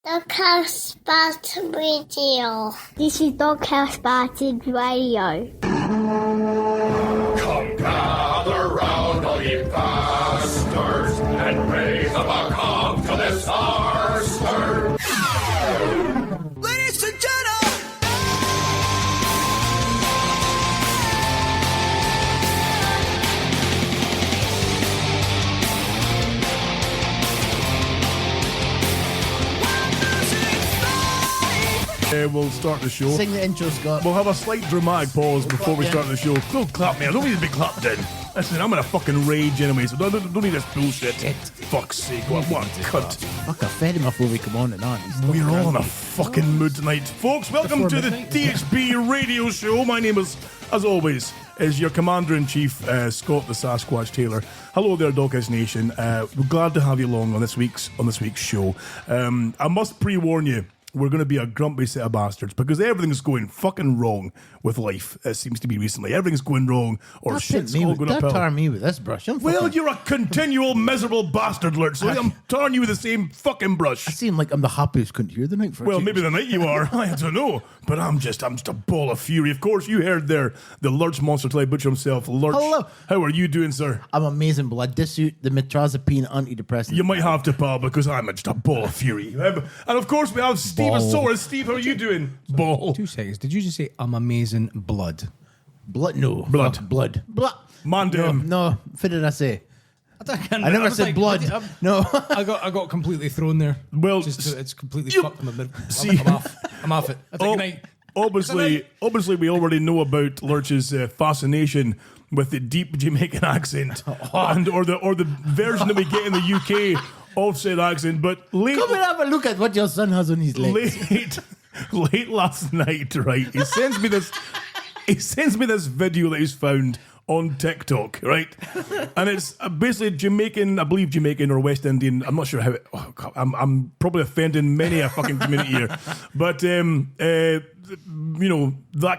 Sasquatch Radio. This is Sasquatch Radio. Come gather round, all ye bastards, and raise up a calm to this our stir. Ladies and gentlemen! We'll start the show. Sing the intro, Scott. We'll have a slight dramatic pause before we start the show. Don't clap me. I don't need to be clapped in. Listen, I'm in a fucking rage anyway, so don't need this bullshit. Fuck's sake, what cunt. Fuck, I fed him before we come on and on. We're all in a fucking mood tonight. Folks, welcome to the DHB Radio Show. My name is, as always, is your Commander-in-Chief, Scott the Sasquatch Taylor. Hello there, Doghouse Nation. We're glad to have you along on this week's show. I must pre-warn you, we're going to be a grumpy set of bastards because everything's going fucking wrong with life. It seems to be recently. Everything's going wrong or shit's all going uphill. Don't tar me with this brush. Well, you're a continual miserable bastard, Lurch, so I'm tarring you with the same fucking brush. I seem like I'm the happiest cunt here tonight for a change. Maybe the night you are. I don't know. But I'm just a ball of fury. Of course, you heard there the Lurch Monster till I butcher himself. Lurch, hello. How are you doing, sir? I'm amazing, blood. Dissuit the metrazapine antidepressant. You might have to, pal, because I'm just a ball of fury. And of course, we have Steevasaurus. Steve, how are you doing? Ball. 2 seconds. Did you just say I'm amazing blood? Blood? No. Blood. Blood. Mandem. No. What did I say? I never said blood. No. I got completely thrown there. Well, it's completely fucked in the middle. See, I'm off it. I think night. Obviously, we already know about Lurch's fascination with the deep Jamaican accent, or the version that we get in the UK of said accent. But late, come and have a look at what your son has on his legs. Late last night, right? He sends me this video that he's found on TikTok, right? And it's basically Jamaican, I believe Jamaican or West Indian. I'm not sure how. I'm probably offending many a fucking community here, but that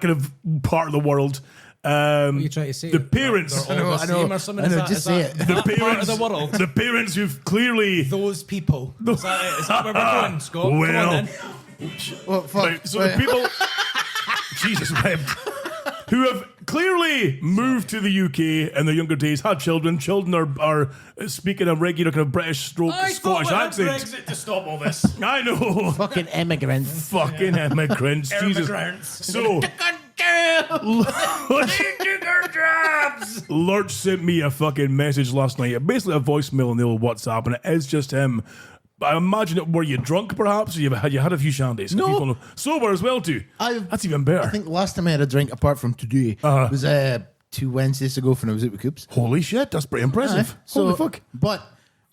kind of part of the world. What are you trying to say? The parents. I know. Just say it. The parents part of the world. The parents who've clearly those people. Is that where we're going, Scott? Well, come on, then. Well, fuck. Right, so the people, Jesus wept, who have clearly moved to the UK in their younger days, had children. Children are speaking a regular kind of British stroke Scottish accent. Brexit to stop all this. I know. Fucking immigrants. Fucking immigrants. Jesus. So, Lurch sent me a fucking message last night, basically a voicemail on the old WhatsApp, and it is just him. I imagine it. Were you drunk, perhaps? Or you had a few shandies? No. Sober as well, too. That's even better. I think last time I had a drink, apart from today, was 2 Wednesdays ago when I was out with Coops. Holy shit, that's pretty impressive. Holy fuck. But,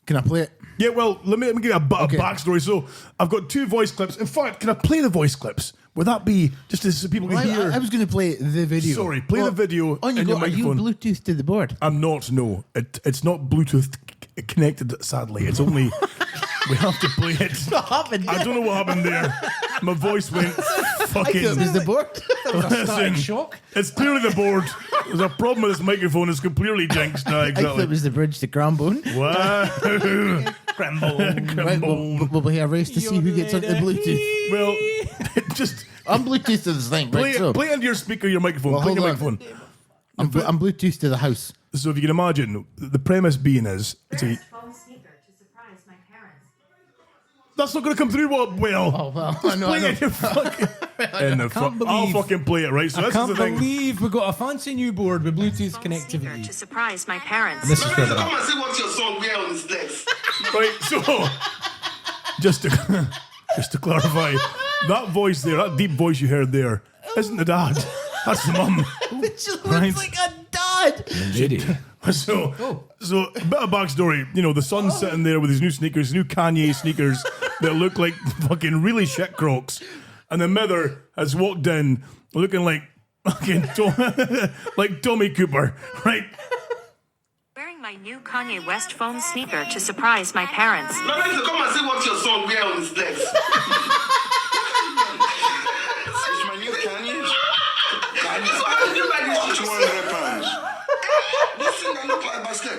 can I play it? Yeah, well, let me give you a backstory. So, I've got 2 voice clips. In fact, can I play the voice clips? Would that be just so people can hear? I was going to play the video. Sorry, play the video on your Are microphone. you Bluetooth to the board? I'm not, no. It's not Bluetooth connected, sadly. It's only... We have to play it. What happened? I don't know what happened there. My voice went fucking... It was the board. Listen, shock. It's clearly the board. There's a problem with this microphone. It's completely jinxed now. I thought it was the bridge to Crambone. Wow. Crambone. Right, we'll be a race to see who gets on the Bluetooth. Well, just... I'm Bluetooth to this thing. Play it into your speaker, your microphone. Well, play your hold on. microphone. I'm Bluetooth to the house. So if you can imagine, the premise being is... That's not going to come through well. Oh, well, I know. Play it in the I'll fucking play it, right? So I this is the thing. can't believe we got a fancy new board with Bluetooth connectivity. To surprise my parents. And this is where they're Come at. and see what your son wear on his legs. Right, so just to clarify, that voice there, that deep voice you heard there, isn't the dad. That's the mum. It just looks like a dad. So a bit of backstory. You know, the son's sitting there with his new sneakers, new Kanye sneakers that look like fucking really shit Crocs, and the mother has walked in looking like fucking like Tommy Cooper, right? Wearing my new Kanye West foam sneaker to surprise my parents. Now, to come and see what your son wear on his legs. It's my new Kanye. So how did you like this? 200 pounds. This thing that look like a basket.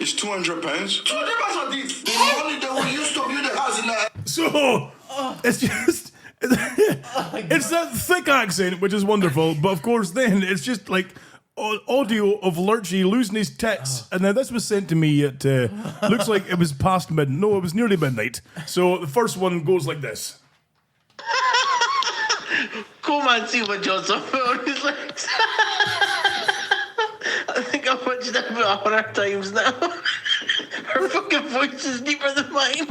It's 200 pounds. 200 pounds for this. The money that we used to build the house in that. So It's just... It's that thick accent, which is wonderful, but of course then it's just like audio of Lurchy losing his tits, and then this was sent to me at looks like it was past midnight. No, it was nearly midnight. So the first one goes like this. Come and see what Johnson put on his legs. I think I've watched it about 100 times now. Her fucking voice is deeper than mine.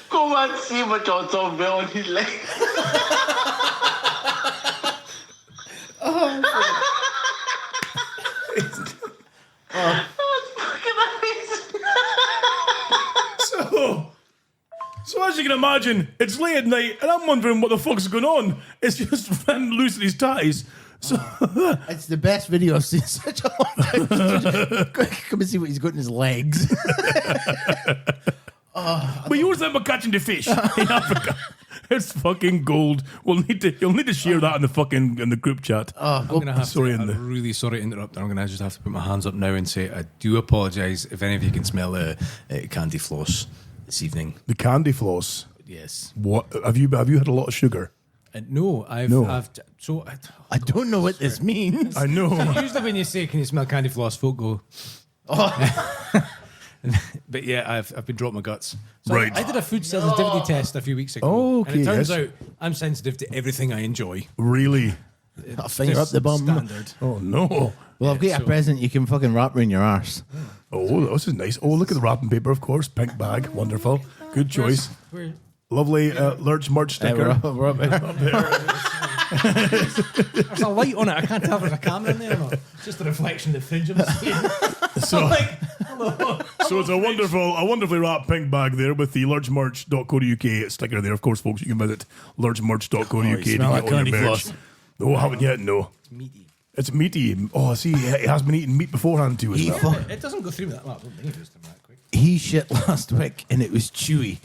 Come and see what Johnson put on his legs. So as you can imagine, it's late at night, and I'm wondering what the fuck's going on. It's just him losing his ties. So It's the best video I've seen in such a long time. Come and see what he's got in his legs. we use them for catching the fish in Africa. It's fucking gold. You'll need to share that in the group chat. I'm gonna have sorry, to, I'm really sorry to interrupt. I'm gonna just have to put my hands up now and say I do apologise if any of you can smell candy floss this evening. The candy floss. Yes. What have you had a lot of sugar? No, I don't know what this means. I know. Usually when you say, can you smell candy floss, folk go, but yeah, I've been dropping my guts. So Right. I did a food sensitivity test a few weeks ago. Oh, okay, And it turns yes. out I'm sensitive to everything I enjoy. Really? A finger up the bum. Standard. Oh no. Well, I've got a present you can fucking wrap around your arse. Oh, this is nice. Oh, look at the wrapping paper, of course. Pink bag. Wonderful. Good choice. Where- Lovely Lurch merch sticker. We're up. There's a light on it. I can't tell if there's a camera in there or not. It's just a reflection of the fringe of the screen. So, Hello. so it's a wonderfully wrapped pink bag there with the lurchmerch.co.uk sticker there. Of course, folks, you can visit lurchmerch.co.uk to get smell that all your candy merch. floss. No, I haven't yet, no. Meaty. It's meaty. Oh, see, he has been eating meat beforehand too as He, well. fuck, It doesn't go through that. Well, I don't think it goes through that quick. he shit last week and it was chewy.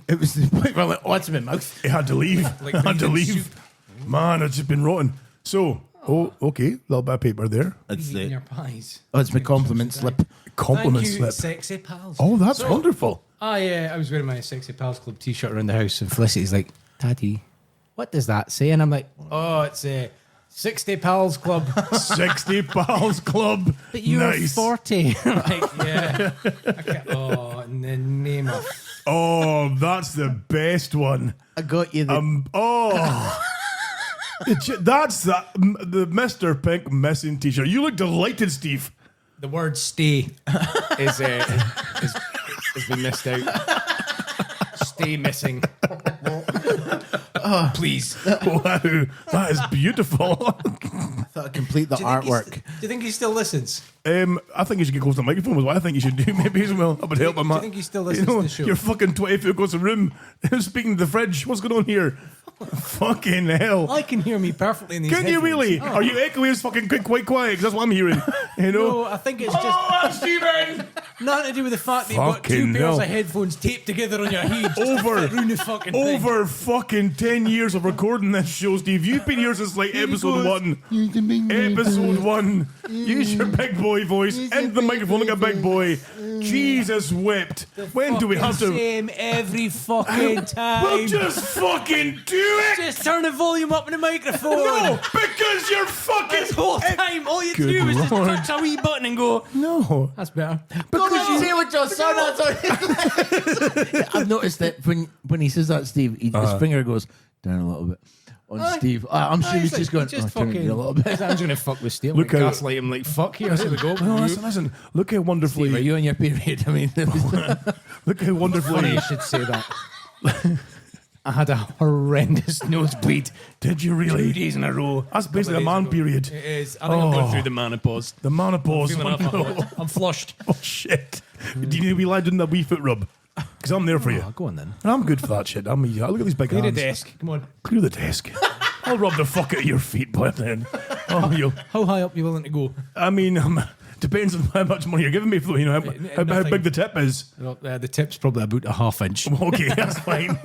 It was the point where I went, it's in my mouth. He had to leave. Like had to breathing leave. Man, it's just been rotten. So, okay, little bit of paper there. It's Eating your pies. it's my compliment slip. Compliment Thank you, slip. sexy pals. Oh, that's wonderful. I was wearing my Sexy Pals Club t-shirt around the house, and Felicity's like, Daddy, what does that say? And I'm like, oh, it's a 60 Pals Club. 60 Pals Club. But you're Nice. 40. I'm like, yeah. In the name of... Oh, that's the best one. I got you the That's the Mr. Pink missing t-shirt. You look delighted, Steve. The word stay has been missed out. Stay missing. Please. Wow, that is beautiful. thought I'd complete the artwork. Do you think he still listens? I think you should get close to the microphone. Is what I think you should do. Maybe as well. That would help him. Do you think he still listens to the show? You're fucking 20 feet across the room, speaking to the fridge. What's going on here? Fucking hell! I can hear me perfectly in these Can you headphones. really? Oh. Are you echoing as fucking quite quiet? Because that's what I'm hearing. You know. No, I think it's just that's Stephen. nothing to do with the fact that you've got two Fucking pairs hell. of headphones taped together on your head. Over the fucking thing. Over fucking 10 years of recording this show, Steve. You've been here since like episode 1. Episode 1. Use your big boy voice. Into the microphone like a big boy. Jesus whipped. When do we have to? Same every fucking time. Well, just fucking do it. Just turn the volume up in the microphone. No, because you're fucking. This whole time, all you Good do is just Lord. touch a wee button and go, No. that's better. Because you say what your son has on his legs. I've noticed that when he says that, Steve, his finger goes down a little bit on Steve. I'm sure he's just going, turn it down a little bit. I'm just going to fuck with Steve. Look Like, how- gaslight him like, fuck here, here we go. No, listen. Look how wonderfully. Are you on your period? I mean, Look how wonderfully. Funny you should say that. I had a horrendous nosebleed. Did you 2 really? days in a row. That's basically a Couple man days ago. period. It is. I think I'm going through the menopause. The menopause. Feeling up, No. I'm flushed. Oh shit! Do you need to be lying doing that wee foot rub? Because I'm there for you. Oh, go on then. I'm good for that shit. Look at these big Clear the hands. desk. Come on. Clear the desk. I'll rub the fuck out of your feet, boy. Then. Oh, you. How high up are you willing to go? I mean, depends on how much money you're giving me. You know how Nothing. big the tip is. Well, the tip's probably about a half inch. Okay, that's fine.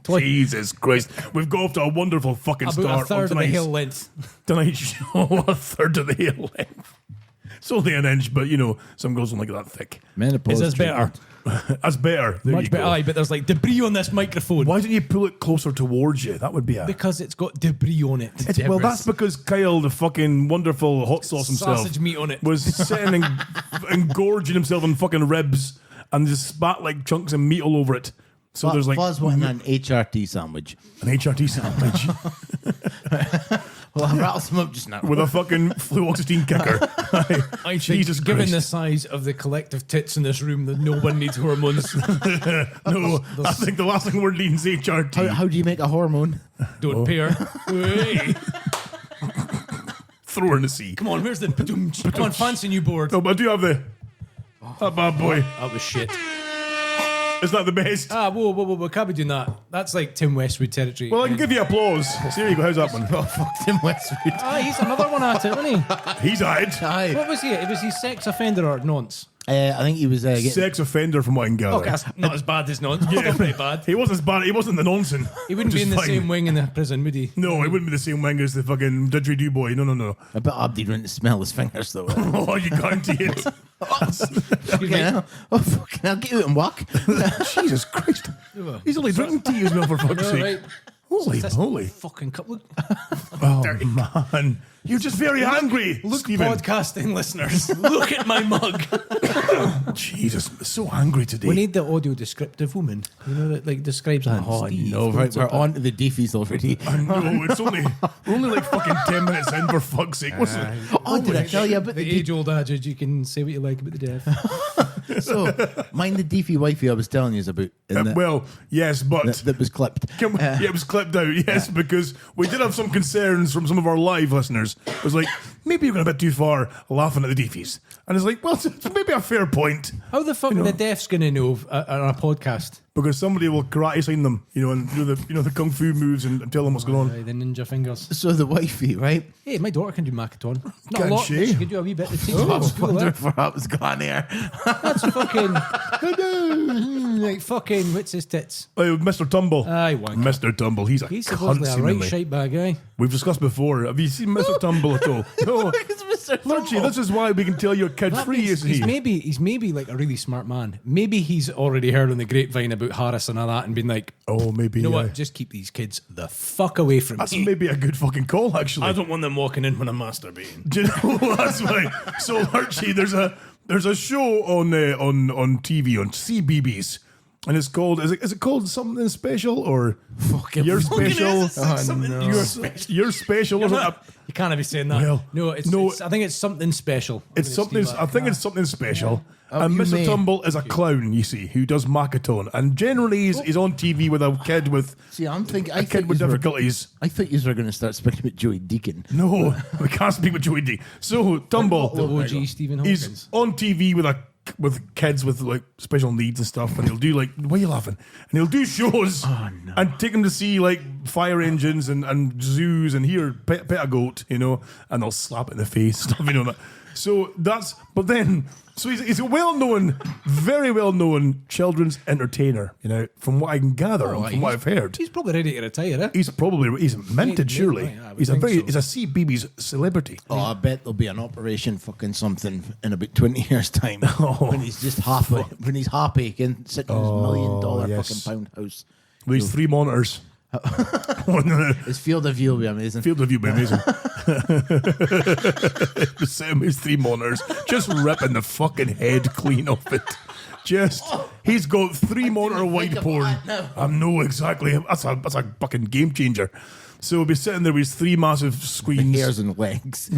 Jesus Christ, we've got off to a wonderful fucking About start a third on of the tonight's, hill length. tonight's show. A third of the hill length. It's only an inch, but some girls don't like it that thick. Menopause. Is this better? That's better. There Much you go. better. Aye, but there's like debris on this microphone. Why don't you pull it closer towards you? That would be Because it's got debris on it. Well, that's because Kyle, the fucking wonderful hot sauce himself, Sausage meat on it. was sitting and engorging himself on fucking ribs and just spat like chunks of meat all over it. So there's like Fuzz wanting an HRT sandwich. an HRT sandwich Well, I rattled some up just now. with a fucking fluoxetine kicker. I Jesus think, given Christ. the size of the collective tits in this room, that no one needs hormones. No, I think the last thing we're needing is HRT. How do you make a hormone? Don't pay her. Hey. Throw her in the sea. Come on, where's the... Come on, fancy new board. Oh, but I do have that bad boy. That was shit. Is that the best? Whoa, can't be doing that. That's like Tim Westwood territory. Well, I can give you applause. So here you go. How's that one? Oh, fuck Tim Westwood. He's another one at it, isn't he? He's died. Aye. What was he? Was he sex offender or nonce? I think he was getting... Sex offender, from what I can gather. Okay, that's not as bad as nonce. Still pretty bad. He wasn't as bad. He wasn't the nonsense. He wouldn't which be in is the fine. same wing in the prison, would he? No, he wouldn't be the same wing as the fucking didgeridoo boy. No. I bet Abdi wouldn't smell his fingers, though. Oh, you guarantee it. Fucking hell. Oh, fucking hell. Get out and walk. Jesus Christ. He's only drinking tea as well, for fuck's Yeah, sake. right. Holy This moly. fucking cup. Look, Oh, man. You're just very angry, look, Stephen. podcasting listeners, look at my mug. Jesus, so angry today. We need the audio descriptive woman. You know that like describes that. Oh, Steve, no. Right, we're on to the deefies already. I know, we're only like fucking 10 minutes in, for fuck's sake. What's it? Oh, did I tell you about the the age-old adage, you can say what you like about the deaf. So, mind the deefy wifey I was telling you about in the- Well, yes, but... that was clipped. Yeah, it was clipped out, yes, because we did have some concerns from some of our live listeners. It was like, maybe you're going a bit too far laughing at the deefies. And it's like, well, it's maybe a fair point. How the fuck are the deaf's going to know on a podcast? Because somebody will karate sign them, and do the kung fu moves and tell them what's going on. The ninja fingers. So the wifey, right? Hey, my daughter can do Makaton. Not Can a lot, she? but she can do a wee bit. I was wondering if that was gone there. That's fucking... like fucking... What's his tits? Oh, Mr. Tumble. Aye, wanker. Mr. Tumble. He's a He's cunt, supposedly a right seemingly. shite bag guy. We've discussed before. Have you seen Mr. Tumble at all? No. Lurchy, this is why we can tell you're kid-free, He's isn't he? he's maybe like a really smart man. Maybe he's already heard on the grapevine about Harris and all that and been like, Oh, maybe. you know what, just keep these kids the fuck away from That's me. maybe a good fucking call, actually. I don't want them walking in when I'm masturbating. Do you know that's right? So Lurchy, there's a show on TV on CBeebies, and it's called is it called something special or Fucking You're fucking special? is. It's something no. you're special. You're special. You're wasn't not- you can't be saying that. Well, no, it's, no. I think it's something special. It's something. I think it's something special. Oh, And you Mr. may. Tumble is a clown, you see, who does Makaton, and generally he's on TV with a kid with See, I'm thinking. a kid with difficulties. I thought you were going to start speaking about Joey Deacon. No, we can't speak with Joey D. So Tumble, The OG Stephen Hawkins. he's on TV with kids with like special needs and stuff, and he'll do like, why are you laughing? And he'll do shows and take them to see like fire engines and zoos and here pet a goat, and they'll slap it in the face, stuff, that. So he's a well-known, very well-known children's entertainer, from what I can gather, and from what I've heard. He's probably ready to retire, eh? He's minted, surely. right, I would He's a think so. he's a CBeebies celebrity. Oh, I bet there'll be an operation fucking something in about 20 years' time when he's just happy, when he's happy and sitting in his $1 million yes. fucking pound house. With his 3 monitors. His field of view will be amazing. Field of view be amazing. The same as 3 monitors, just ripping the fucking head clean off it. He's got 3 monitor wide think porn. about that now. I know exactly. That's a fucking game changer. So he'll be sitting there with his 3 massive screens. Hairs and legs.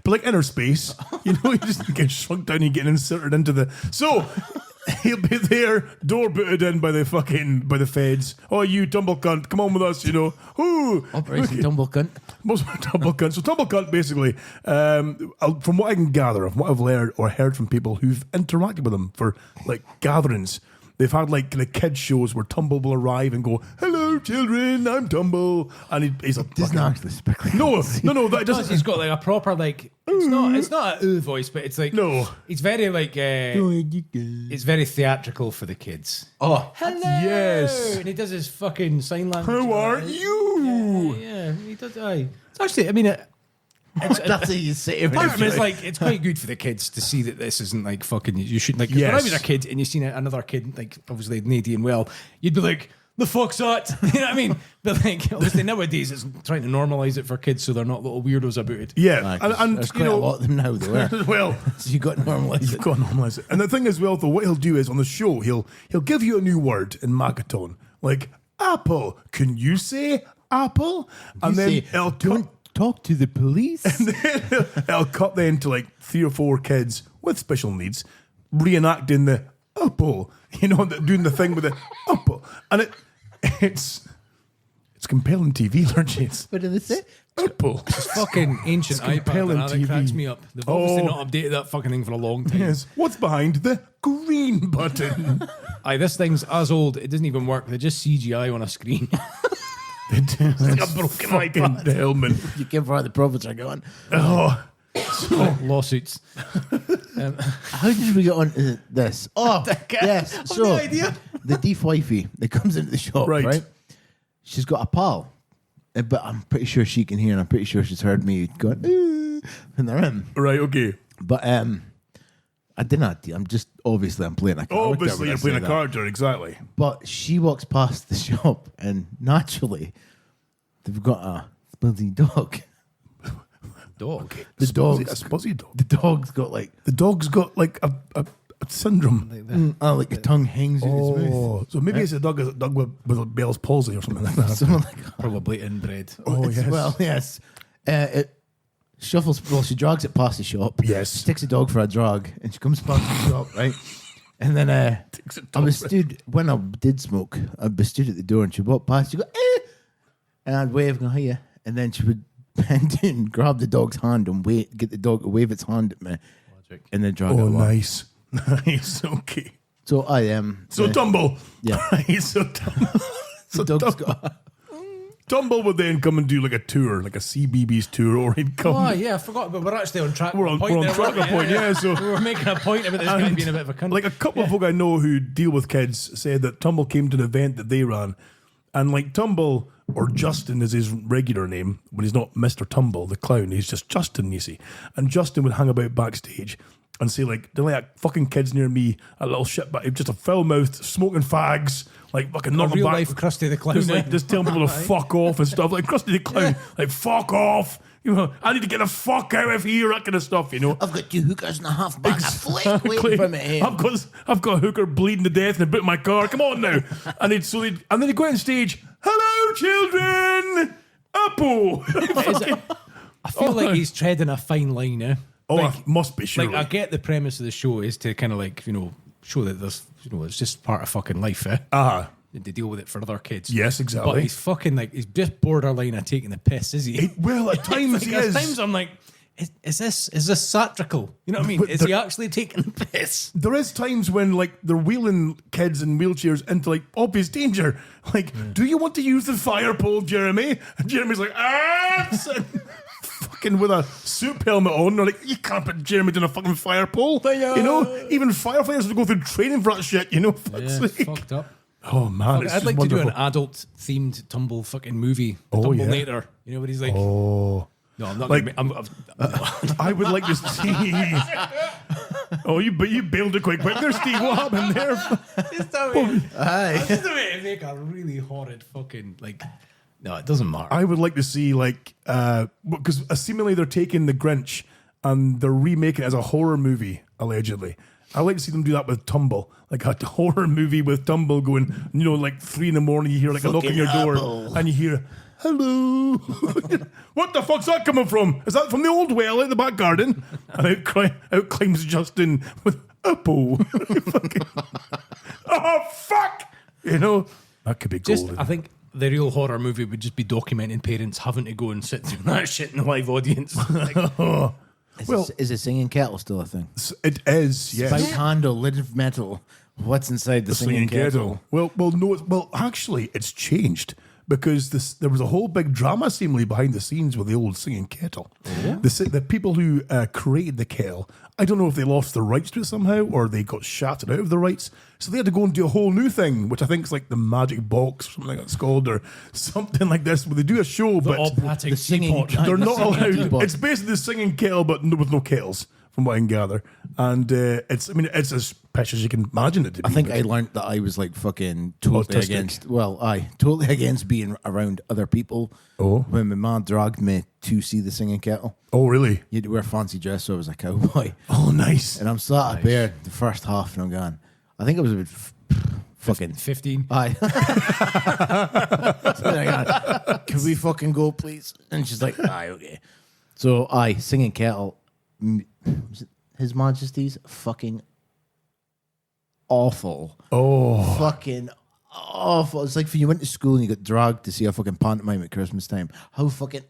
But like inner space, you just get shrunk down and get inserted into the. So he'll be there, door booted in by the feds. Oh, you tumble cunt, come on with us, Whoo! Operation Tumble Cunt. Most tumble cunt. So tumble cunt, basically, from what I can gather, from what I've learned or heard from people who've interacted with him for like gatherings, they've had like the kids shows where Tumble will arrive and go, "Hello, children, I'm Tumble," and he's a Doesn't fucking- actually speak like no, that Plus, doesn't. he's got like a proper like it's not a voice, but it's like No. It's very like it's very theatrical for the kids. Oh, Hello, yes. and he does his fucking sign language. How are you? Yeah, he does. Aye. It's actually, I mean, That's how you say it. Part of me is like, it's quite good for the kids to see that this isn't like fucking, you shouldn't like, 'cause when I was a kid and you seen another kid, like obviously Nadine well, you'd be like, the fuck's that? You know what I mean? But like, obviously nowadays it's trying to normalise it for kids so they're not little weirdos about it. Yeah, and there's quite a lot of them now, though. Well, so you got to normalise it. You've got to normalise it. And the thing is, well, though, what he'll do is on the show, he'll give you a new word in Magaton, like apple. Can you say apple? And then he'll don't talk to the police. And then he'll cut then to like 3 or 4 kids with special needs reenacting the apple. You know, doing the thing with the apple, and it's compelling TV, Lurches. What did they say? Apple. It's fucking ancient iPad compelling that cracks TV. me up. They've obviously not updated that fucking thing for a long time. Yes. What's behind the green button? Aye, this thing's as old, it doesn't even work. They just CGI on a screen. It's like a broken iPad. Hellman. You give her the profits are going. Oh. Lawsuits. How did we get on to this? Oh, yes. So, no idea. the deaf wifey that comes into the shop, right? She's got a pal, but I'm pretty sure she can hear, and I'm pretty sure she's heard me going, ooh, in the room. Right, okay. But I didn't. I'm just, obviously, I'm playing a character. Obviously, you're playing a character, exactly. But she walks past the shop, and naturally, they've got a bloody dog. Dog. The dog's a spuzzy dog. The dog's got like a syndrome. like the tongue hangs out his mouth. Oh, so maybe it's a dog with Bell's palsy or something like that. Something like that. Probably inbred. Oh, yes. Well, yes. It shuffles. Well, she drags it past the shop. Yes. She takes a dog for a drag, and she comes past the shop, right? And then I was stood when I did smoke. I'd be stood at the door, and she walked past. She go, eh! And I'd wave, go hiya, and then she would bend down, grab the dog's hand, and get the dog to wave its hand at me, and then drag it away. Nice, nice, okay. So I am. So Tumble, yeah. Right, so Tumble. The dog's got. Tumble would then come and do like a tour, like a CBeebies tour, or he'd come. Oh, yeah, I forgot, but we're actually on track. We're on track with a point, yeah. So we were making a point about this guy being a bit of a cunt. Like a couple of folk I know who deal with kids said that Tumble came to an event that they ran, and like Tumble, or Justin is his regular name, when he's not Mr. Tumble, the clown, he's just Justin, you see. And Justin would hang about backstage and say like, don't like fucking kids near me, a little shit, but just a foul-mouthed, smoking fags, like fucking not real back. life Krusty the Clown. Just telling people to fuck off and stuff, like Krusty the Clown, like fuck off. You know, I need to get the fuck out of here, that kind of stuff, you know. I've got 2 hookers and a half bag of flick waiting for me. I've got a hooker bleeding to death in the boot of my car. Come on now. And then he'd go out on stage. Hello, children. Apple. I feel like he's treading a fine line, eh? Oh, like, I must be sure. Like, I get the premise of the show is to kind of like, you know, show that there's, you know, it's just part of fucking life, eh? And to deal with it for other kids. Yes, exactly. But he's fucking like, he's just borderline of taking the piss, is he? Well, at times like, he at is. times I'm like, is this satirical? You know what I mean? Is he actually taking the piss? There is times when like they're wheeling kids in wheelchairs into like obvious danger. Like, do you want to use the fire pole, Jeremy? And Jeremy's like, fucking with a soup helmet on. They're like, you can't put Jeremy in a fucking fire pole. You know, even firefighters have to go through training for that shit. You know, Fucked up. Oh man, I'd like to do an adult themed Tumble fucking movie. Tumblenator. You know what he's like? Oh. No, I'm not. Like, I'm I would like to see. Oh, you bailed it quite quick there, Steve. What happened there? just a way to make a really horrid fucking like. No, it doesn't matter. I would like to see like because seemingly they're taking The Grinch and they're remaking it as a horror movie allegedly. I like to see them do that with Tumble, like a horror movie with Tumble going. You know, like 3 a.m. you hear like a knock on your door and you hear. Hello. What the fuck's that coming from? Is that from the old well in the back garden? And out climbs Justin with Apple. Oh, fuck! You know, that could be golden. I think the real horror movie would just be documenting parents having to go and sit through that shit in the live audience. Like, Is a singing kettle still a thing? It is, yes. Spout handle, lid of metal. What's inside the singing kettle? Well, no. Actually, it's changed. because there was a whole big drama seemingly behind the scenes with the old singing kettle. The people who created the kettle, I don't know if they lost the rights to it somehow or they got shafted out of the rights. So they had to go and do a whole new thing, which I think is like the Magic Box or something like it's called, or something like this, where they do a show, but operatic singing- teapot. they're not allowed. teapot. It's basically the singing kettle, but with no kettles, from what I can gather. And it's as pish as you can imagine it to be. I think but- I learned that I was like fucking totally Autistic. totally against being around other people. Oh. When my mom dragged me to see the singing kettle, Oh, really? you had to wear fancy dress, so I was a cowboy. Oh, nice. And I'm sat up there the first half, and I'm going, I think it was about fucking 15. Aye. So then I go, can we fucking go, please? And she's like, aye, okay. So, singing kettle. Was it His Majesty's fucking awful. Oh. Fucking awful. It's like when you went to school and you got dragged to see a fucking pantomime at Christmas time. How fucking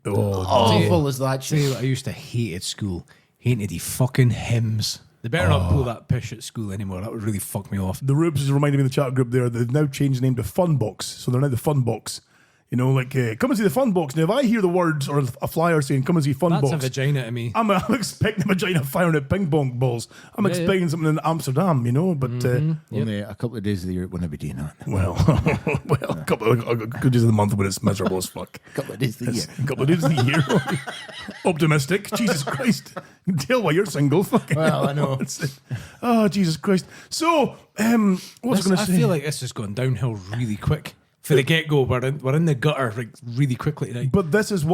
awful is that Tell you shit? what, I used to hate at school. Hated the fucking hymns. They better not pull that pish at school anymore. That would really fuck me off. The Rubes is reminding me in the chat group there, they've now changed the name to Fun Box. So they're now the Fun Box. You know, like, come and see the Fun Box. Now, if I hear the words or a flyer saying, come and see Fun That's Box. a vagina to me. I'm expecting a vagina firing at ping pong balls. I'm expecting something in Amsterdam, you know, but, Only a couple of days of the year it wouldn't be doing that. well, a couple of good days of the month when it's miserable as fuck. A couple of days of the year. A couple of days of the year. Optimistic. Jesus Christ. You can tell why you're single. Fucking Well, I know. Oh, Jesus Christ. So, what was I going to I say? feel like this is going downhill really quick. For the get-go, we're in the gutter like really quickly tonight. But this is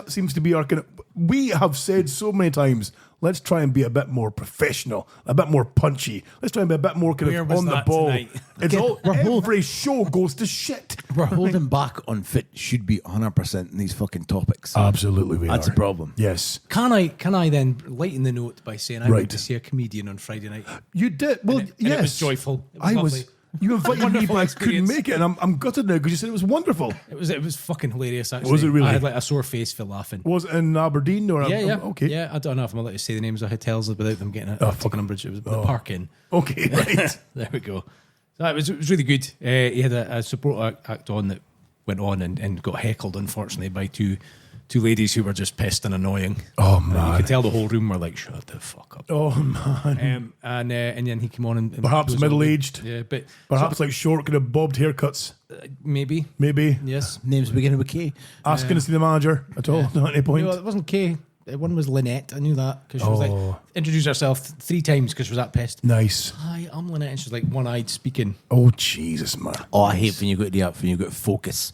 seems to be our kind of. We have said so many times, let's try and be a bit more professional, a bit more punchy. Let's try and be a bit more kind Where of was on the that ball. tonight? It's all we're every show goes to shit. We're holding back on fit should be 100% in these fucking topics. Absolutely, we That's are. a problem. Yes, Can I then lighten the note by saying I Right. went to see a comedian on Friday night? you did. Well, And yes, it was joyful. It was I lovely. was. You invited me, Wonderful but I couldn't experience. make it, and I'm gutted now because you said it was wonderful. It was fucking hilarious. Actually, Was it really? I had like a sore face for laughing. Was it in Aberdeen or? Yeah. Okay. Yeah, I don't know if I'm allowed to say the names of hotels without them getting a fucking umbrage. It was the Park Inn. Okay. Right. There we go. So it was really good. He had a support act on that went on and got heckled, unfortunately, by two ladies who were just pissed and annoying. Oh, And you man. could tell the whole room were like, "Shut the fuck up." Oh man. And then he came on and Perhaps was middle-aged. Yeah, but Perhaps like short, kind of bobbed haircuts. maybe Maybe. yes. Names beginning with K. Asking to see the manager at all at any point. No, it wasn't Kay. One was Lynette. I knew that because she was Oh. like introduced herself 3 times because she was that pissed. Nice. Hi, I'm Lynette, and she's like one-eyed speaking. Oh Jesus, man. Oh, I hate when you got to do that, when you got to focus.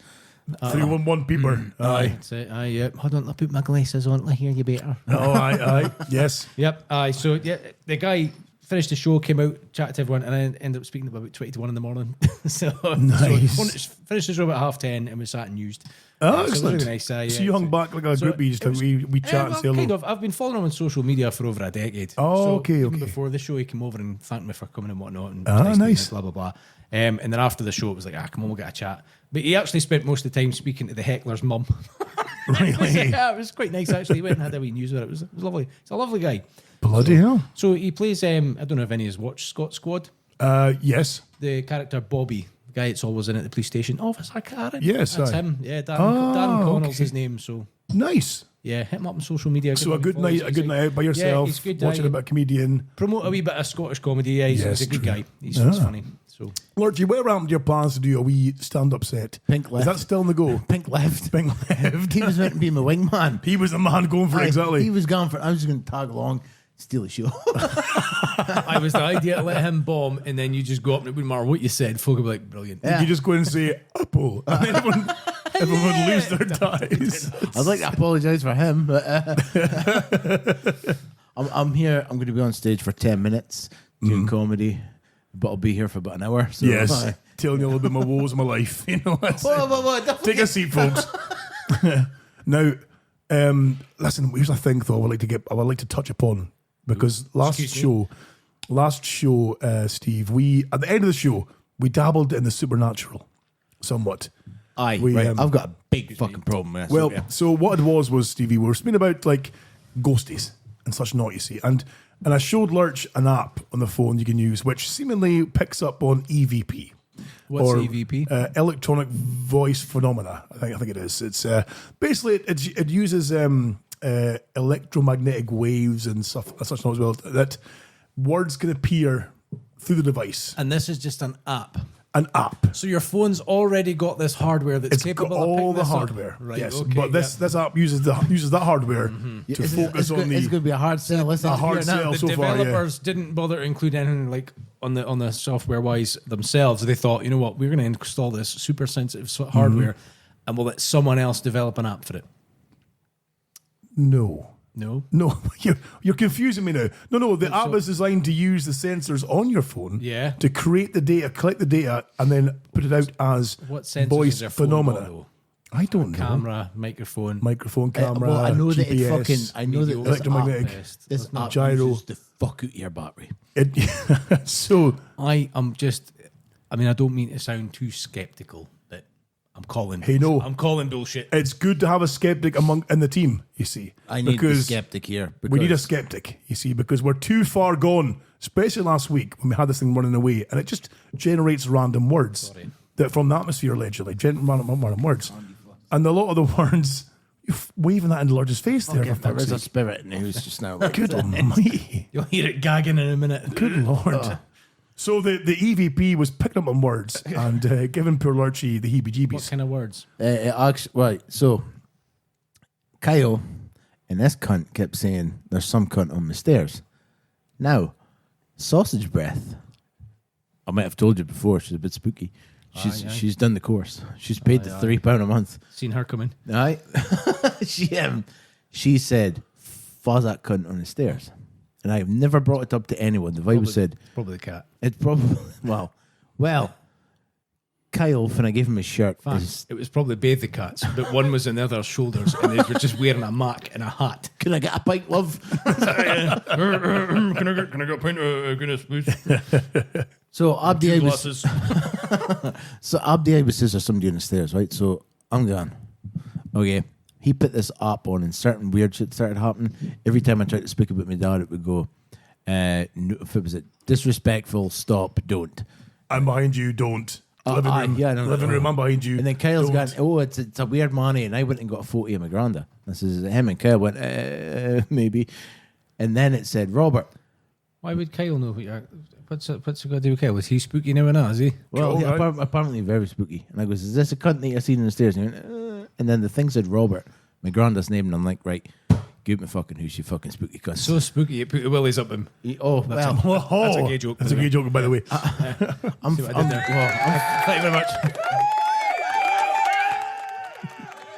311 peeper. Aye. That's it. Aye, yep. Hold on, I'll put my glasses on. I'll hear you better. Oh, aye. Yes. Yep. Aye. So yeah, the guy finished the show, came out, chatted to everyone, and I ended up speaking to about 20 to 1 in the morning. Nice. Finished the show about 10:30 and was sat and used. Oh, So it was excellent. really nice. So you hung back like a So groupie, just it was- we chat and say hello. kind of. I've been following him on social media for over a decade. Oh, So okay, even okay. before the show, he came over and thanked me for coming and whatnot. And Ah, to me, nice. Blah blah blah. And then after the show, it was like, come on, we'll get a chat. But he actually spent most of the time speaking to the heckler's mum. Really? Yeah, it was quite nice actually. He went and had a wee news with it. It was lovely. He's a lovely guy. Bloody hell. So he plays. I don't know if any has watched Scott Squad. Yes. The character Bobby, the guy that's always in at the police station. Officer Karen. Yes, that's aye. him. Yeah, Darren, Ah, Darren Connell's okay. his name. So Nice. yeah, hit him up on social media. So a good night out by yourself, he's good, watching aye. a bit of comedian. Promote a wee bit of Scottish comedy. Yeah, he's a good true. guy. He's funny. So Lurchy, where around your plans to do a wee stand-up set? Pink Is left. that still on the go? Pink left. Pink left. He was meant to be my wingman. He was the man going for it, He exactly. was gone for. I was just going to tag along, steal a show. I was the idea to let him bomb, and then you just go up and it wouldn't matter what you said. Folk would be like, brilliant. Yeah. You just go in and say, Apple. And then everyone would lose their ties. I'd like to apologise for him, but I'm here. I'm going to be on stage for 10 minutes doing comedy, but I'll be here for about an hour. So Yes. Telling you a little bit of my woes of my life. You know, that's Whoa. Take a seat, folks. Now, listen, here's a thing though I would like to touch upon, because last show, Steve, we at the end of the show, we dabbled in the supernatural somewhat. Aye, We, right. um, I've got a big fucking problem with this. Well, Yeah. so what it was Stevie, we were speaking about like ghosties and such not, you see. And I showed Lurch an app on the phone you can use, which seemingly picks up on EVP. What's or EVP? electronic voice phenomena. I think it is. It's basically it uses electromagnetic waves and stuff such as well that words can appear through the device. And this is just an app. An app. So your phone's already got this hardware that's It's capable got of picking all the this up. hardware. Right, Yes, okay, but this app uses that hardware to focus on It's going to be a hard sell. Listen, a hard sell The so far. Yeah. developers didn't bother to include anything like on the software wise themselves. They thought, you know what, we're going to install this super sensitive hardware, and we'll let someone else develop an app for it. No, you're confusing me now. No, the app is designed to use the sensors on your phone to create the data, collect the data, and then put it out as What sensors voice is their phone phenomena. got, though? I don't know. Camera, microphone. Camera. well, I know GPS, that it fucking. I know that electromagnetic. this app gyro. uses the fuck out your battery. So I don't mean to sound too skeptical that I'm calling. Hey, no. I'm calling bullshit. it's good to have a skeptic in the team. You see, I need the because skeptic here. we need a because- skeptic. You see, because we're too far gone. Especially last week when we had this thing running away, and it just generates random words that from the atmosphere allegedly, random words, and a lot of the words. You're waving that in Lurch's face there. Okay, For there fuck's is a sake. spirit in the house just now. Good almighty. You'll hear it gagging in a minute. Good Lord. So the EVP was picking up on words and giving poor Lurchy the What heebie-jeebies. kind of words? Right, so Kyle and this cunt kept saying there's some cunt on the stairs. Now, sausage breath. I might have told you before, she's a bit spooky. She's done the course. She's paid the £3 a month. Seen her coming. Right? She said, "Fuzz that cunt on the stairs." And I have never brought it up to anyone. The vibe said, Probably the cat. it's probably, well, Kyle, when I gave him his shirt, is, It was probably both the cats, but one was on the other's shoulders and they were just wearing a mac and a hat. "Can I get a pint, love?" Can I get a pint of Guinness, please? So Abdi was Glasses. So Abdi was says there's somebody on the stairs, right? So I'm gone. Okay. He put this app on and certain weird shit started happening. Every time I tried to speak about my dad, it would go, if it was disrespectful, stop, don't. I'm behind you, don't. Living room. Living room, I'm behind you. And then Kyle's don't. gone, it's a weird money. And I went and got a photo of my granda. This is him and Kyle went, maybe. And then it said, "Robert." Why would Kyle know what you're... What's it got to do with Kyle? Was he spooky now or not, is he? Well, Cool, right? apparently very spooky. And I goes, "Is this a cunt that you seen on the stairs?" And he went, And then the thing said Robert, my granddad's name, and I'm like, right, give me fucking who's you fucking spooky cunt. So spooky, you put the willies up him. That's a gay joke. That's a gay joke, by the way. I'm, See what I did there? Thank you very much.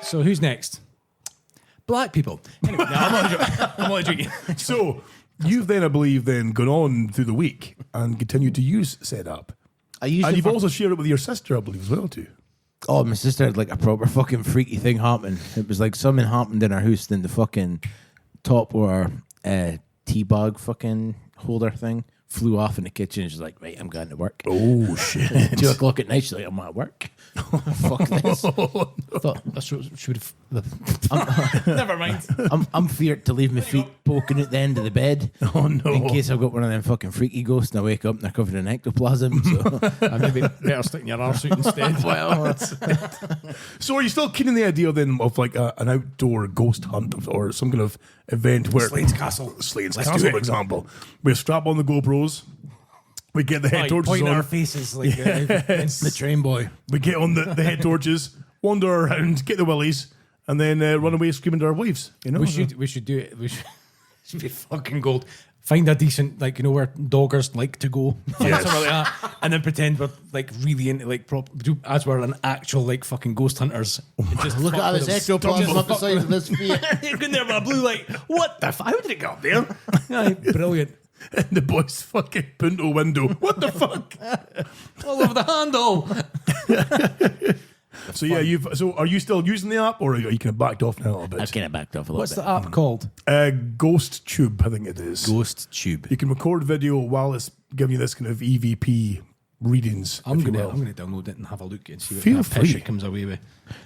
So who's next? Black people. Anyway, no, I'm only joking. So you've then, I believe, gone on through the week and continued to use said app. I used And it you've for- also shared it with your sister, I believe, as well, too. Oh, my sister had like a proper fucking freaky thing happen. It was like something happened in our house, then the fucking top or tea bag fucking holder thing flew off in the kitchen. She's like, right, I'm going to work. Oh, shit. 2 o'clock at night, she's like, I'm at work. Fuck this. Thought that's what she would have. Never mind. I'm feared to leave my feet poking at the end of the bed. Oh, no. In case I've got one of them fucking freaky ghosts and I wake up and they're covered in ectoplasm. So. Maybe better stick in your arse instead. Well, So are you still keen on the idea then of like an outdoor ghost hunt or some kind of event where Slade's Castle. Slade's Let's Castle, do it. for example. We strap on the GoPros. We get the head torches point on. our faces like the train boy. We get on the head torches, wander around, get the willies, and then run away screaming to our wives. You know, we should do it. We should be fucking gold. Find a decent, like, you know, where doggers like to go, Yes. something like that, and then pretend we're like really into like as we're an actual like fucking ghost hunters. Just Look at all this ectoplasm up the side of his feet. You're in there with a blue light. What the? How did it get up there? Aye, brilliant. and the boy's fucking Punto window. What the fuck? All over the handle. So yeah, so are you still using the app, or are you kind of backed off now a little bit? I've kind of backed off a little What's bit. the app called? Ghost Tube, I think it is. Ghost Tube. You can record video while it's giving you this kind of EVP readings. I'm if you gonna will. download it and have a look and see what Feel kind of piss free. it comes away with.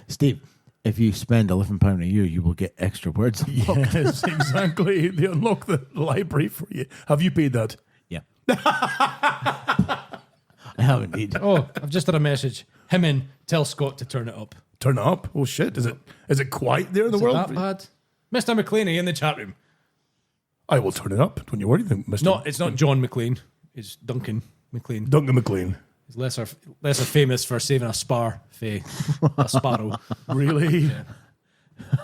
Steve, if you spend £11 a year, you will get extra words. Yes, exactly. They unlock the library for you. Have you paid that? Yeah. I have indeed. Oh, I've just had a message. Him in. Tell Scott to turn it up. Turn it up? Oh, shit. Is it quiet there in the Is it world? that bad? Mr. McLean, are you in the chat room? I will turn it up. Don't you worry, Mr. No, it's not John McLean. It's Duncan McLean. Duncan McLean. He's lesser famous for saving a sparrow. Really? Yeah.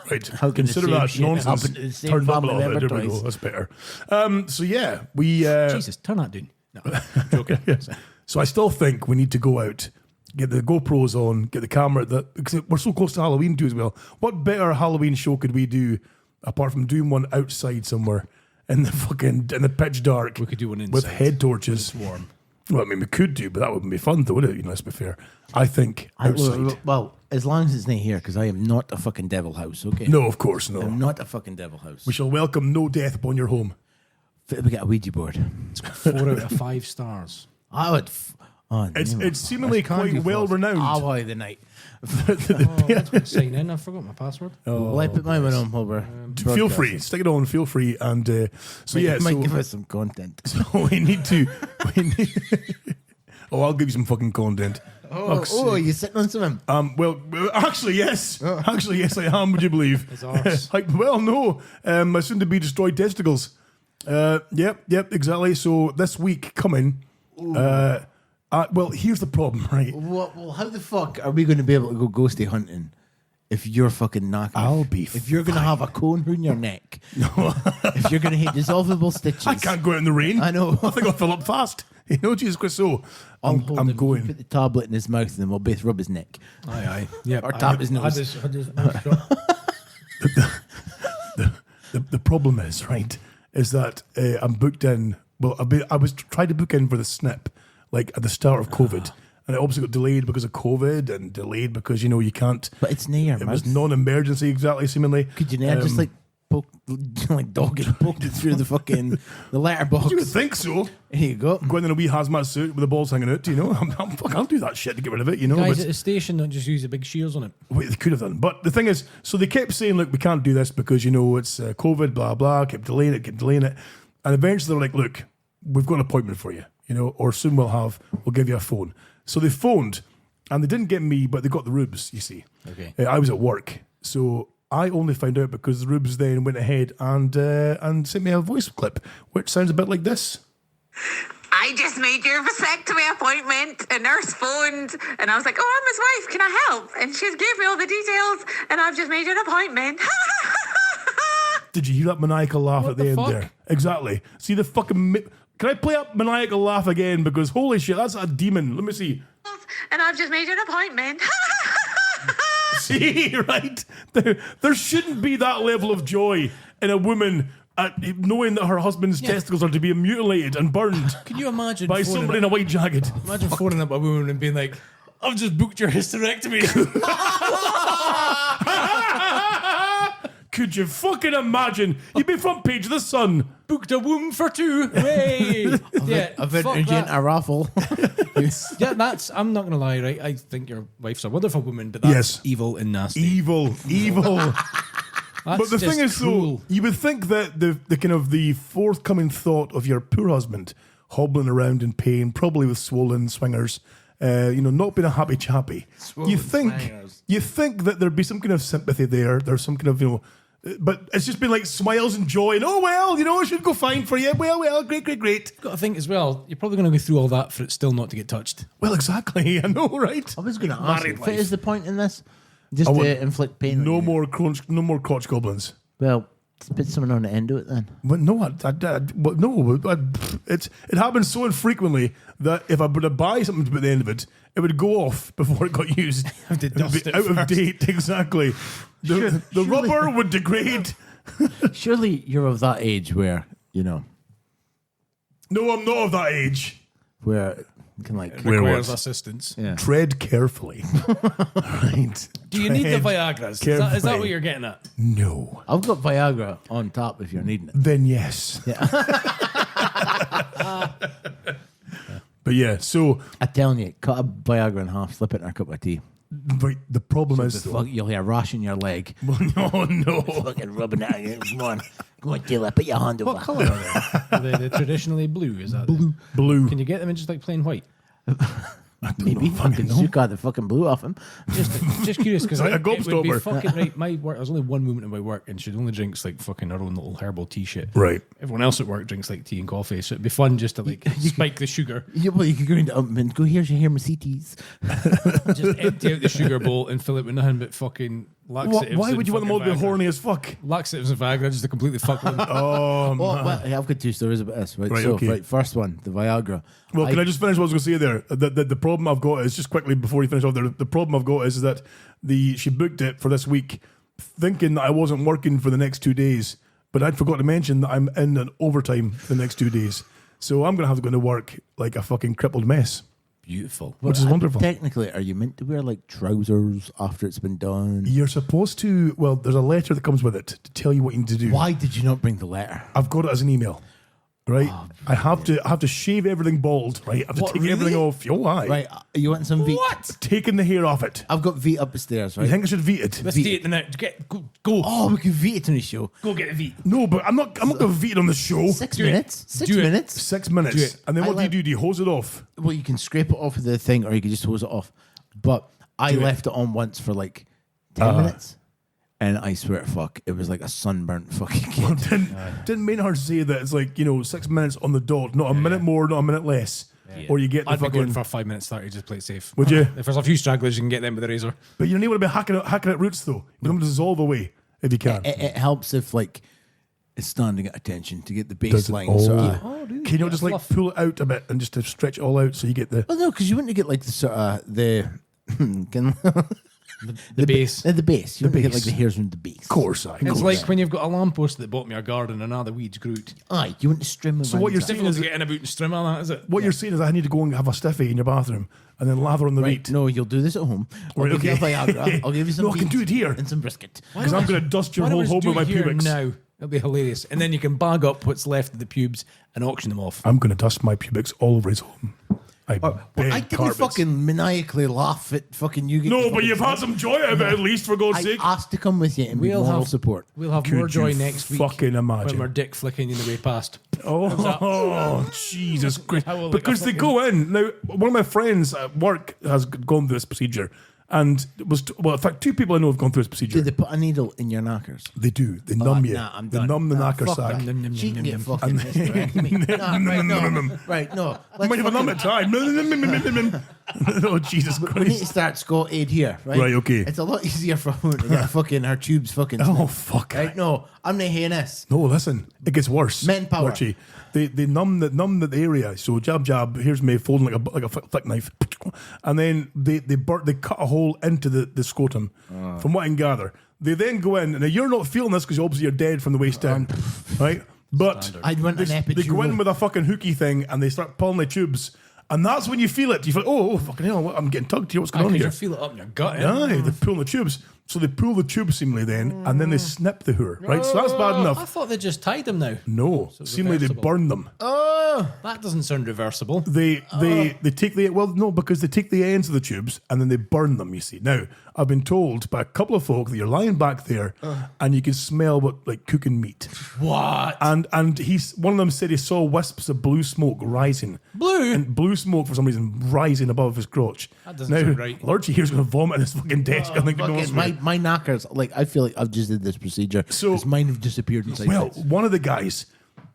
Right. How can Consider the that same shit happen to the nonsense same turned up a family little bit. member There we go. twice? That's better. So yeah, we. Jesus, turn that down. No, I'm joking. So I still think we need to go out, get the GoPros on, get the camera. Because we're so close to Halloween too as well. What better Halloween show could we do apart from doing one outside somewhere in the pitch dark? We could do one inside with head torches. It's warm. Well, I mean, we could do, but that wouldn't be fun, though, would it? You know, let's be fair. I think outside. Well, as long as it's not here, because I am not a fucking devil house, okay? No, of course, no. I'm not a fucking devil house. We shall welcome no death upon your home. We get a Ouija board. It's got 4 out of 5 stars. I would. It's seemingly quite well renowned. Hour of the night. Let's go sign in. I forgot my password. Well, I put my one on while we're Feel free, stick it on. Feel free, and so yeah, it might so, give us some content. so we need to. I'll give you some fucking content. Oh, you sitting on something? Well, actually, yes. Actually, yes, I am. Would you believe? His arse. Well, no. My soon-to-be destroyed testicles. Yep, exactly. So this week coming. Well, here's the problem, right? Well, how the fuck are we going to be able to go ghosty hunting if you're fucking knackered? I'll be If you're going to have a cone through your neck. No. If you're going to hit dissolvable stitches. I can't go out in the rain. I know. I think I'll fill up fast. You know, Jesus Christ. So I'm Hold him, going. Put the tablet in his mouth and then we'll both rub his neck. Aye. Yeah. Or tap his nose. The problem is, right, is that I'm booked in. Well, I was trying to book in for the snip, like at the start of COVID, and it obviously got delayed because of COVID and delayed because you can't. But it's near. It was non-emergency, exactly. Seemingly, Could you not just like poke, like dog it, poked it through the fucking the letterbox? You would think so. Here you go. Going in a wee hazmat suit with the balls hanging out, I'll do that shit to get rid of it, Guys but, at the station don't just use the big shears on it. wait, they could have done. But the thing is, so they kept saying, look, we can't do this because, it's COVID, blah, blah, kept delaying it. And eventually they were like, look, we've got an appointment for you, or soon we'll give you a phone. So they phoned and they didn't get me, but they got the rubes, you see. Okay. I was at work. So I only found out because the rubes then went ahead and sent me a voice clip, which sounds a bit like this. I just made your vasectomy appointment. A nurse phoned and I was like, oh, I'm his wife. Can I help? And she gave me all the details and I've just made an appointment. Did you hear that maniacal laugh What at the the end fuck? there? Exactly. See the fucking... Can I play up maniacal laugh again? Because holy shit, that's a demon. Let me see. And I've just made an appointment. See, right? There shouldn't be that level of joy in a woman knowing that her husband's testicles are to be mutilated and burned Can you imagine by somebody in a white jacket. Imagine phoning up a woman and being like, I've just booked your hysterectomy. Could you fucking imagine? You'd be front page of the Sun. Booked a womb for 2. Hey. Yeah, I've fuck entered that. a raffle. Yeah, I'm not going to lie, right? I think your wife's a wonderful woman, but that's Yes. evil and nasty. Evil. That's But the just thing is, cruel. though, you would think that the kind of the forthcoming thought of your poor husband hobbling around in pain, probably with swollen swingers, not being a happy chappy. You think that there'd be some kind of sympathy there. There's some kind of but it's just been like smiles and joy and it should go fine for you. Well, great. You've got to think as well, you're probably going to go through all that for it still not to get touched. Well, exactly. I know, right? I was going to ask, Married what life. is the point in this? Just to inflict pain. No on you? more crotch goblins. Well, put someone on the end of it then. But no, it happens so infrequently that if I were to buy something to put at the end of it, it would go off before it got used. have to It would be dust it out of first. date, exactly. The Surely- rubber would degrade. Surely you're of that age where, No, I'm not of that age. where you can like... Where Requires was? assistance. Yeah. Tread carefully. Right. Do you need the Tread Viagra? Is that carefully. what you're getting at? No. I've got Viagra on top if you're needing it. Then yes. But yeah, so I'm telling you, cut a Viagra in half, slip it in a cup of tea. right, the problem is though, Fuck, you'll hear a rash in your leg. no. Fucking rubbing it again. Come on. Come on, Taylor, put your hand over. What colour are they? Are they traditionally blue? Is that Blue. Can you get them in just like plain white? Maybe fucking Zuka that fucking blew off him. Just curious because Like a it would be gobstopper. fucking right. My work. There's only one woman in my work, and she only drinks like fucking her own little herbal tea shit. Right. Everyone else at work drinks like tea and coffee, so it'd be fun just to like spike the sugar, Yeah, well, you could go into and go, here's your hermecites. just empty out the sugar bowl and fill it with nothing but fucking laxatives. Why would you want them all to be Viagra. horny as fuck? Laxatives and Viagra just to completely fuck them. Oh, man. Well, I've got 2 stories about this. Right, Right, so okay. first one, the Viagra. Well, can I just finish what I was going to say there? The problem I've got is, just quickly before you finish off there, the problem I've got is that she booked it for this week thinking that I wasn't working for the next 2 days, but I'd forgot to mention that I'm in an overtime for the next 2 days. So I'm going to have to go to work like a fucking crippled mess, Beautiful. which is wonderful. Technically, are you meant to wear like trousers after it's been done? You're supposed to, well, there's a letter that comes with it to tell you what you need to do. Why did you not bring the letter? I've got it as an email. Right, I have to shave everything bald. Right, I have to What, take really? everything off. Oh, aye. Right, you want some Veet? What? Taking the hair off it. I've got Veet up the stairs, You right? think I should Veet it? Let's do it now. Go. Oh, we can Veet it on the show. Go get a V. No, but I'm not going to Veet it on the show. 6 Do it. minutes? 6 Do it. minutes? 6 minutes. Do it. And then I what let- do? Do you hose it off? Well, you can scrape it off of the thing or you can just hose it off. But I Do it. left it on once for like 10 minutes. And I swear to fuck, it was like a sunburnt fucking kid. Didn't Maynard say that it's like, 6 minutes on the dot, not a minute more, not a minute less? Or you get the I'd be going fucking... for 5 minutes 30, just play it safe. Would you? If there's a few stragglers, you can get them with a razor. But you don't want to be hacking at roots, though. You want them to dissolve away, if you can. It helps if like it's standing at attention to get the Does it? baseline. Oh. Sort of. Can you not just like pull it out a bit and just to stretch it all out so you get the... Well, no, because you wouldn't get like the sort of the The base. The base. You wouldn't get base. like the hairs from the base. Of course, I. It's like when you've got a lamppost that bought me a garden and now the weeds grew. Aye, you wouldn't strim them. So what you're It's saying difficult is... to get in a boot and strim all that, is it? What you're saying is I need to go and have a stiffy in your bathroom and then lather on the Right, meat. no, you'll do this at home. I'll Right, give you a okay. Viagra. I'll give you some No, I can Veet do it here. and some brisket. Because I'm going to dust your Why don't whole we home just do with my it here pubics. now? It'll be hilarious. And then you can bag up what's left of the pubes and auction them off. I'm going to dust my pubics all over his home. I Well, beg I didn't carpets. fucking maniacally laugh at fucking you. No, but you've had some joy out of it at least, for God's I sake. asked to come with you and be moral support. We'll have Could more joy you next week. fucking imagine? When we're dick flicking in the way past. Oh, Jesus Christ. I will look Because a they fucking- go in. Now, one of my friends at work has gone through this procedure. And it was, in fact, 2 people I know have gone through this procedure. Did they put a needle in your knackers? They do. They numb you. Nah, I'm they done. numb the Nah, knacker fuck sack. that. She can get fucking hysterectomy. Right, no. I might have a numb at time. Oh, Jesus We need to Christ. start Scott aid here, right? Right, okay. It's a lot easier for a woman to get fucking her tubes fucking. Oh, snipped. fuck. Right? No, I'm not hearing this. No, listen, it gets worse. Men power. Archie. They numb the area. So jab. Here's me folding like a thick knife, and then they cut a hole into the scrotum. From what I can gather, they then go in. Now you're not feeling this because obviously you're dead from the waist down, right? But I'd want an they go in epidural. with a fucking hooky thing and they start pulling the tubes. And that's when you feel it. You feel, oh fucking hell, I'm getting tugged here. What's going on Because here? you feel it up in your gut. Aye, they're pulling the tubes. So they pull the tube seemingly then, and then they snip the hoor, right? So that's bad I enough. thought they just tied them now. No, it's seemingly they reversible. burn them. That doesn't sound reversible. They take because they take the ends of the tubes and then they burn them. You see, now I've been told by a couple of folk that you're lying back there and you can smell what like cooking meat. What? And one of them said he saw wisps of blue smoke rising. And blue smoke for some reason rising above his crotch. That doesn't now, sound right. Lurchy here's going to vomit on his fucking desk. I think to be honest with you. My knackers, like I feel like I've just did this procedure. So- because mine have disappeared inside. Well, one of the guys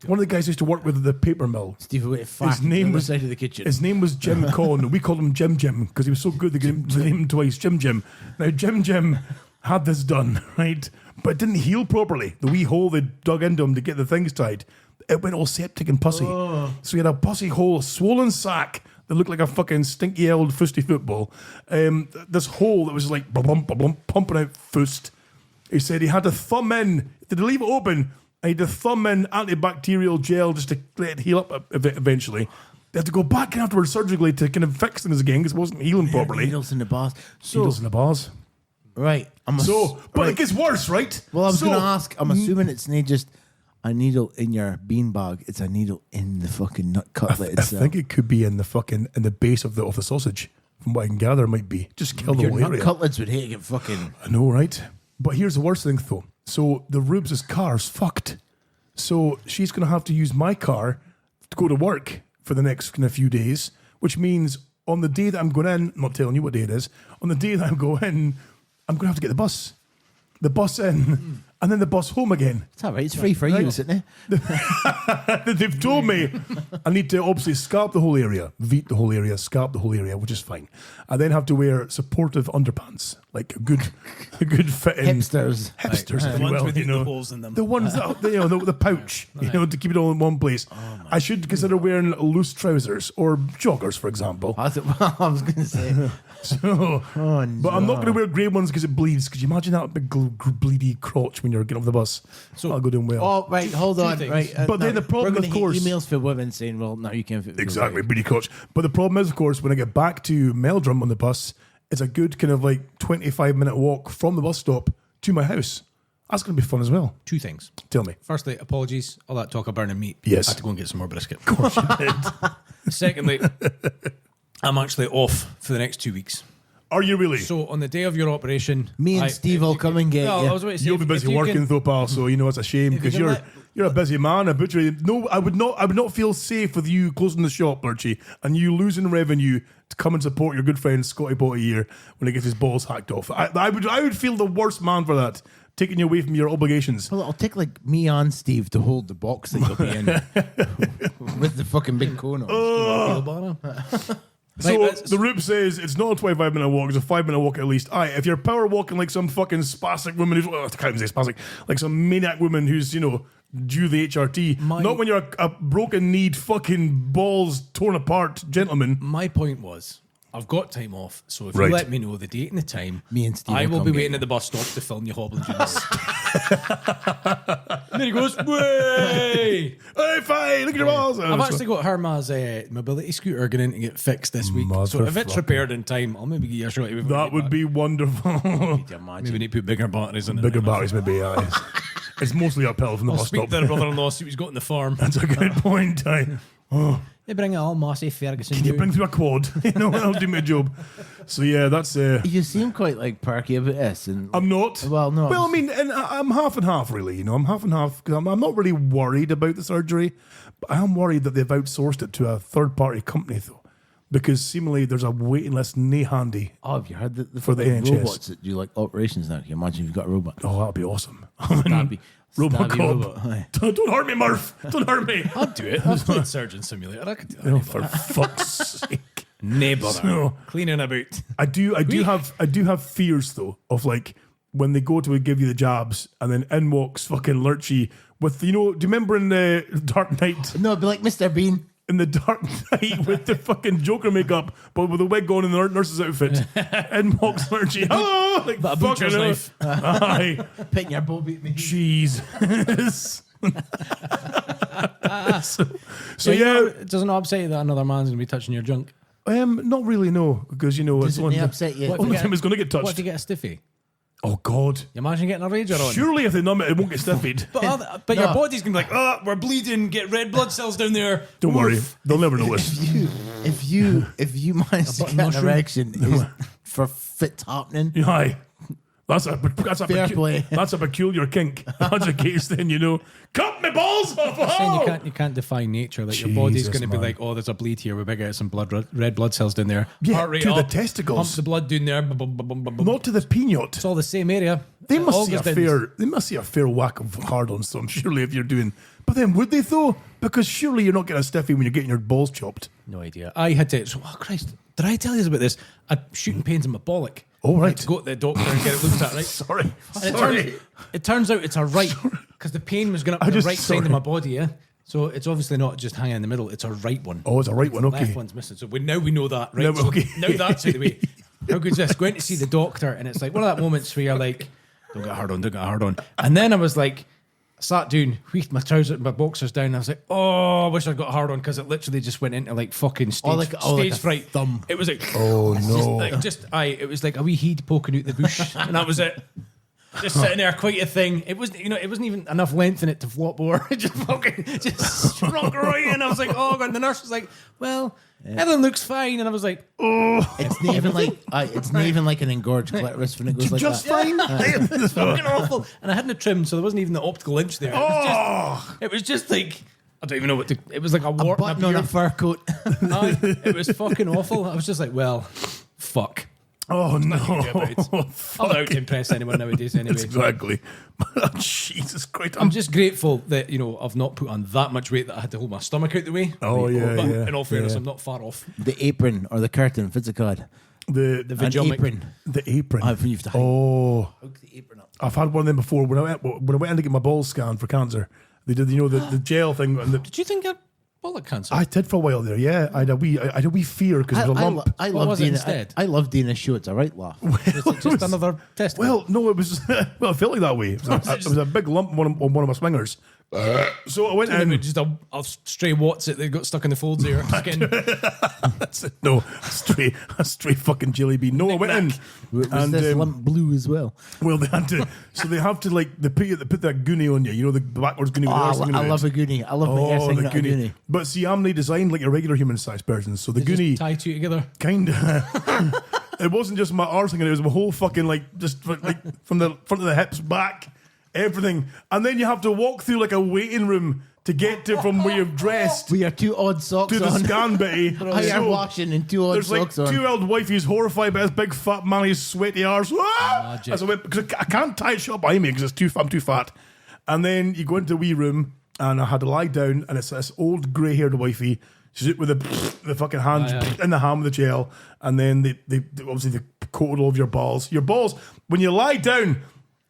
who used to work with the paper mill. Steve went fart His name on the was side of the kitchen. His name was Jim Conn, and we called him Jim because he was so good they named him twice, Jim. Now Jim had this done, right, but it didn't heal properly. The wee hole they dug into him to get the things tied, it went all septic and pussy. So he had a pussy hole, swollen sack that looked like a fucking stinky old fusty football. This hole that was like pumping out fust. He said he had to thumb in. Did he leave it open? I had to thumb in antibacterial gel just to let it heal up eventually. They had to go back afterwards surgically to kind of fix things again because it wasn't healing properly. Needles in the bars. Needles in the bars. Right. But it gets worse, right? Well, I was So- going to ask. I'm assuming it's not just a needle in your beanbag. It's a needle in the fucking nut cutlet I itself. think it could be in the base of the sausage. From what I can gather, it might be. Just kill the Your whole nut area. cutlets would hate to get fucking. I know, right? But here's the worst thing, though. So the Rubes' car's fucked. So she's going to have to use my car to go to work for the next kind of few days, which means on the day that I'm going in, I'm not telling you what day it is, on the day that I'm going in, I'm going to have to get the bus. The bus in, and then the bus home again. It's all right. It's free for you, isn't it? They've told me I need to obviously scalp the whole area, veet the whole area, scalp the whole area, which is fine. I then have to wear supportive underpants, like a good fitting Hipsters, if the you ones will, with you the know, holes in them. the ones that the pouch, to keep it all in one place. I should consider wearing loose trousers or joggers, for example. I was going to say. So, but I'm not going to wear grey ones because it bleeds. Could you imagine that big bleedy crotch when you're getting off the bus? So I'll go doing well. Oh, right, hold on. Right, but then the problem, we're of course, emails for women saying, "Well, no, you can't fit." Exactly, bleedy crotch. But the problem is, of course, when I get back to Meldrum on the bus, it's a good kind of like 25-minute walk from the bus stop to my house. That's going to be fun as well. 2 things. Tell me. Firstly, apologies. All that talk of burning meat. Yes. I had to go and get some more brisket. Of course you did. Secondly, I'm actually off for the next 2 weeks. Are you really? So on the day of your operation, Me and Steve will come and get you. I was about to say, You'll be busy working though, pal. So you know it's a shame because you can you're a busy man. A butcher. No, I would not feel safe with you closing the shop, Lurchy, and you losing revenue to come and support your good friend Scotty Potty here when he gets his balls hacked off. I would feel the worst man for that, taking you away from your obligations. Well, it'll take like me and Steve to hold the box that you'll be in with the fucking big cone on. So Right, the Roop says it's not a 25-minute walk; it's a 5-minute walk at least. Aye, if you're power walking like some fucking spastic woman who's I can't even say spastic, like some maniac woman who's due the HRT. Not when you're a broken-kneed fucking balls torn apart gentleman. My point was, I've got time off, so if Right. you let me know the date and the time, Me and Steve I will will come be get waiting you. at the bus stop to film you hobbling through this. And then he goes, "Way!" Hey, fine, look at your balls. I've actually got Herma's mobility scooter going in to get fixed this week. So if it's Motherfucker. repaired in time, I'll maybe give you a shot. That would be wonderful. Maybe we need to put bigger batteries in it. Bigger batteries, maybe. Aye. It's mostly uphill from the I'll bus speak stop. to the brother-in-law, see what he's got in the farm. That's a good point. Aye. Oh. They bring it all Mossy Ferguson. Can you bring through a quad? I'll do my job. So yeah, that's. You seem quite like perky about this, and I'm not. Well, no. Well, I mean, and I'm half and half, really. I'm half and half because I'm not really worried about the surgery, but I am worried that they've outsourced it to a third-party company, though, because seemingly there's a waiting list nae handy. Oh, have you heard the For the fucking NHS. robots that do like operations now? Can you imagine if you've got a robot? Oh, that'd be awesome. Stabby Robocop. robot. Aye. Don't hurt me, Murph. Don't hurt me. I'll do it. I've played Surgeon Simulator. I could do that. Oh, for fuck's sake. Neighbour. So- Cleaning about. I do have fears though of like when they go to give you the jabs and then in walks fucking Lurchy with do you remember in the Dark Knight? No, it'd be like Mr. Bean. In the Dark Knight with the fucking Joker makeup, but with a wig on in the nurse's outfit, in walks Lurchy. Hello, like But a butcher's fucking knife. Aye, Picking your bow beat me. jeez. so You know, yeah, it doesn't upset you that another man's going to be touching your junk. not really no, because Does it's it only not upset you? What only if you time it's going to get What if touched. you get a stiffy? Oh God! You imagine getting a rager on? Surely if they numb it, it won't get stiffied. But your body's going to be like, we're bleeding, get red blood cells down there. Don't worry, they'll never notice. If you manage to button get an mushroom? erection is for fit happening, Aye. That's a Fair play. That's a peculiar kink. That's a case then, cut my balls off. Saying you can't defy nature. Like your body's Jesus, going to be man. like, oh, there's a bleed here. We better get some red blood cells down there. Yeah, Heart rate to the up, testicles. Pump the blood down there. Bum, bum, bum, bum, bum. Not to the peanut. It's all the same area. They It must all see a goes down fair. They must see a fair whack of hard-ons. So surely if you're doing. But then would they though? Because surely you're not getting a stiffy when you're getting your balls chopped. No idea. I had to. Oh Christ! Did I tell you about this? I had shooting pains in my bollock. Oh, I right. had to go to the doctor and get it looked at. Right. Sorry. And it turns out it's a right because the pain was going up the right side of my body. Yeah. So it's obviously not just hanging in the middle. It's a right one. Oh, it's a right one. Okay. Left one's missing. So now we know that. Right. Now- So okay. now that's out of the way. How good's this? Going to see the doctor and it's like one of that moments where you're like, don't get hard on, don't get hard on. And then I was like, sat down, wheathed my trousers, my boxers down. And I was like, oh, I wish I'd got hard on because it literally just went into like fucking stage, stage a fright. thumb. It was like, Oh no. it was like a wee heat poking out the bush, and that was it. Just sitting there, quite a thing. It wasn't, it wasn't even enough length in it to flop over. It just fucking just struck right in. I was like, oh god. And the nurse was like, well, everything looks fine. And I was like, oh, it's not even like it's not even like an engorged clitoris when it goes like Just that. fine. it's fucking awful. And I hadn't trimmed, so there wasn't even the optical inch there. It was just like I don't even know what to. It was like a A wart button and on a a fur coat. Aye, it was fucking awful. I was just like, well, fuck. Oh no! I'm not out to impress anyone nowadays anyway. Exactly. Jesus Christ! I'm just grateful that I've not put on that much weight that I had to hold my stomach out the way. Oh, yeah, But yeah, in all fairness, yeah. I'm not far off. The apron or the curtain, if it's a card. The An Vajomic. apron. The apron. I've used to Oh, hook the apron up. I've had one of them before. When I went in to get my balls scanned for cancer, they did the gel thing. And Did you think I had bollock cancer? I did for a while there. Yeah, I had a wee fear because it was a lump. I What love was it Dana. instead? I love Dana's show. It's a right laugh. Was it just another test? Well, no, it was. Well, it felt like that way. It was a big lump on one of my swingers. So I went in. Just a stray Watts that they got stuck in the folds of your skin. That's it. No, a stray fucking jelly bean. No, I went in. Was And, this lump blue as well? Well, they had to. So they have to they put that goonie on you. You know the backwards goonie. Oh, I love a goonie. I love my ass hanging out a goonie. But see, I'm not designed like a regular human-sized person. So the They goonie just tie two together. kind of. It wasn't just my arse hanging. It was my whole fucking just from the front of the hips back, everything. And then you have to walk through like a waiting room to get to from where you've dressed We are two odd socks to the on. scan bitty. I am So washing and two odd there's like socks on. two old wifeys horrified by his big fat man's sweaty arse. Ah! Magic. As I went, because I can't tie it shut behind me because I'm too fat. And then you go into the wee room and I had to lie down and it's this old grey-haired wifey. She's out with the fucking hands in the ham with the gel, and then they obviously they coated all of your balls. Your balls, when you lie down,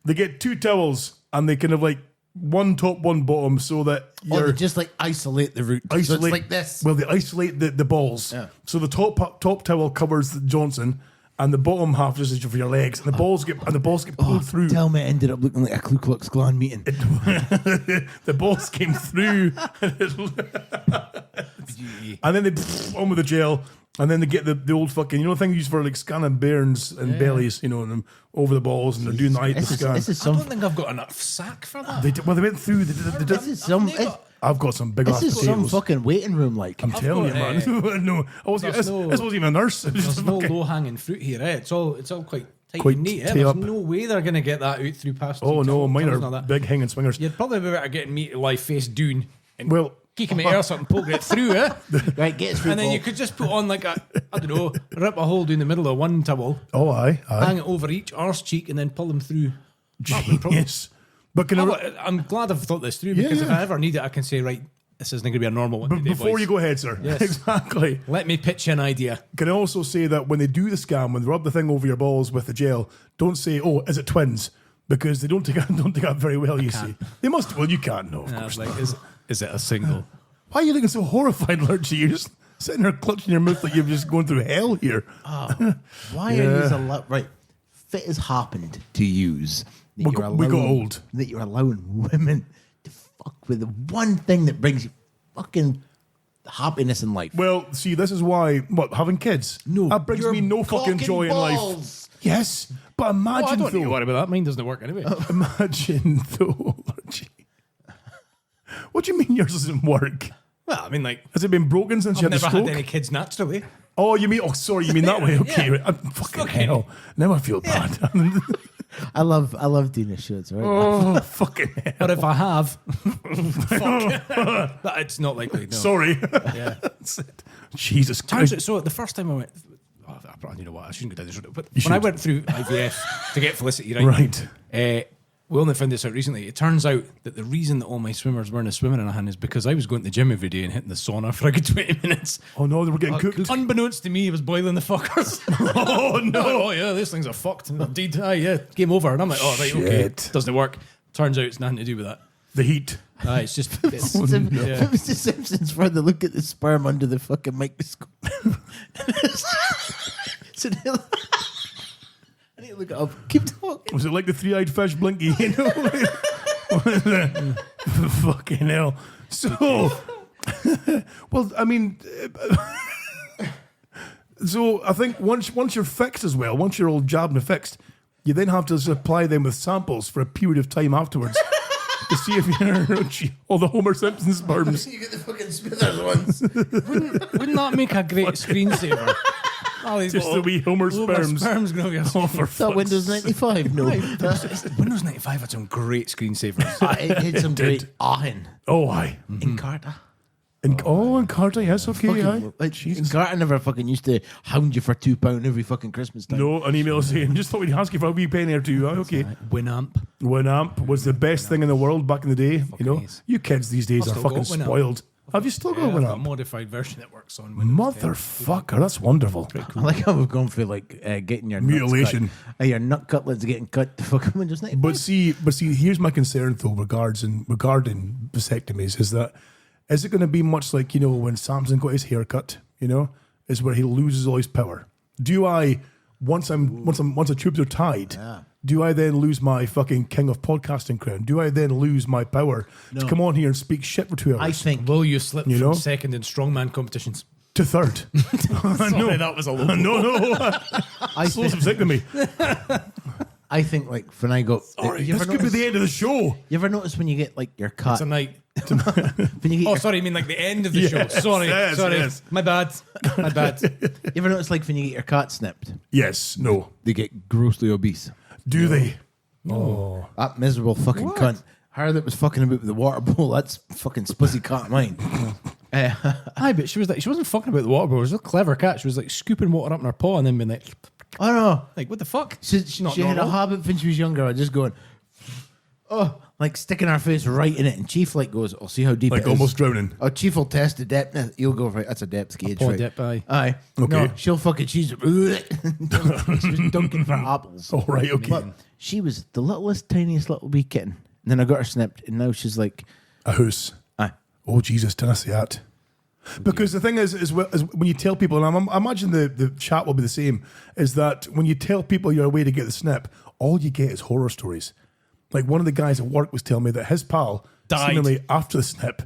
they get two towels and they kind of one top, one bottom, so that Or you're they just isolate the root. So it's like this. Well, they isolate the balls. Yeah. So the top towel covers the Johnson, and the bottom half just is for your legs, and the balls get pulled through. Tell me it ended up looking like a Ku Klux Klan meeting. The balls came through, and then they on with the gel, and then they get the old fucking the thing used for scanning burns and bellies, and them over the balls, and they're doing the This scan. is I some. don't think I've got enough sack for that. They went through. They did. This is some. I've got some big This ass is some potatoes. fucking waiting room. I'm telling you, got, man. No, I wasn't. there's This no- wasn't even a nurse. It was There's just no fucking- low hanging fruit here. It's all quite tight Quite and neat. tight There's up. no way they're going to get that out through past. Oh no, mine towels and all are that. big hanging swingers. You'd probably be better getting me to lie face down and Well, kicking my arse up and poking it through it. Right, get us through. And then you could just put on rip a hole down the middle of one towel, oh aye. hang it over each arse cheek, and then pull them through. That would probably- Genius. But can I, I'm glad I've thought this through because if yeah. I ever need it, I can say, right, this isn't going to be a normal one today, before boys. you go ahead, sir. Yes. Exactly. Let me pitch you an idea. Can I also say that when they do the scan, when they rub the thing over your balls with the gel, don't say, "Oh, is it twins?" Because they don't take that very well. You see, they must. Well, you can't know, of And I course. was like, is it a single? Why are you looking so horrified, Lurchy? You're just sitting there clutching your mouth like you're just going through hell here. Why are you allowed? Right, fit has happened to use. That We got old. That you're allowing women to fuck with the one thing that brings you fucking happiness in life. Well, see, this is why having kids. No, that brings your me no fucking fucking joy in life. balls. Yes, but I imagine don't need to though. worry about that. Mine doesn't work anyway. Imagine though, Lurchy. What do you mean yours doesn't work? Well, I mean, Has it been broken since I've you had the never stroke? had any kids naturally. Oh, you mean? Oh, sorry, you mean that way? Okay, Yeah. right. Fucking hell. Now I feel bad. I love Dina's shirts, right? Oh, fucking hell. But if I have, fuck. It's not likely. No. Sorry. Yeah. That's it. Jesus Turns Christ. out, so the first time I went, I probably, you know what, I shouldn't go down this road. But You when I should. went through IVF to get Felicity, right? We only found this out recently. It turns out that the reason that all my swimmers weren't swimming in a hand is because I was going to the gym every day and hitting the sauna for a good 20 minutes. Oh no, they were getting cooked. Unbeknownst to me, he was boiling the fuckers. Oh no. Oh yeah, these things are fucked. Indeed, yeah, game over. And I'm like, oh right, okay, Shit. doesn't work. Turns out it's nothing to do with that. The heat. It's just it's, It was yeah. the Simpsons where they look at the sperm under the fucking microscope. So they- I need to look it up. Keep talking. Was it like the three-eyed fish Blinky? You know? Fucking hell. So, well, I mean, so I think once you're fixed as well, once you're all jabbed and fixed, you then have to supply them with samples for a period of time afterwards to see if you're all the Homer Simpson sperms. You get the fucking Smithers ones. Wouldn't that make a great screensaver? All these Just the wee Homer sperms. Sperms going to Oh, for Is that fuck's Windows 95? No. Windows 95 had some great screensavers. It had some great ahin. Oh, aye. In Carter. In Carter, yes, okay, aye. In Carter never fucking used to hound you for £2 every fucking Christmas time. No, an email saying, just thought we'd ask you for a wee penny or two. Aye, okay. Winamp. Winamp was the best thing in the world back in the day. You know, is. you kids these days I've are still fucking got Winamp. spoiled. Have you still got I've got a Winamp? modified version that works on Windows 10. Motherfucker, that's wonderful. I like how we've gone through like getting your Mutilation. nuts cut. Your nut cutlets getting cut to fucking Windows 95. But see, here's my concern though regarding vasectomies is it going to be much like, you know, when Samson got his hair cut, you know, is where he loses all his power. Do I once the tubes are tied, do I then lose my fucking king of podcasting crown? Do I then lose my power to come on here and speak shit for 2 hours? I think Will you slip You from know? second in strongman competitions? to third. Sorry, that was a low blow. No. I Slow some sick to me. I think like when I go, Sorry, you this ever could be notice- the end of the show. You ever notice when you get like your cut? It's a night. When you get Oh, your, sorry, you mean like the end of the Yes, show. Sorry, yes, sorry. yes. My bad. you ever notice like when you get your cut snipped, Yes, no. they get grossly obese. Do they? That miserable fucking cunt. Her that was fucking about with the water bowl. That's fucking spuzzy cat of mine. Aye, but she wasn't fucking about the water bowl. She was a clever cat. She was like scooping water up in her paw and then being like, I don't know. like what the fuck? She Not had a normal. habit when she was younger of just going, oh, like sticking her face right in it. And Chief like goes, I'll see how deep Like it is. almost drowning. Oh, Chief will test the depth. You'll go right. That's a depth gauge. paw right? dip, aye. Aye. Okay. No, she'll fucking. She's she was dunking for apples. Oh, right, okay. But she was the littlest, tiniest little wee kitten. And then I got her snipped, and now she's like, A hoose. aye. Oh, Jesus, didn't I say that? Because the thing is when you tell people, and I imagine the chat will be the same, is that when you tell people you're away to get the snip, all you get is horror stories. Like one of the guys at work was telling me that his pal, Died. seemingly after the snip,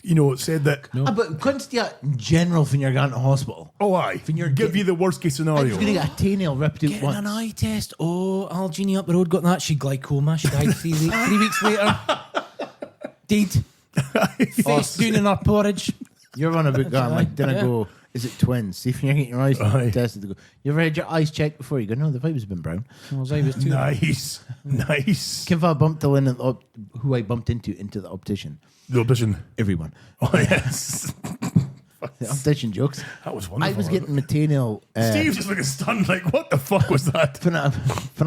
you know, said that, But couldn't you, in general, when you're going to hospital, oh, aye, When you're give getting- you the worst case I scenario. was going to get a toenail ripped out Getting once. an eye test. Oh, Al Jeannie up the road got that. She glaucoma. She died 3 weeks later. Deed. Face down in her porridge. You're on about going like, then I go, is it twins? See if you're getting your eyes Aye. tested. They go, you ever had your eyes checked before? You go, no, the vibe's been brown. Well, I was too. Nice. Give I bumped in who I bumped into the optician. The audition. Everyone. Oh, yes. The optician jokes. That was wonderful. I was getting my toenail. Steve's just looking stunned, like, what the fuck was that? When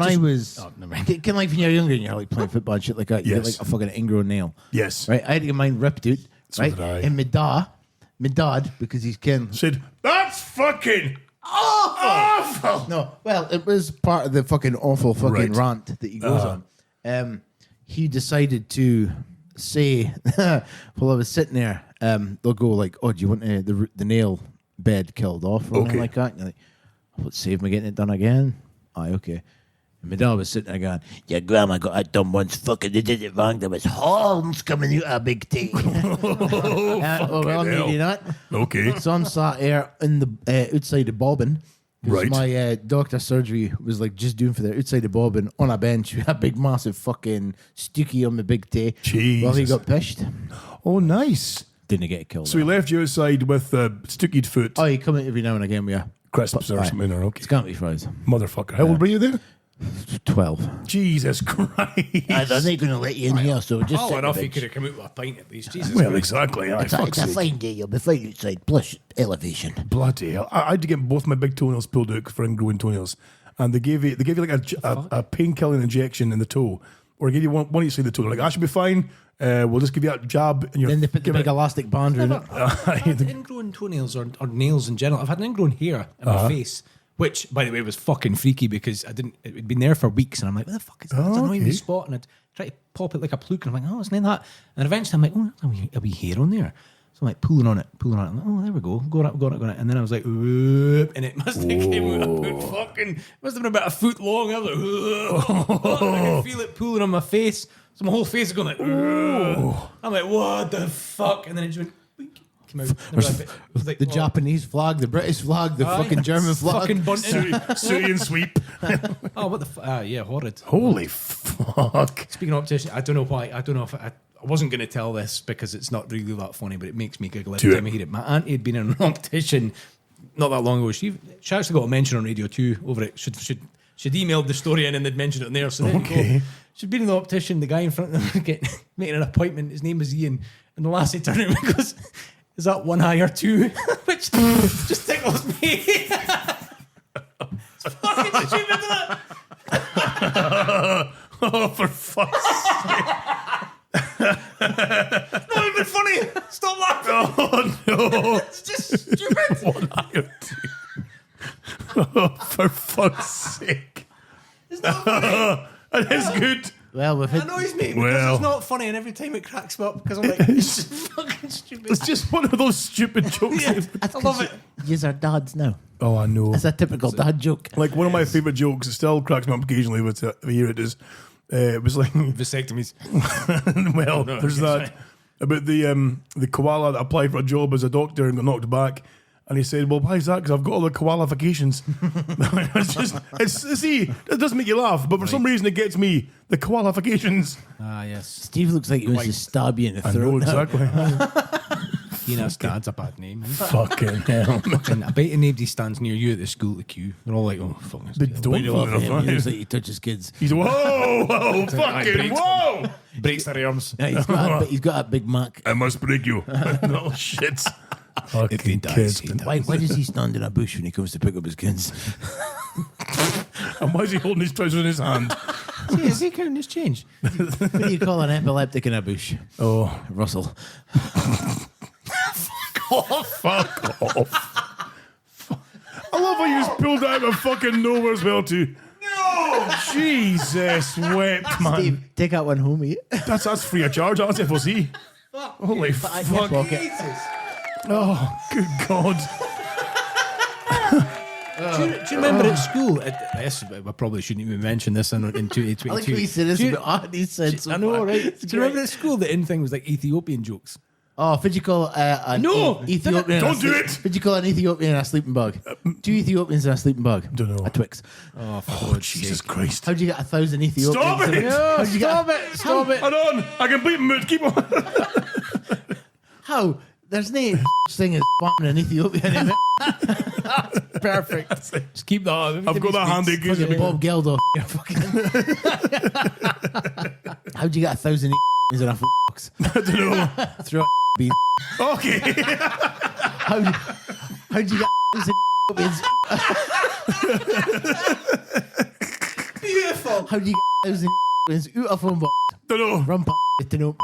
I was, kind of like when you're younger and you're like playing football and shit like that, you get Yes. like a fucking ingrown nail. Yes. Right? I had to get mine ripped out. So right? did I. And my dad, because he's kin. Said, that's fucking awful. No, well, it was part of the fucking awful fucking Right. rant that he goes on. He decided to say, while I was sitting there, they'll go like, "Oh, do you want the nail bed killed off or anything Okay. like that?" And you're like, "Oh, save me getting it done again." Aye, okay. And my dad was sitting there going, "Your grandma got it done once. Fucking, they did it wrong. There was horns coming out of a big tea." Oh, well, hell. maybe not. Okay. So I'm sat here in the outside the bobbin. 'Cause Right. My doctor's surgery was like just doing for the outside the bobbin on a bench with a big massive fucking stookie on the big tay. Well, he Jesus. got pished. Oh, nice. Didn't get killed. So he left you outside with stookied foot, Oh, he come in every now and again with a crisps or aye. something, or okay. It's can't be fries. Motherfucker. How old were you then? 12. Jesus Christ. I'm not going to let you in here, so just Oh, sit in the enough. He bench. could have come out with a pint at least. Jesus Well, Christ. exactly. Aye, It's a fuck's sake. fine day. You'll be fine outside. Plus elevation. Bloody hell. I had to get both my big toenails pulled out for ingrowing toenails. And they gave you like a painkilling injection in the toe. Or they gave you one each side of the toe. They're like, I should be fine. We'll just give you a jab. And Then they put the big elastic band around it. I've had ingrown toenails or nails in general. I've had an ingrown hair in my face, which, by the way, was fucking freaky because it'd been there for weeks, and I'm like, what the fuck is that? It's annoying me spot, and I'd try to pop it like a pluke, and I'm like, oh, it's not that. And eventually I'm like, oh, there's a wee hair on there. So I'm like pulling on it. I'm like, oh, there we go. Got it. And then I was like, whoop, and it must have came out must have been about a foot long. I was like, whoop, and I could feel it pulling on my face. So my whole face is going like, I'm like, what the fuck? And then it just went, wink, came out. And it was like, The oh, Japanese flag, the British flag, the fucking German flag. fucking bunting. Syrian sweep. Oh, what the fuck? Yeah, horrid. Holy fuck. Speaking of optician, I don't know why. I don't know if I wasn't going to tell this because it's not really that funny, but it makes me giggle every Do it. time I hear it. My auntie had been in an optician not that long ago. She actually got a mention on Radio 2 over it. She'd emailed the story in and they'd mentioned it in there. So there you go. She'd been in the optician, the guy in front of them making an appointment. His name was Ian. And the lassie turned around and goes, is that one eye or two? Which just tickles me. It's fucking stupid, isn't it? Oh, for fuck's sake. It's not even funny. Stop laughing. Oh, no. It's just stupid. One eye or two. Oh, for fuck's sake. It's not funny. It is good. Well, we've It hit. annoys me because Well. it's not funny, and every time it cracks me up because I'm like, it's just fucking stupid. It's just one of those stupid jokes. Yeah, I love it. Yous are dads now. Oh, I know. It's a typical dad joke. Like one of my favourite jokes, it still cracks me up occasionally, but I hear it is. It was like, Vasectomies. well, no, there's okay, that about the koala that applied for a job as a doctor and got knocked back. And he said, well, why is that? Because I've got all the qualifications. See, it doesn't make you laugh, but for some reason it gets me. The qualifications. Ah, yes. Steve looks like he wants to stab you in the I throat. know, now. exactly. Tina's dad's a bad name. Fucking hell. And I bet you nobody stands near you at the school to queue. They're all like, oh, fuck this. They don't Love love him. He looks like he touches kids. He's, whoa, fucking, breaks whoa. Breaks their arms. Yeah, he's got a big Mac. I must break you. No shit. Fucking he dies, kids. he dies. Why does he stand in a bush when he comes to pick up his kids? And why is he holding his trousers in his hand? Is he counting his change? What do you call an epileptic in a bush? Oh, Russell. fuck off. I love how you just pulled out of fucking nowhere as well too. No! Jesus wept, man. Steve, take that one home, mate. That's free of charge. That's FOC. Holy Back in your fuck. pocket. Oh, good God. Do you remember at school? I probably shouldn't even mention this in 2022. I like how he said this Do you- about he said so I know, far. right? It's Do you remember great. at school the in thing was like Ethiopian jokes? Oh, would you call an No! Ethiopian? Don't do it! Would you call an Ethiopian in a sleeping bag? 2 Ethiopians in a sleeping bag. Don't know. A Twix. Oh, for Oh, God's Jesus sake. Christ. How'd you get 1,000 Ethiopians? Stop in it! a- How'd you get- Stop it! Hold on. I can bleep mood. Keep on. How? There's no thing as spamming an Ethiopian in it. Perfect. Just keep that on. I've got that handy. Fucking Bob Geldof. How'd you get 1,000 Ethiopians in a box? I don't know. Throw a bean. Okay. How'd you get 1,000 Ethiopians? Beautiful. How'd you get 1,000 Ethiopians out of a phone box? Don't know. Run to know.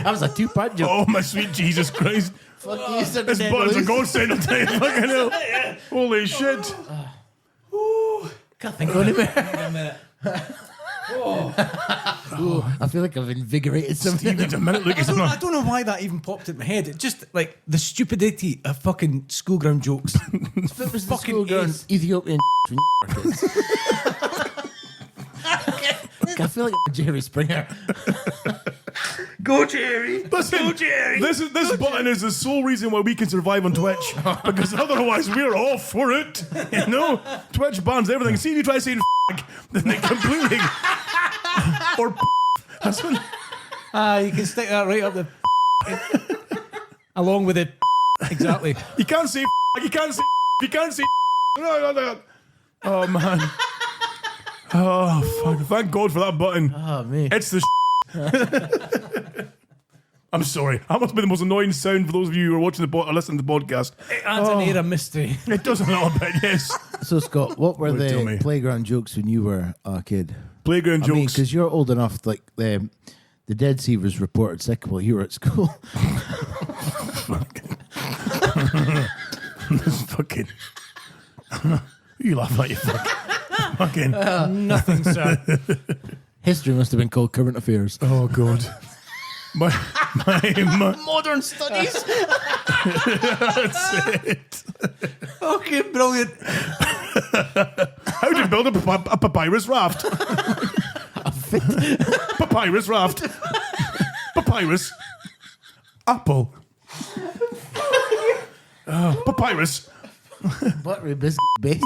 That was a 2-part joke. Oh, my sweet Jesus Christ. Fuck you, son of This a button's a loose. godsend. I'll tell you. Fucking hell. Holy shit. Can't think of any more. A minute. Ooh, I feel like I've invigorated Steve something. needs a minute. Look, I don't know why that even popped in my head. It just like the stupidity of fucking school ground jokes. It was the fucking school going ace. Ethiopian when you were kids. I feel like I'm Jerry Springer. Go Jerry. Listen, this button is the sole reason why we can survive on Twitch, because otherwise we're all for it. You know, Twitch bans everything. See if you try saying f***, then they completely or that's when You can stick that right up the along with it. Exactly. you can't say f***, you can't say f***, you can't say f***. No. Oh man. Oh fuck! Thank God for that button. Oh, me. It's the. I'm sorry. That must be the most annoying sound for those of you who are watching or listening to the podcast. It adds an air of mystery. It does a little bit, yes. So, Scott, what were Well, tell me. the playground jokes when you were a kid? Playground I mean, jokes. because you're old enough, like the Dead Sea was reported sick while you were at school. Fucking. You laugh like you fucking. Nothing, sir. History must have been called Current Affairs. Oh God. My Modern studies. That's it. Okay, brilliant. How do you build a papyrus raft? Papyrus raft. Papyrus. Apple. Papyrus. Buttery biscuit base.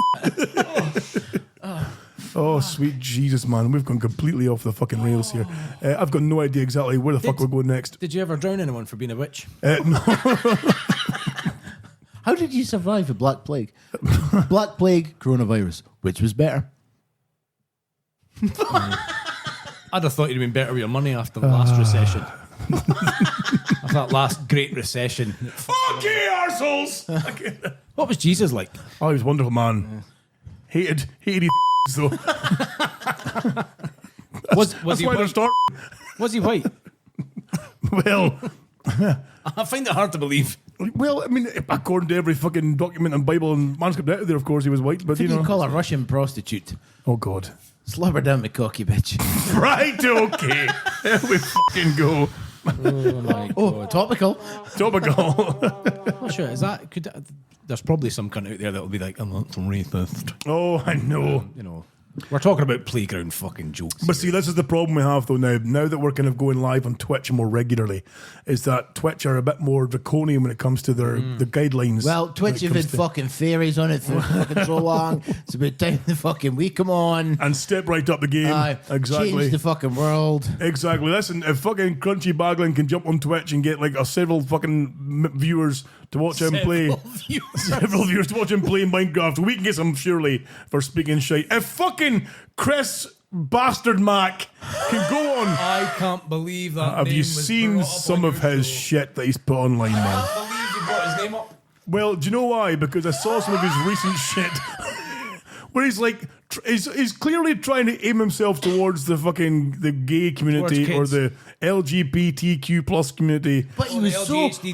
Oh, sweet Jesus, man. We've gone completely off the fucking rails here. I've got no idea exactly where the fuck we're going next. Did you ever drown anyone for being a witch? No. How did you survive the Black Plague? Black Plague, coronavirus. Which was better? I'd have thought you'd been better with your money after the last recession. After that last great recession. Okay, arseholes! What was Jesus like? Oh, he was a wonderful man. Hated his though. Was That's he why they're white? starting. Was he white? Well, I find it hard to believe. I mean, according to every fucking document and Bible and manuscript out there, of course, he was white. But What do you call a Russian prostitute? Oh God. Slobber down my cocky, bitch. Right, okay. There we fucking go. Oh my God. Topical. Topical. Not sure. Is that there's probably some cunt out there that'll be like, I'm not some racist. Oh, I know. You know, we're talking about playground fucking jokes. But see, this is the problem we have though now. Now that we're kind of going live on Twitch more regularly, is that Twitch are a bit more draconian when it comes to their the guidelines. Well, Twitch have had fucking fairies on it for fucking so long. It's about time the fucking we come on and step right up the game. Exactly. Change the fucking world. Exactly. Listen, if fucking Crunchy Baglan can jump on Twitch and get like several fucking viewers to watch him play, several viewers to watch him play Minecraft, we can get some surely for speaking shite. If fucking Chris Bastard Mac can go on. I can't believe that. Have you seen some of his shit that he's put online, man? I can't believe you brought his name up. Well, do you know why? Because I saw some of his recent shit where he's like, he's clearly trying to aim himself towards the gay community or the LGBTQ plus community. But he was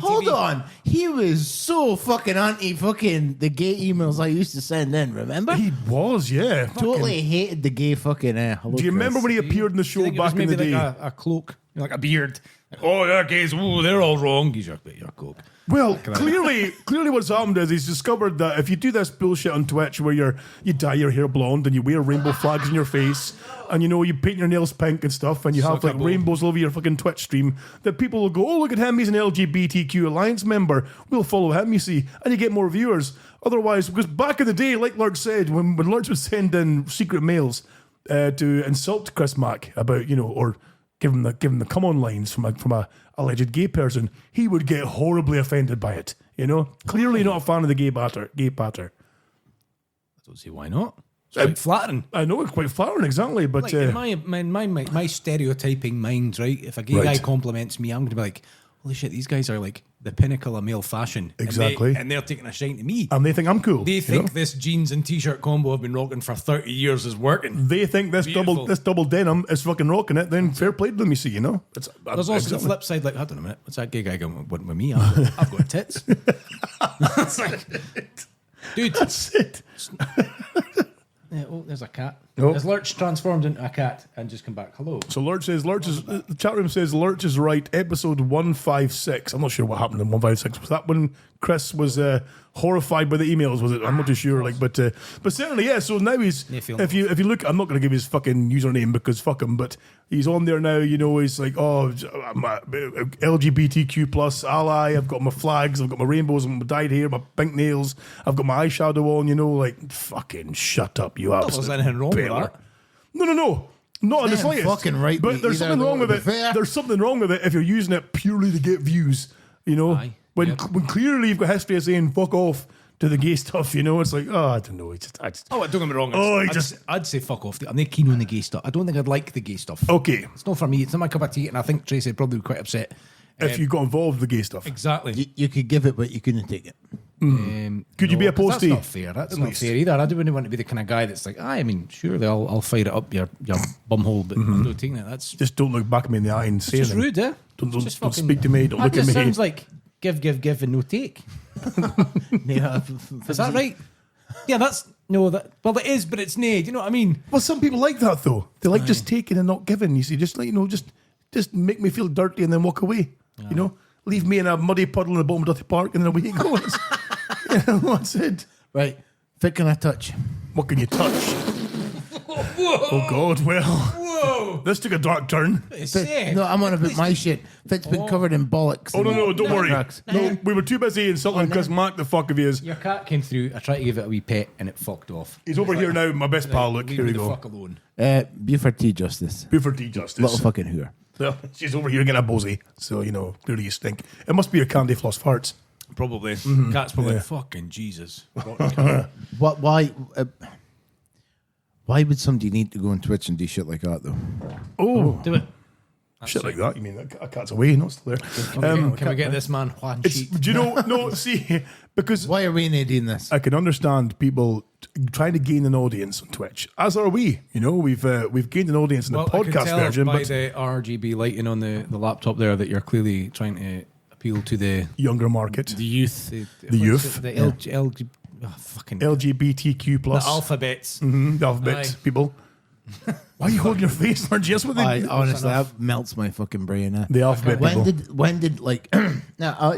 hold on. He was so fucking anti-fucking the gay emails I used to send in, remember? He was, yeah. Totally hated the gay fucking hello. Do you remember when he appeared in the show back in the day? Like a cloak, like a beard. Like, oh, yeah, gays, they're all wrong. He's your cloak. Well, clearly what's happened is he's discovered that if you do this bullshit on Twitch where you dye your hair blonde and you wear rainbow flags in your face and you paint your nails pink and stuff and you have like rainbows all over your fucking Twitch stream, that people will go, oh, look at him, he's an LGBTQ Alliance member. We'll follow him, you see, and you get more viewers. Otherwise, because back in the day, like Lurch said, when Lurch would send in secret mails to insult Chris Mack about, or give him the come on lines from a alleged gay person, he would get horribly offended by it. Clearly not a fan of the gay batter. I don't see why not. It's quite flattering. I know, it's quite flattering, exactly. But like in my stereotyping mind, right? If a gay guy compliments me, I'm going to be like, holy shit, these guys are like the pinnacle of male fashion. Exactly. And they're taking a shine to me. And they think I'm cool. They think this jeans and t-shirt combo I've been rocking for 30 years is working. They think this double denim is fucking rocking it. Then fair play to them, you see, There's also the flip side, like, hold on a minute, what's that gay guy going with me? I've got tits. It's like, dude. That's it. Yeah, there's a cat. Oh. Has Lurch transformed into a cat and just come back? Hello. So the chat room says Lurch is right. Episode 156. I'm not sure what happened in 156. Was that when Chris was horrified by the emails? Was it? I'm not too sure. But certainly, yeah. So now he's. If you look, I'm not going to give his fucking username because fuck him. But he's on there now. He's like, oh, I'm a LGBTQ plus ally. I've got my flags. I've got my rainbows. My dyed hair. My pink nails. I've got my eyeshadow on. Like fucking shut up, you absolute. There's anything wrong with that. No. Not in the slightest. Fucking right, but there's something wrong with it. There's something wrong with it if you're using it purely to get views. When clearly you've got history of saying fuck off to the gay stuff. It's like, I don't know. Don't get me wrong. I'd say fuck off. I'm not keen on the gay stuff. I don't think I'd like the gay stuff. Okay, it's not for me. It's not my cup of tea, and I think Tracy would probably be quite upset if you got involved with the gay stuff. Exactly. You could give it, but you couldn't take it. Could you be opposed to? That's not fair. That's not fair either. I don't want to be the kind of guy that's like, surely I'll fire it up your bumhole, but I'm not taking it. That's just don't look back at me in the eye and say it's just rude, eh? Don't speak to me. Don't look at me. That sounds like give and no take. Is that right? Yeah, well, it is, but it's nay. Do you know what I mean? Well, some people like that though. They like just taking and not giving. You see, just like just make me feel dirty and then walk away. Leave me in a muddy puddle in the bottom of Dirty Park and then away you go. That's it. Right. What can I touch? What can you touch? Oh God, well. Whoa. This took a dark turn. No, I'm on about my shit. Fit's been covered in bollocks. Oh no, don't worry. No, we were too busy insulting Chris Mack the fuck of he is. Your cat came through. I tried to give it a wee pet and it fucked off. He's over here now, my best pal. Look, here we go. Fuck alone. Buford T Justice. Buford T Justice. Little fucking hooer. So she's over here getting a bosey. So, clearly you stink. It must be your candy floss farts. Probably. Mm-hmm. Cat's probably fucking Jesus. Why would somebody need to go on Twitch and do shit like that though? Oh, Do it. shit like that. You mean a cat's away, not still there? Can we get this man Juan It's, Cheat? do you know? No, see, because Why are we not doing this? I can understand people trying to gain an audience on Twitch, as are we. You know, we've gained an audience in the I can podcast tell version, by but the RGB lighting on the laptop there that you're clearly trying to appeal to the younger market, youth. the youth, the LG, fucking LGBTQ the plus, alphabets. the alphabet Aye. people. Why are you holding your face, Margie? That's what they. Honestly, that melts my fucking brain. The alphabet people. When did like now?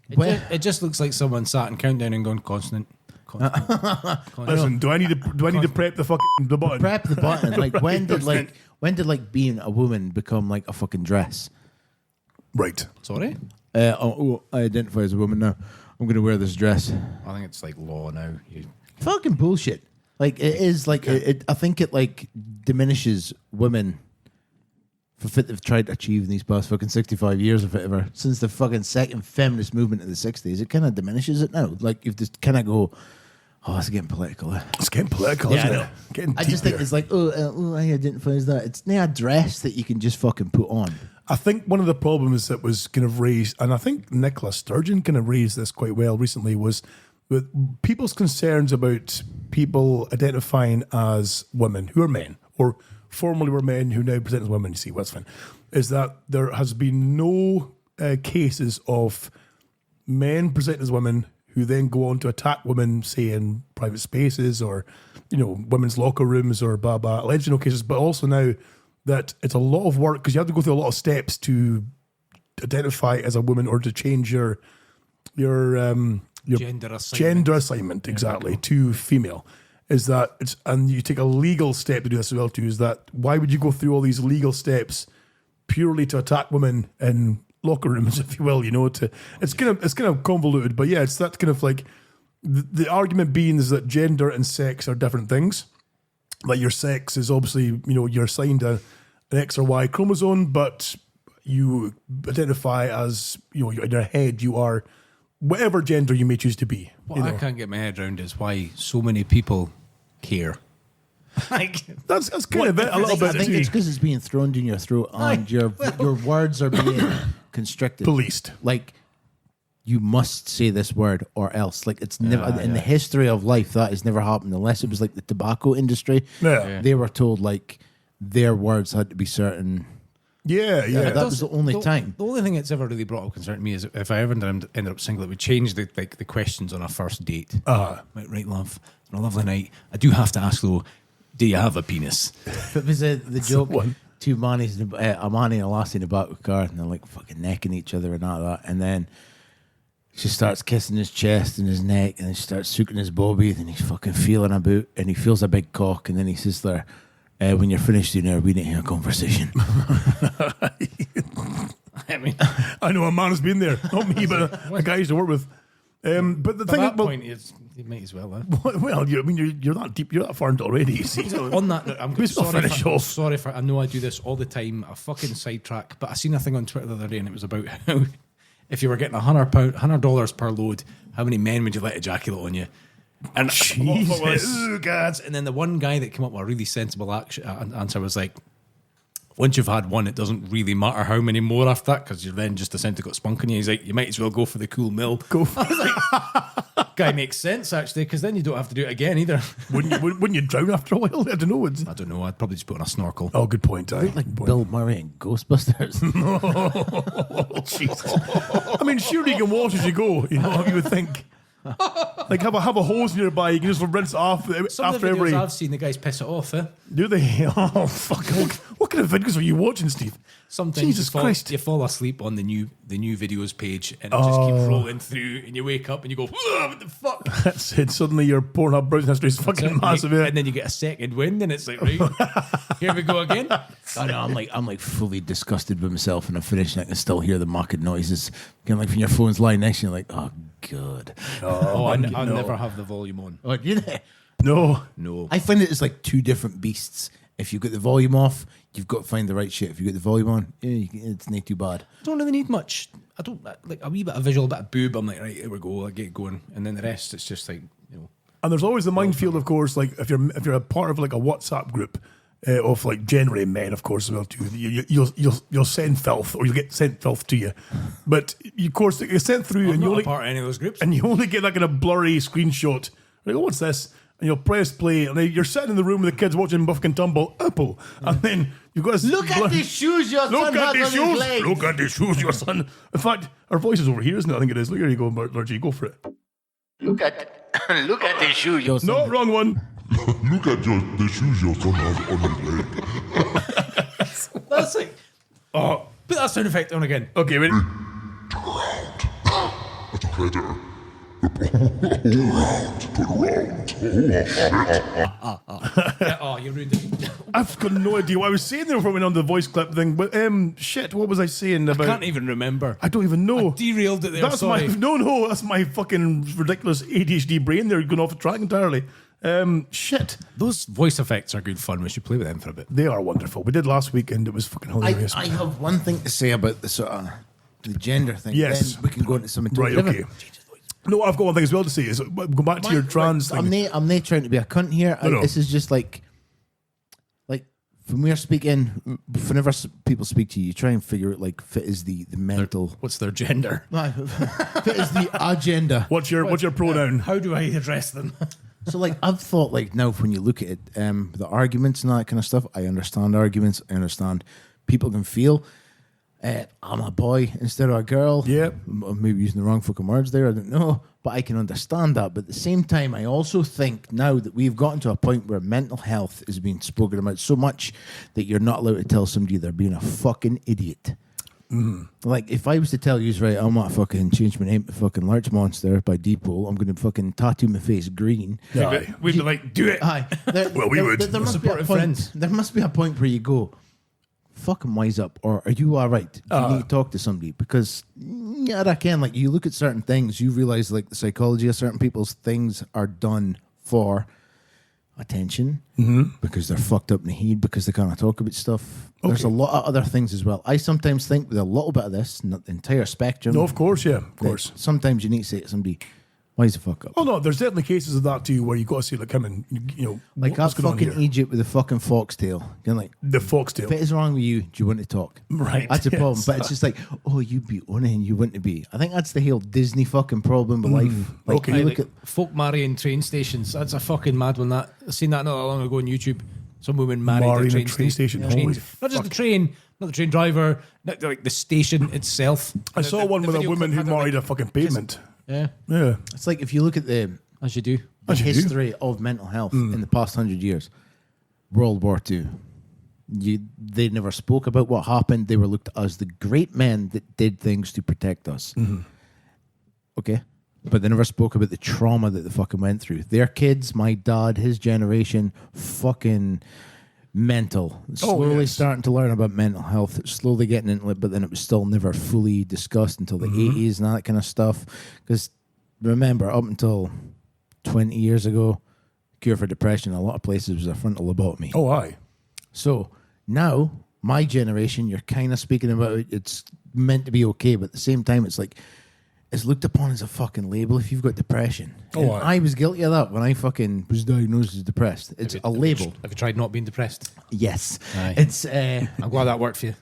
It just looks like someone sat and countdown and going constant. Listen, do I need to prep the button? Prep the button. Like when did being a woman become like a fucking dress? Right. Sorry? I identify as a woman now. I'm going to wear this dress. I think it's like law now. Fucking bullshit. Like it is like I think it like diminishes women for what they've tried to achieve in these past fucking 65 years or whatever since the fucking second feminist movement of the 60s. It kind of diminishes it now. Like you've just kind of go, oh, it's getting political. It's getting political, Yeah, isn't I it? Getting I just think deep it's like I identify as that. It's not a dress that you can just fucking put on. I think one of the problems that was kind of raised, and I think Nicola Sturgeon kind of raised this quite well recently, was with people's concerns about people identifying as women who are men, or formerly were men who now present as women. You see, what's fine is that there has been no cases of men present as women who then go on to attack women, say in private spaces or women's locker rooms or blah blah. Alleged no cases, but also now that it's a lot of work because you have to go through a lot of steps to identify as a woman or to change your gender assignment exactly to female. Is that it's, and you take a legal step to do this as well too. Is that why would you go through all these legal steps purely to attack women in locker rooms, if you will? It's kind of convoluted, but yeah, it's that kind of like the argument being is that gender and sex are different things. Like your sex is obviously you're assigned an X or Y chromosome, but you identify as in your head you are whatever gender you may choose to be. What I can't get my head around is why so many people care. Like that's kind of it a little bit. I think it's because it's being thrown down your throat and your words are being constricted, policed. Like you must say this word or else. Like it's never in the history of life that has never happened unless it was like the tobacco industry. Yeah. They were told like their words had to be certain. Yeah. That was the only time. The only thing that's ever really brought up concern to me is if I ever ended up single, it would change the questions on a first date. Right, love. It's been a lovely night. I do have to ask though, do you have a penis? It was the joke. Two mannies, a manny and a lassie in the back of the car, and they're like fucking necking each other and all that. And then she starts kissing his chest and his neck, and then she starts sucking his bobby, and he's fucking feeling about, and he feels a big cock, and then he says there, when you're finished doing it, we need to have a conversation. I mean, I know a man has been there, not me, but a guy I used to work with. But the thing at that point is you might as well. Well, you're that deep, you're that far into it already. You see. On that note, I'm sorry for. I know I do this all the time. A fucking sidetrack, but I seen a thing on Twitter the other day, and it was about how if you were getting $100 per load, how many men would you let ejaculate on you? And Jesus. God! And then the one guy that came up with a really sensible answer was like, once you've had one, it doesn't really matter how many more after that because you're then just essentially got spunk on you. He's like, you might as well go for the cool mill. I was like, guy makes sense actually because then you don't have to do it again either. Wouldn't you drown after a while? I don't know. I'd probably just put on a snorkel. Oh, good point. Like Bill Murray in Ghostbusters. Oh, Jesus. I mean, surely you can wash as you go. You would think. Like have a hose nearby, you can just rinse it off after every. I've seen the guys piss it off. Do they? Oh fuck! What kind of videos are you watching, Steve? Sometimes Jesus Christ, you fall asleep on the new videos page, and it just keeps rolling through, and you wake up and you go, "What the fuck?" That's it. Suddenly your Pornhub browsing history is fucking massive, and then you get a second wind, and it's like, right, here we go again. I know. I'm like fully disgusted with myself, and I'm finished, and I can still hear the market noises. Kind of like when your phone's lying next to you, you're like, oh god. I never have the volume on. Oh, do you? No. I find it as like two different beasts, If you've got the volume off, you've got to find the right shit. If you've got the volume on, it's not too bad. I don't really need much. I don't like a wee bit of visual, a bit of boob. I'm like, right, here we go, I get going, and then the rest, it's just like, you know. And there's always the minefield, of course. Like if you're a part of like a WhatsApp group of like generally men, of course, as well too. You'll send filth, or you'll get sent filth to you. But of course, it gets sent through, and I'm you not only a part of any of those groups. and you only get that kind of blurry screenshot. Like, oh, what's this? And you'll press play, and then you're sitting in the room with the kids watching Buff and Tumble Apple, and then you've got this Look at the shoes your son has on his legs. Look at the shoes your son. In fact, our voice is over here, isn't it? I think it is. Look, here you go, Lurchy, go for it. Look at the shoe your son. No, wrong one. Look at the shoes your son has on his leg. That's like, Oh, put that sound effect on again. okay, ready? That's a predator. Turn around. Oh, you ruined it. I've got no idea what I was saying there before we went on the voice clip thing, but shit, what was I saying about? I can't even remember. I don't even know. Derailed it there. That's sorry. that's my fucking ridiculous ADHD brain there going off the track entirely. Shit. Those voice effects are good fun. We should play with them for a bit. They are wonderful. We did last week and it was fucking hilarious. I have one thing to say about the sort of the gender thing. Yes. Then we can go into something Right, totally okay. different. No, I've got one thing as well to say. Is go back to your trans thing. I'm not trying to be a cunt here. No. This is just like when we're speaking, whenever people speak to you, you try and figure out like fit is the mental. What's their gender? Fit is the agenda. What's your pronoun? How do I address them? So like I've thought like now when you look at it, the arguments and that kind of stuff. I understand arguments. I understand people can feel. I'm a boy instead of a girl. Yeah. Maybe using the wrong fucking words there. I don't know. But I can understand that. But at the same time, I also think now that we've gotten to a point where mental health is being spoken about so much that you're not allowed to tell somebody they're being a fucking idiot. Like, if I was to tell you, right, I'm going to fucking change my name to fucking Lurch Monster by Depot, I'm going to fucking tattoo my face green. Yeah. We'd be like, do it. Aye. Well, we would. There must be a Supportive point. friends. There must be a point where you go, fucking wise up, or are you all right? Do you need to talk to somebody? Because yeah, I can. Like, you look at certain things, you realize like the psychology of certain people's things are done for attention because they're fucked up in the head because they can't talk about stuff. There's a lot of other things as well. I sometimes think with a little bit of this, not the entire spectrum. No, of course, yeah, of that course. Sometimes you need to say to somebody, wise the fuck up. Oh no, there's definitely cases of that too where you got to see like him and Like what's that going on fucking here? Egypt with the fucking foxtail. You're like, The foxtail. what is wrong with you? Do you want to talk? Right, That's a problem. yes. But it's just like, oh, you be on it and you want to be. I think that's the whole Disney fucking problem with life. Like, okay. you look at folk marrying train stations. That's a fucking mad one. That I seen that not that long ago on YouTube. Some woman married Marrying a a train station. Yeah. Holy Not just fuck. the train, not the train driver, not like the station itself. I saw one with a woman who married a fucking pavement. Yeah, Yeah. it's like if you look at the as you do. As you do. history of mental health in the past 100 years, World War II, they never spoke about what happened. They were looked at as the great men that did things to protect us. Okay. But they never spoke about the trauma that they fucking went through. Their kids, my dad, his generation, fucking mental. Slowly yes. starting to learn about mental health, slowly getting into it, but then it was still never fully discussed until the 80s and that kind of stuff. Because remember, up until 20 years ago, cure for depression in a lot of places was a frontal lobotomy. Oh, aye. So now, my generation, you're kind of speaking about it. It's meant to be okay, but at the same time, it's like, it's looked upon as a fucking label if you've got depression. And I was guilty of that when I fucking was diagnosed as depressed. It's a label. Have you tried not being depressed? Yes. Aye. It's I'm glad that worked for you.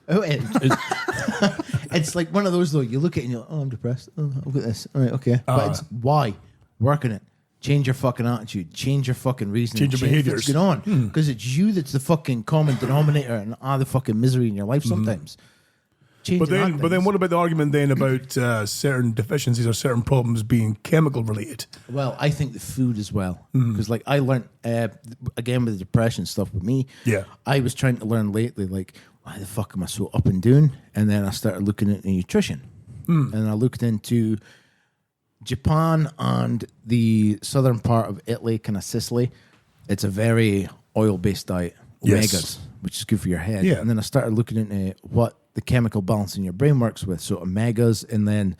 it's like one of those though. You look at it and you're like, oh, I'm depressed. Oh, I've got this. All right, okay. But it's why? Work on it. Change your fucking attitude. Change your fucking reasoning. Change your behaviours. What's going on? Because it's you that's the fucking common denominator and the fucking misery in your life sometimes. But then what about the argument then about certain deficiencies or certain problems being chemical related? Well, I think the food as well. Because like I learned, again with the depression stuff with me, Yeah. I was trying to learn lately, like, why the fuck am I so up and down? And then I started looking into nutrition. And I looked into Japan and the southern part of Italy, kind of Sicily. It's a very oil-based diet, Yes. omegas, which is good for your head. Yeah. And then I started looking into what the chemical balance in your brain works with. So omegas, and then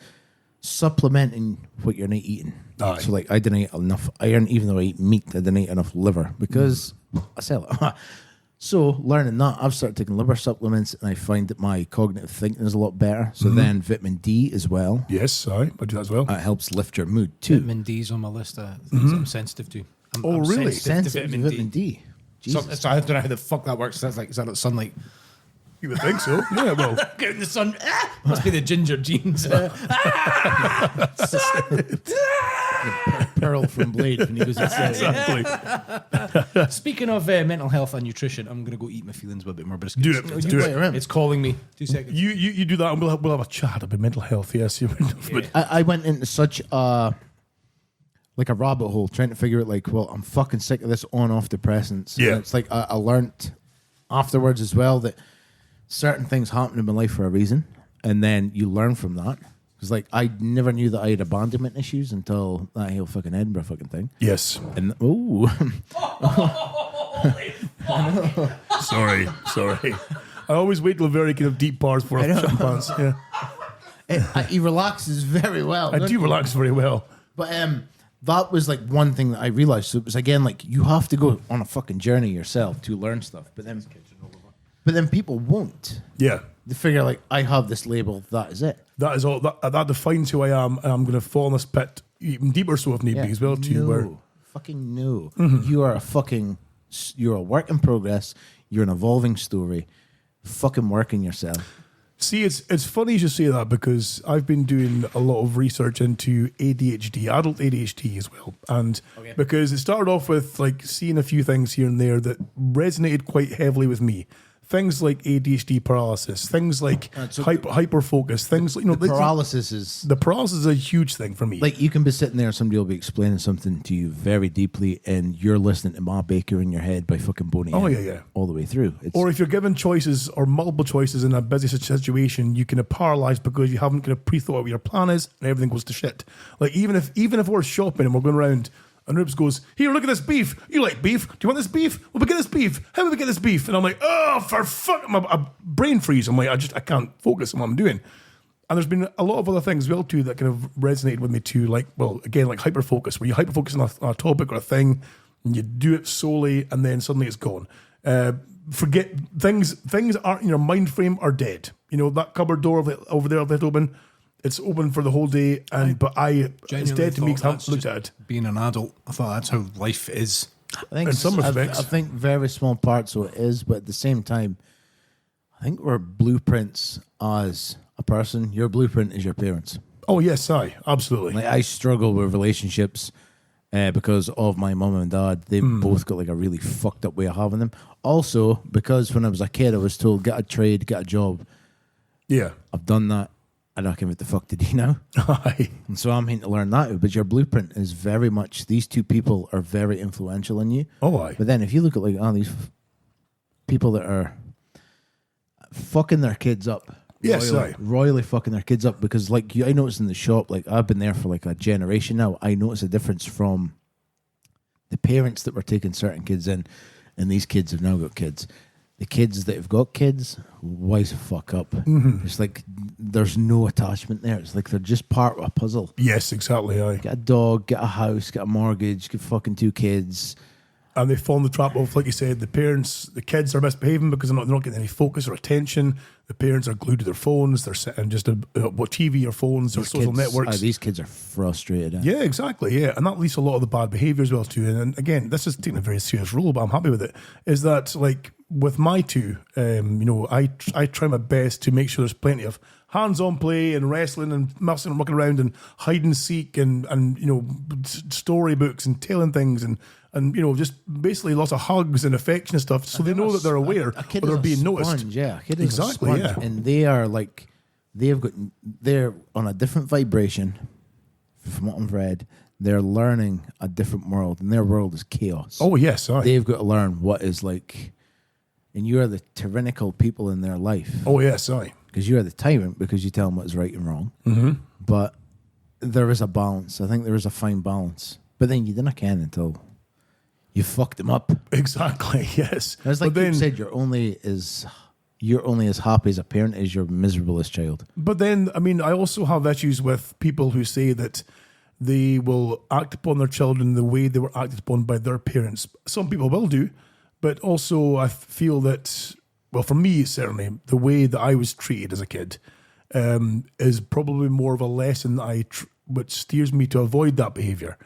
supplementing what you're not eating. Aye. So like I didn't eat enough iron, even though I eat meat, I didn't eat enough liver because I sell it. So learning that, I've started taking liver supplements, and I find that my cognitive thinking is a lot better. So then vitamin D as well. Yes, I do that as well. It helps lift your mood too. Vitamin D's on my list of things I'm sensitive to. I'm really? Sensitive to vitamin D. So, Jesus. so I don't know how the fuck that works. That's like, is that like sunlight? You would think so. Yeah, well. Get in the sun. Must be the ginger genes. Pearl from Blade when he goes inside. Exactly. Speaking of mental health and nutrition, I'm going to go eat my feelings with a bit more biscuits. Do it. Do it. It's calling me. 2 seconds. You do that, and we'll have a chat about mental health. Yes, but I went into such a rabbit hole trying to figure out I'm fucking sick of this on-off depressants. Yeah. And it's like I learned afterwards as well that certain things happen in my life for a reason, and then you learn from that. Because I never knew that I had abandonment issues until that whole fucking Edinburgh fucking thing. Yes. And Sorry. I always wait till very kind of deep parts before I shut pants. Yeah. he relaxes very well. I do relax very well. But that was one thing that I realized. So it was again you have to go on a fucking journey yourself to learn stuff. But then people won't. Yeah. They figure I have this label. That is it. That is all. That defines who I am, and I'm going to fall in this pit even deeper so if need be as well too. No. Where Fucking no. You are you're a work in progress. You're an evolving story. Fucking working yourself. See, it's funny you should say that because I've been doing a lot of research into ADHD, adult ADHD as well. And because it started off with seeing a few things here and there that resonated quite heavily with me. Things like ADHD paralysis, things like hyper focus, things like paralysis is a huge thing for me. You can be sitting there, somebody will be explaining something to you very deeply, and you're listening to Ma Baker in your head by fucking Boney. Oh yeah, all the way through. Or if you're given choices or multiple choices in a busy situation, you can be paralyzed because you haven't kind of pre-thought what your plan is, and everything goes to shit. Even if we're shopping and we're going around. And Rubes goes, here, look at this beef. You like beef? Do you want this beef? Well, we get this beef. How do we get this beef? And I'm like, oh, for fuck. I'm a brain freeze. I'm like, I can't focus on what I'm doing. And there's been a lot of other things as well, too, that kind of resonated with me, too. Hyper focus, where you hyper focus on a topic or a thing, and you do it solely, and then suddenly it's gone. Forget things aren't in your mind frame are dead. That cupboard door over there left open. It's open for the whole day, but it's dead to me because I haven't looked at it. Being an adult, I thought that's how life is. I think in some respects. I think very small parts so it is, but at the same time, I think we're blueprints as a person. Your blueprint is your parents. Oh, yes, absolutely. I struggle with relationships because of my mum and dad. They both got a really fucked up way of having them. Also, because when I was a kid, I was told, get a trade, get a job. Yeah. I've done that. I don't care what the fuck to do now. Aye. And so I'm here to learn that. But your blueprint is very much, these two people are very influential in you. Oh, aye. But then if you look at these people that are fucking their kids up. Yes, royally fucking their kids up. Because I noticed in the shop, I've been there for a generation now. I notice a difference from the parents that were taking certain kids in, and these kids have now got kids. The kids that have got kids, wise the fuck up. Mm-hmm. It's there's no attachment there. It's they're just part of a puzzle. Yes, exactly. Aye. Get a dog, get a house, get a mortgage, get fucking 2 kids. And they fall in the trap of, like you said, the kids are misbehaving because they're not getting any focus or attention. The parents are glued to their phones. They're sitting just what TV or phones or social networks. These kids are frustrated. Yeah, exactly. Yeah, and that leads to a lot of the bad behaviour as well too. And again, this is taking a very serious role, but I'm happy with it. Is that with my two, I try my best to make sure there's plenty of hands-on play and wrestling and messing and mucking around and hide and seek and storybooks and telling things and just basically lots of hugs and affection and stuff, so they know that they're aware or they're being noticed. Yeah, a kid is exactly. A sponge, and they are they're on a different vibration. From what I've read, they're learning a different world, and their world is chaos. Oh yes, they've got to learn what is like, and you are the tyrannical people in their life. Oh yes, because you are the tyrant because you tell them what is right and wrong. Mm-hmm. But there is a balance. I think there is a fine balance. But then you didn't can until you fucked them up. Exactly. Yes. It's like you said, you're only as happy as a parent as your miserable as child. But then, I also have issues with people who say that they will act upon their children the way they were acted upon by their parents. Some people will do, But also, I feel that, well, for me, certainly, the way that I was treated as a kid is probably more of a lesson that which steers me to avoid that behaviour.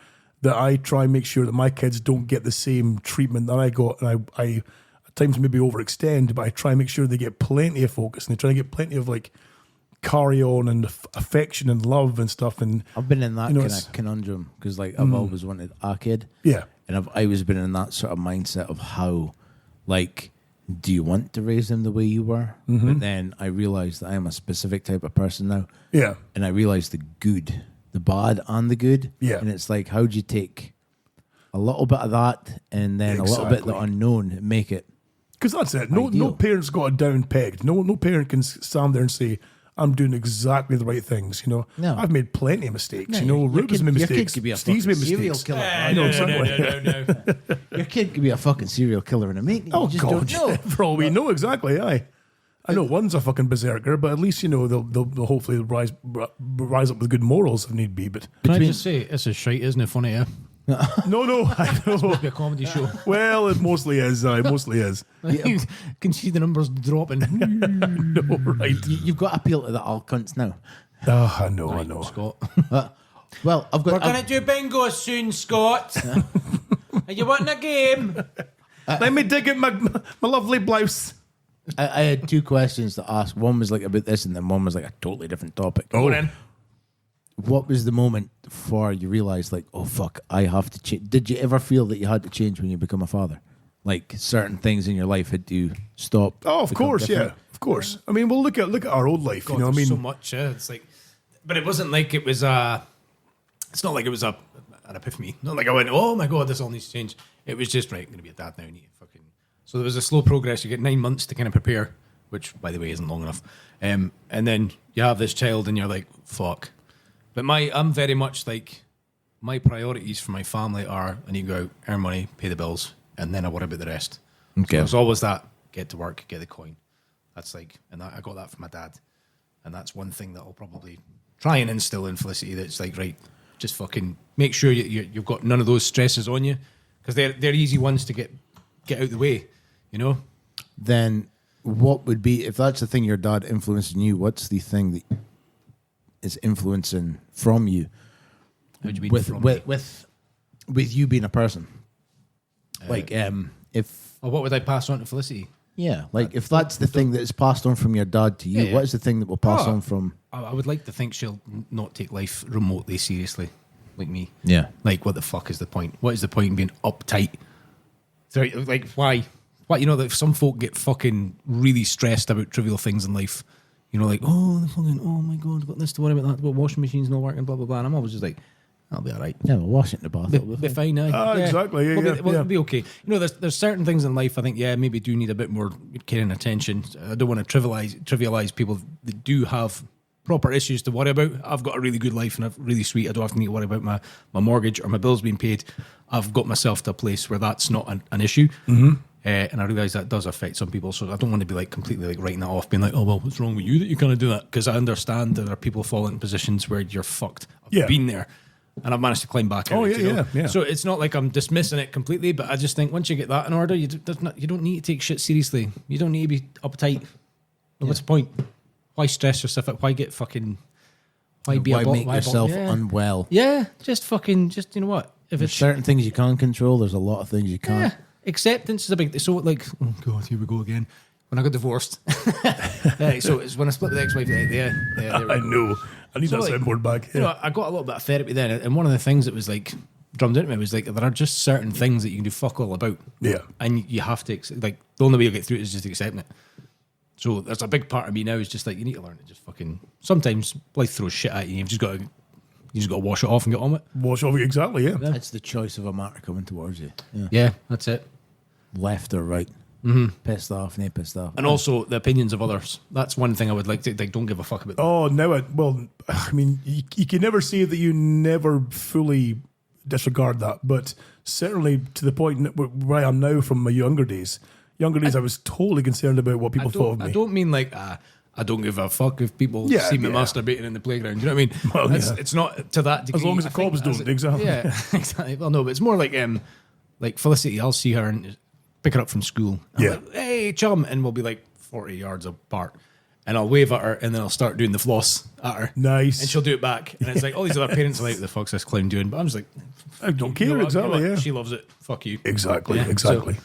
That I try and make sure that my kids don't get the same treatment that I got. And I at times maybe overextend, but I try and make sure they get plenty of focus and they try and get plenty of like carry on and affection and love and stuff. And I've been in that kind of conundrum because like I've always wanted a kid. Yeah. And I've always been in that sort of mindset of how, like, do you want to raise them the way you were? But then I realised that I am a specific type of person now. Yeah. And I realised the good, the bad and the good. Yeah. And it's like, how do you take a little bit of that and then a little bit of the unknown and make it? Because that's it. No parent's got it down pegged. No parent can stand there and say, I'm doing exactly the right things, you know. No. I've made plenty of mistakes, you know. Ruben's made mistakes. Your kid could be a Steve's made serial mistakes. killer. No. Your kid could be a fucking serial killer in a minute. Oh, you just God. don't know. For all we know, exactly, aye. I know one's a fucking berserker, but at least, you know, they'll hopefully rise up with good morals if need be. But can I just say, it's a shite, isn't it funny, yeah? No, I know. It's supposed to be a comedy show. Well, it mostly is. It mostly is. You can see the numbers dropping. No, right. You've got to appeal to the all cunts now. Oh, I know. Scott. Well, We're going to do bingo soon, Scott. Are you wanting a game? Let me dig in my lovely blouse. I had two questions to ask. One was like about this, and then one was like a totally different topic. Oh, then. What was the moment before you realised, like, oh, fuck, I have to change? Did you ever feel that you had to change when you become a father? Like, certain things in your life had to stop? Oh, of course, different? Yeah. Of course. I mean, well, look at our old life, God, you know what I mean? so much, yeah. It's like, but it wasn't like it was it's not like it was an epiphany. Not like I went, oh my God, this all needs to change. It was just, right, I'm going to be a dad now. I need to fucking... So there was a slow progress. You get 9 months to kind of prepare, which, by the way, isn't long enough. And then you have this child and you're like, fuck. But I'm very much like, my priorities for my family are, I need to go out, earn money, pay the bills, and then I worry about the rest. Okay. So there's always that, get to work, get the coin. That's like, and I got that from my dad. And that's one thing that I'll probably try and instill in Felicity, that's like, right, just fucking make sure you've got none of those stresses on you, because they're easy ones to get out of the way, you know? Then what would be, if that's the thing your dad influencing you, what's the thing that is influencing from you? How do you mean with you being a person? Like, if... Or what would I pass on to Felicity? Yeah, like if that's the thing that is passed on from your dad to you, Yeah. what is the thing that will pass on from... I would like to think she'll not take life remotely seriously, like me. Yeah. Like, what the fuck is the point? What is the point in being uptight? So, like, why? You know, like some folk get fucking really stressed about trivial things in life. You know, like, oh my God, I've got this to worry about, that, about washing machines not working, blah, blah, blah. And I'm always just like, I'll be all right. Yeah, we'll wash it in the bath. Be fine now. Exactly. Yeah, It'll be okay. You know, there's certain things in life I think, maybe do need a bit more care and attention. I don't want to trivialize people that do have proper issues to worry about. I've got a really good life and I'm really sweet. I don't have to need to worry about my mortgage or my bills being paid. I've got myself to a place where that's not an issue. Mm-hmm. And I realise that does affect some people. So I don't want to be like completely like writing that off, being like, oh, well, what's wrong with you that you kind of do that? Because I understand that there are people falling in positions where you're fucked. I've been there. And I've managed to climb back out. Yeah. So it's not like I'm dismissing it completely, but I just think once you get that in order, you don't need to take shit seriously. You don't need to be uptight. What's the point? Why stress yourself out? Why get fucking... Why make yourself unwell? Yeah, just you know what? If There's it's certain things you can't control, there's a lot of things you can't. Yeah. Acceptance is a big... So like, oh God, here we go again. When I got divorced. So it's when I split with the ex-wife. I know. I need that soundboard back. Yeah. You know, I got a little bit of therapy then, and one of the things that was like drummed into me was like, there are just certain things that you can do fuck all about. Yeah. And you have to, like, the only way you'll get through it is just accepting it. So there's a big part of me now is just like, you need to learn to just fucking, sometimes life throws shit at you, you've just got to wash it off and get on with it. Wash off it, exactly, yeah. It's the choice of a matter coming towards you. Yeah, that's it. Left or right. Mm-hmm. Pissed off, no pissed off. And also the opinions of others. That's one thing I would like to, like, don't give a fuck about that. Oh, no, I mean, you can never say that you never fully disregard that, but certainly to the point where I am now from my younger days, I was totally concerned about what people thought of me. I don't mean like, I don't give a fuck if people see me masturbating in the playground. You know what I mean? Well, it's not to that degree. As long as the cops don't, exactly. Yeah, exactly. Well, no, but it's more like Felicity, I'll see her and pick her up from school. I'm like, hey, chum. And we'll be like 40 yards apart. And I'll wave at her, and then I'll start doing the floss at her. Nice. And she'll do it back. And it's like, all these other parents are like, what the fuck's this clown doing? But I'm just like, I don't care, you know what, exactly, yeah. She loves it. Fuck you. Exactly, Yeah, exactly. so,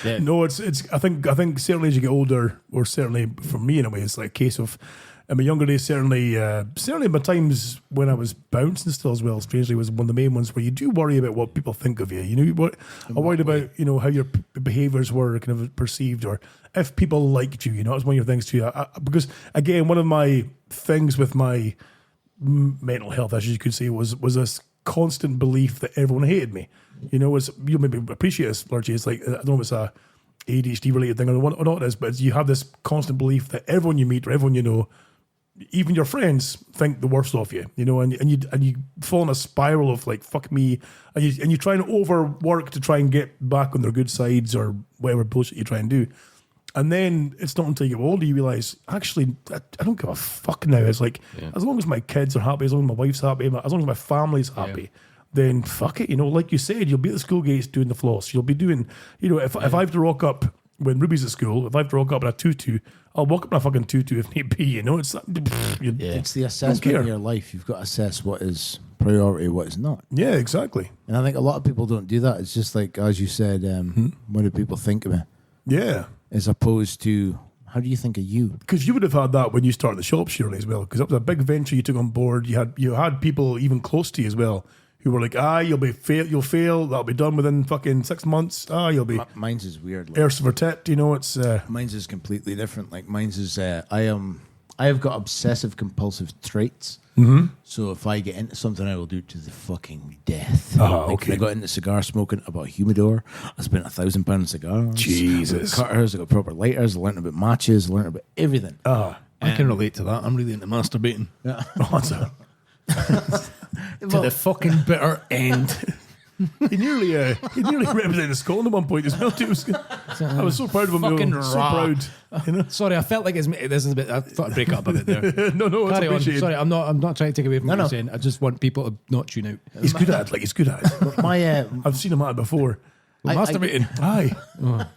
yeah. No, it's. I think certainly as you get older, or certainly for me in a way, it's like a case of in my younger days. Certainly my times when I was bouncing still as well. Strangely, was one of the main ones where you do worry about what people think of you. You know what? I worried about how your behaviours were kind of perceived, or if people liked you. You know, it was one of your things too. Because again, one of my things with my mental health, as you could say, was this constant belief that everyone hated me. You know, you'll maybe appreciate this, Lurchy. It's like, I don't know if it's a ADHD related thing or what it is, but you have this constant belief that everyone you meet or everyone you know, even your friends, think the worst of you. You know, and you fall in a spiral of like, fuck me, and you try and overwork to try and get back on their good sides or whatever bullshit you try and do. And then it's not until you get older you realise, actually, I don't give a fuck now. It's like, as long as my kids are happy, as long as my wife's happy, as long as my family's happy, then fuck it. You know, like you said, you'll be at the school gates doing the floss. You'll be doing, if I have to rock up when Ruby's at school, if I have to rock up in a tutu, I'll walk up in a fucking tutu if need be. You know, it's it's the assessment of your life. You've got to assess what is priority, what is not. Yeah, exactly. And I think a lot of people don't do that. It's just like, as you said, what do people think of me? Yeah. As opposed to, how do you think of you? Because you would have had that when you started the shop, surely, as well. Because that was a big venture you took on board. You had people even close to you as well who were like, you'll fail. That'll be done within fucking 6 months. You'll be. Mine's is weird. Like, Erst vertet, you know, it's. Mine's is completely different. Like mine's is, I have got obsessive compulsive traits. Mm-hmm. So if I get into something, I will do it to the fucking death. Okay. I got into cigar smoking. I bought a humidor. I spent £1,000 on cigars. Jesus. I got cutters. I got proper lighters. I learned about matches. I learned about everything. I can relate to that. I'm really into masturbating. Yeah. To the fucking bitter end. He nearly represented Scotland at one point as well. I was so proud of him. Fucking though. So raw. proud. You know? Sorry, I felt like this is a bit. I thought I'd break up a bit there. No, it's Carry on. appreciated. Sorry, I'm not trying to take away from what you're saying. I just want people to not tune out. He's good at it. He's good at it. I've seen him at it before. Masturbating. Aye.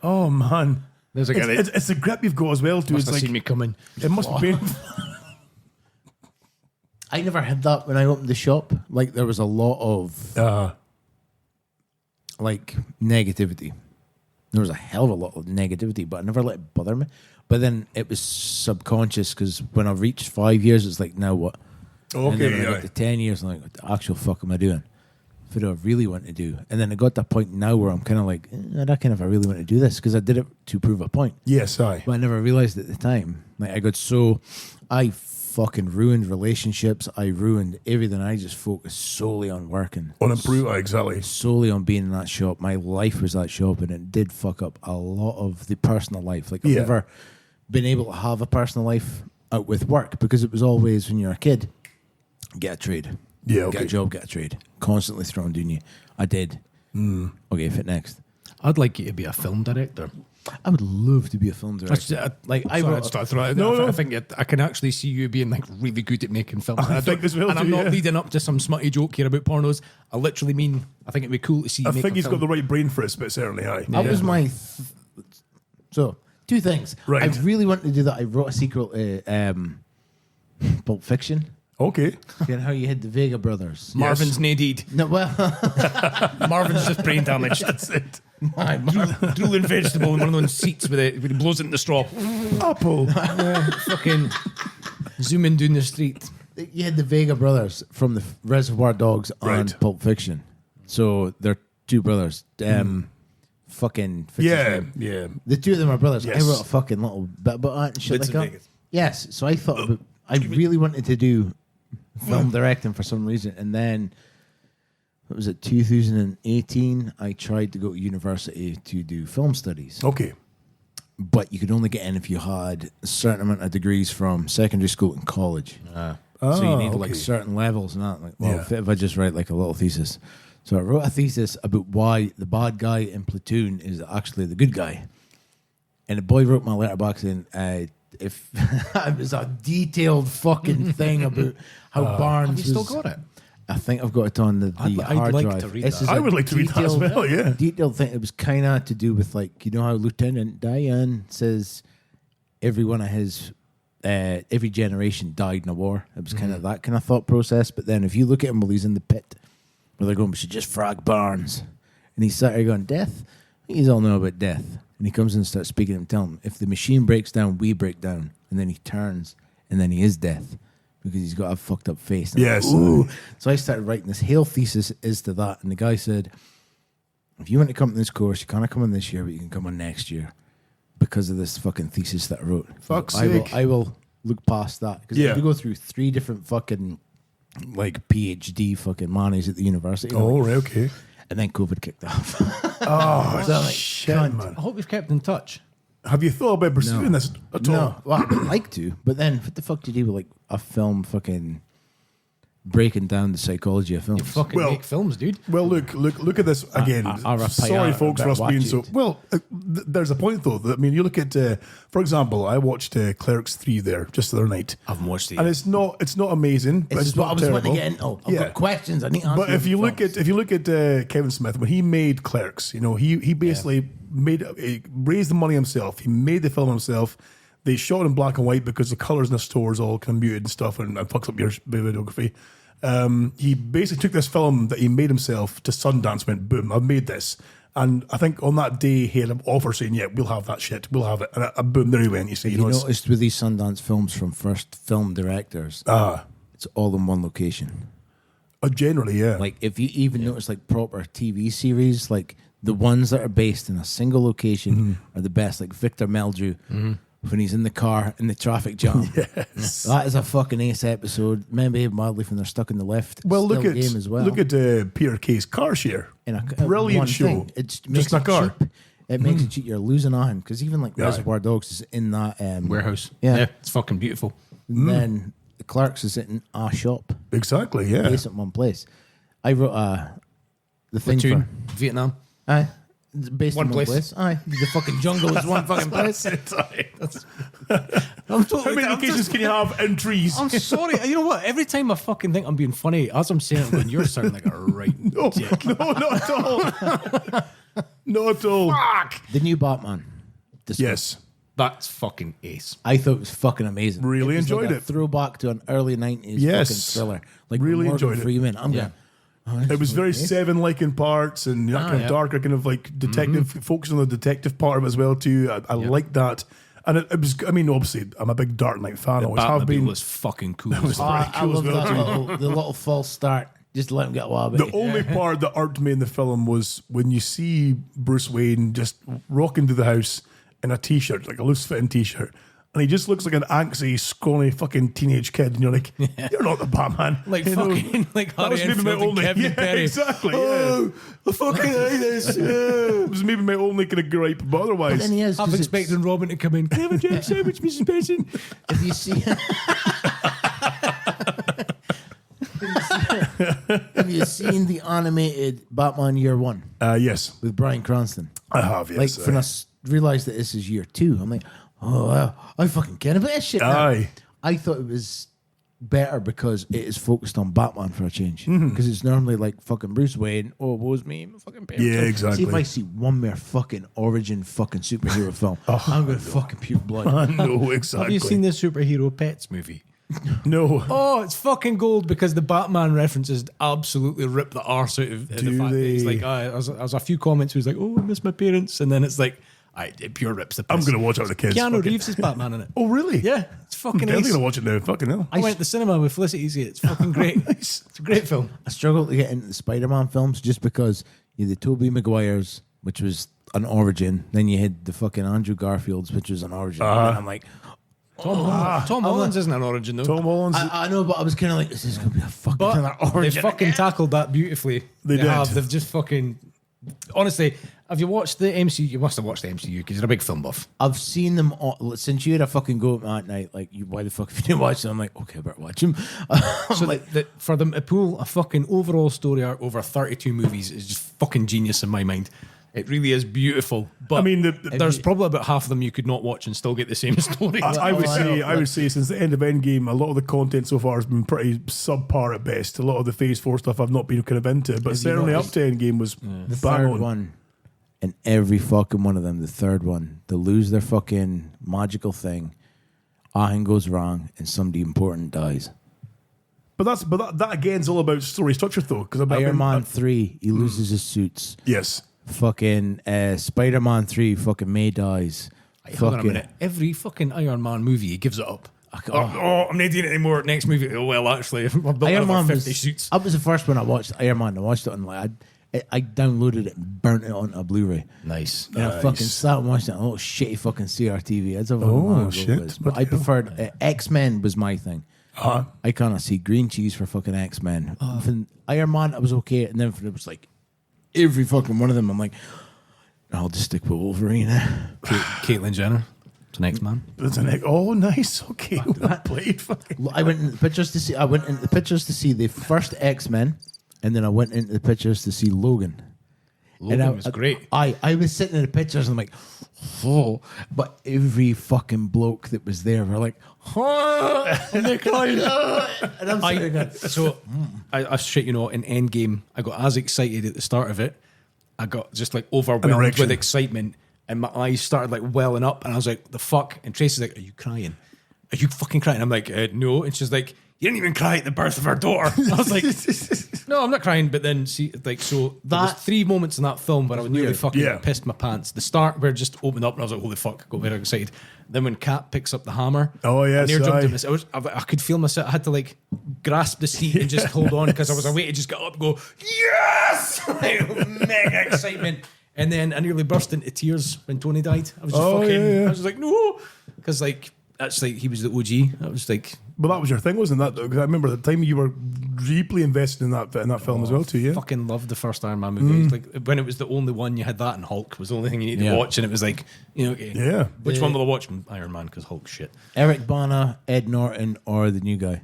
Oh man. There's a guy. It's the grip you've got as well too. Must It's have seen me coming. It must be painful. I never had that when I opened the shop. Like there was a lot of like negativity. There was a hell of a lot of negativity, but I never let it bother me. But then it was subconscious because when I reached 5 years, it's like, now what? Okay, and then when I got to 10 years, I'm like, what the actual fuck am I doing? What do I really want to do? And then I got to that point now where I'm kind of like, I don't know if I really want to do this because I did it to prove a point. Yes, aye. But I never realized at the time. Like I fucking ruined relationships. I ruined everything. I just focused solely on working. On improve, exactly. Solely on being in that shop. My life was that shop, and it did fuck up a lot of the personal life. Like I've never been able to have a personal life out with work because it was always when you're a kid, get a trade. Yeah, okay. Get a job, get a trade. Constantly thrown down you. I did. Okay, fit next. I'd like you to be a film director. I would love to be a film director. I think I can actually see you being like really good at making films. I think as well and too, I'm not yeah. leading up to some smutty joke here about pornos. I literally mean, I think it'd be cool to see you I make think a he's film. got the right brain for it, but certainly, aye. That was my... So, two things. Right. I really wanted to do that. I wrote a sequel to Pulp Fiction. Okay. You know how you had the Vega brothers. Marvin's naded. No, well... Marvin's just brain damaged. That's it. Drooling vegetable in one of those seats with it blows it in the straw. Apple. Fucking zooming down the street. You had the Vega brothers from the Reservoir Dogs on Right. Pulp Fiction. So they're two brothers. Fucking... Yeah. The two of them are brothers. Yes. I wrote a fucking little bit about that and shit Bits like of that. Vegas. Yes. So I thought about... I really wanted to do film directing for some reason. And then... What was it, 2018? I tried to go to university to do film studies. Okay. But you could only get in if you had a certain amount of degrees from secondary school and college. So you need like certain levels and that. Like, well, if I just write like a little thesis. So I wrote a thesis about why the bad guy in Platoon is actually the good guy. And the boy wrote my letterbox in if it was a detailed fucking thing about how Barnes Have you still got it? I think I've got it on the I'd hard like drive. to read This that. is I a would like to read that as detailed- well, yeah. Detailed thing. It was kind of to do with, like, you know how Lieutenant Diane says every one of his, every generation died in a war. It was kind of that kind of thought process. But then if you look at him while he's in the pit, where they're going, we should just frag Barnes. And he's sat there going, death? He's all know about death. And he comes in and starts speaking to him, telling him, if the machine breaks down, we break down. And then he turns, and then he is death. Because he's got a fucked up face. And Yes. I'm like, ooh. So I started writing this whole thesis is to that. And the guy said, if you want to come to this course, you can't come on this year, but you can come on next year. Because of this fucking thesis that I wrote. Fuck's I will, sake. I will look past that. Because Yeah. if you go through 3 different fucking, like, PhD fucking manis at the university. Oh, like, right, okay. and then COVID kicked off. Oh, So I'm like, shit, cunt. man. I hope we've kept in touch. Have you thought about pursuing this at all? No, well, I'd like to, but then what the fuck do you do with, like, a film fucking breaking down the psychology of films? Fucking Well- make films, dude. Well, look at this again. Sorry, folks, for us being so. Well, there's a point though. That, I mean, you look at, for example, I watched Clerks 3 there just the other night, I haven't watched it and yet. it's not amazing. But This it's is what not I was terrible. wanting to get into. I've got questions. I need to But answer if you look films. at Kevin Smith when he made Clerks, you know, he basically raised the money himself. He made the film himself. They shot in black and white because the colors in the store is all kind of muted and stuff, and fucks up your videography. He basically took this film that he made himself to Sundance, went boom, I've made this. And I think on that day he had an offer saying, yeah, we'll have that shit, we'll have it. And boom, there he went. You see, Have you you know, noticed with these Sundance films from first film directors, it's all in one location. Generally, yeah. Like, if you even notice, like, proper TV series, like, the ones that are based in a single location are the best. Like Victor Meldrew, when he's in the car in the traffic jam. Yes. That is a fucking ace episode. Maybe mildly when they're stuck in the lift. Well, Still look game as well. at Peter Kay's Car Share. In a Brilliant one show. thing. It Just makes in a it car. cheap. It makes it cheap. You're losing on because even like Yeah. Reservoir Dogs is in that Warehouse. Yeah. It's fucking beautiful. And then the Clerks is in a shop, Exactly, yeah. based in one place. I wrote the thing Platoon, for Vietnam. aye, based One in one place. place. Aye, the fucking jungle is one fucking place. I'm How totally. many locations can you have in trees? I'm sorry. You know what? Every time I fucking think I'm being funny, as I'm saying it, I'm going, you're sounding like a right dick. No, not at all. Not at all. The new Batman. Yes. That's fucking ace. I thought it was fucking amazing. Really was enjoyed like a it. Throwback to an early 90s Yes. fucking thriller. Like Really Morgan enjoyed it. Freeman. I'm Yeah. going, oh, this It was is very amazing. Seven-like in parts, and that kind of yeah. darker, kind of like detective, focusing on the detective part of it as well too. I like that, and it was. I mean, obviously, I'm a big Dark Knight fan. I always have Batmobile been. was fucking cool. was Oh, pretty I cool as love well, that too. the little false start. Just let him get a while The only part that irked me in the film was when you see Bruce Wayne just rocking to the house in a t-shirt, like a loose-fitting t-shirt, and he just looks like an angsty, scrawny fucking teenage kid, and you're like, you're not the Batman. Like You know? fucking like That Harry was maybe my Enfield and only, Kevin Perry. exactly. Oh, I fucking hate this. It was maybe my only kind of gripe, but otherwise, Then he is. I'm 'cause it's- expecting Robin to come in. Can I have a jam sandwich, Mrs. Benson? If you see. Have you seen the animated Batman Year One yes, with Bryan Cranston? I have. Yes, Like when I realized that this is year 2, I'm like, oh, wow, I fucking care about this shit. Now. Aye. I thought it was better because it is focused on Batman for a change. Because it's normally like fucking Bruce Wayne. Oh, woe's me, my fucking parents. Yeah, See if exactly. I see one more fucking origin fucking superhero film, I'm gonna fucking puke blood. I know exactly. Have you seen the superhero Pets movie? No. Oh, it's fucking gold because the Batman references absolutely rip the arse out of the Do fact that it's they? like, there's a few comments where he's like, oh, I miss my parents. And then it's like, it pure rips the piss. I'm going to watch it with the kids. Keanu Fuck it. Reeves is Batman in it. Oh, really? Yeah, it's I'm fucking definitely ace. going to watch it now. Fucking hell. I went to the cinema with Felicity Easy. It's fucking great. Nice. It's a great film. I struggle to get into the Spider-Man films just because you had the Tobey Maguires, which was an origin. Then you had the fucking Andrew Garfields, which was an origin. And I'm like, Tom Holland's isn't an origin though. Tom Holland's. I know, but I was kind of like, this is going to be a fucking But another they origin. fucking tackled that beautifully. They did. They've just fucking. Honestly, have you watched the MCU? You must have watched the MCU because you're a big film buff. I've seen them all, since you had a fucking go at me at night. Like, why the fuck if you didn't watch them? I'm like, okay, I better watch them. So for them to pull a fucking overall story arc over 32 movies is just fucking genius in my mind. It really is beautiful. But I mean, there's probably about half of them you could not watch and still get the same story. I would say since the end of Endgame, a lot of the content so far has been pretty subpar at best. A lot of the Phase 4 stuff I've not been kind of into, but certainly up to Endgame was The bang third on. one, and every fucking one of them, the third one, they lose their fucking magical thing. Anything goes wrong, and somebody important dies. But that again is all about story structure though. Because Iron Man 3, he loses his suits. Yes. Fucking Spider-Man 3, fucking May dies. Hold on a minute. Every fucking Iron Man movie, he gives it up. I'm not doing it anymore. Next movie, oh well, actually, I've built Iron another Man 50 suits. That was the first one I watched. Iron Man. I watched it on I downloaded it and burnt it onto a Blu-ray. Nice. And I fucking sat and watched it on a little shitty fucking CRTV. That's shit. But I preferred X-Men was my thing. I kind of see green cheese for fucking X-Men. From Iron Man, I was okay, and then it was like every fucking one of them. I'm like, I'll just stick with Wolverine. Caitlyn Jenner. It's an X-Man. It's an egg. Oh, nice. Okay, well played. Fucking. I went into the pictures to see the first X-Men, and then I went into the pictures to see Logan. Logan was great. I was sitting in the pictures and I'm like, oh, but every fucking bloke that was there were like, oh, and they're crying, and I'm sitting there. So I shit, in Endgame, I got as excited at the start of it. I got just like overwhelmed with excitement, and my eyes started like welling up, and I was like, the fuck? And Tracy's like, are you crying? Are you fucking crying? I'm like, no. And she's like, you didn't even cry at the birth of our daughter. I was like, no, I'm not crying. But then, there was 3 moments in that film where I was nearly fucking pissed my pants. The start where it just opened up and I was like, holy fuck, got very excited. Then when Kat picks up the hammer, I could feel myself. I had to like grasp the seat and just hold on because I was away to just get up and go, yes! Mega excitement. And then I nearly burst into tears when Tony died. I was just I was just like, no. Because like, that's like, he was the OG. I was like... Well, that was your thing, wasn't that? Because I remember at the time you were deeply invested in that film as well too, yeah? I fucking loved the first Iron Man movie. Like, when it was the only one, you had that and Hulk was the only thing you needed to watch, and it was like, okay. Yeah. Which one will I watch? Iron Man, because Hulk shit. Eric Bana, Ed Norton, or the new guy?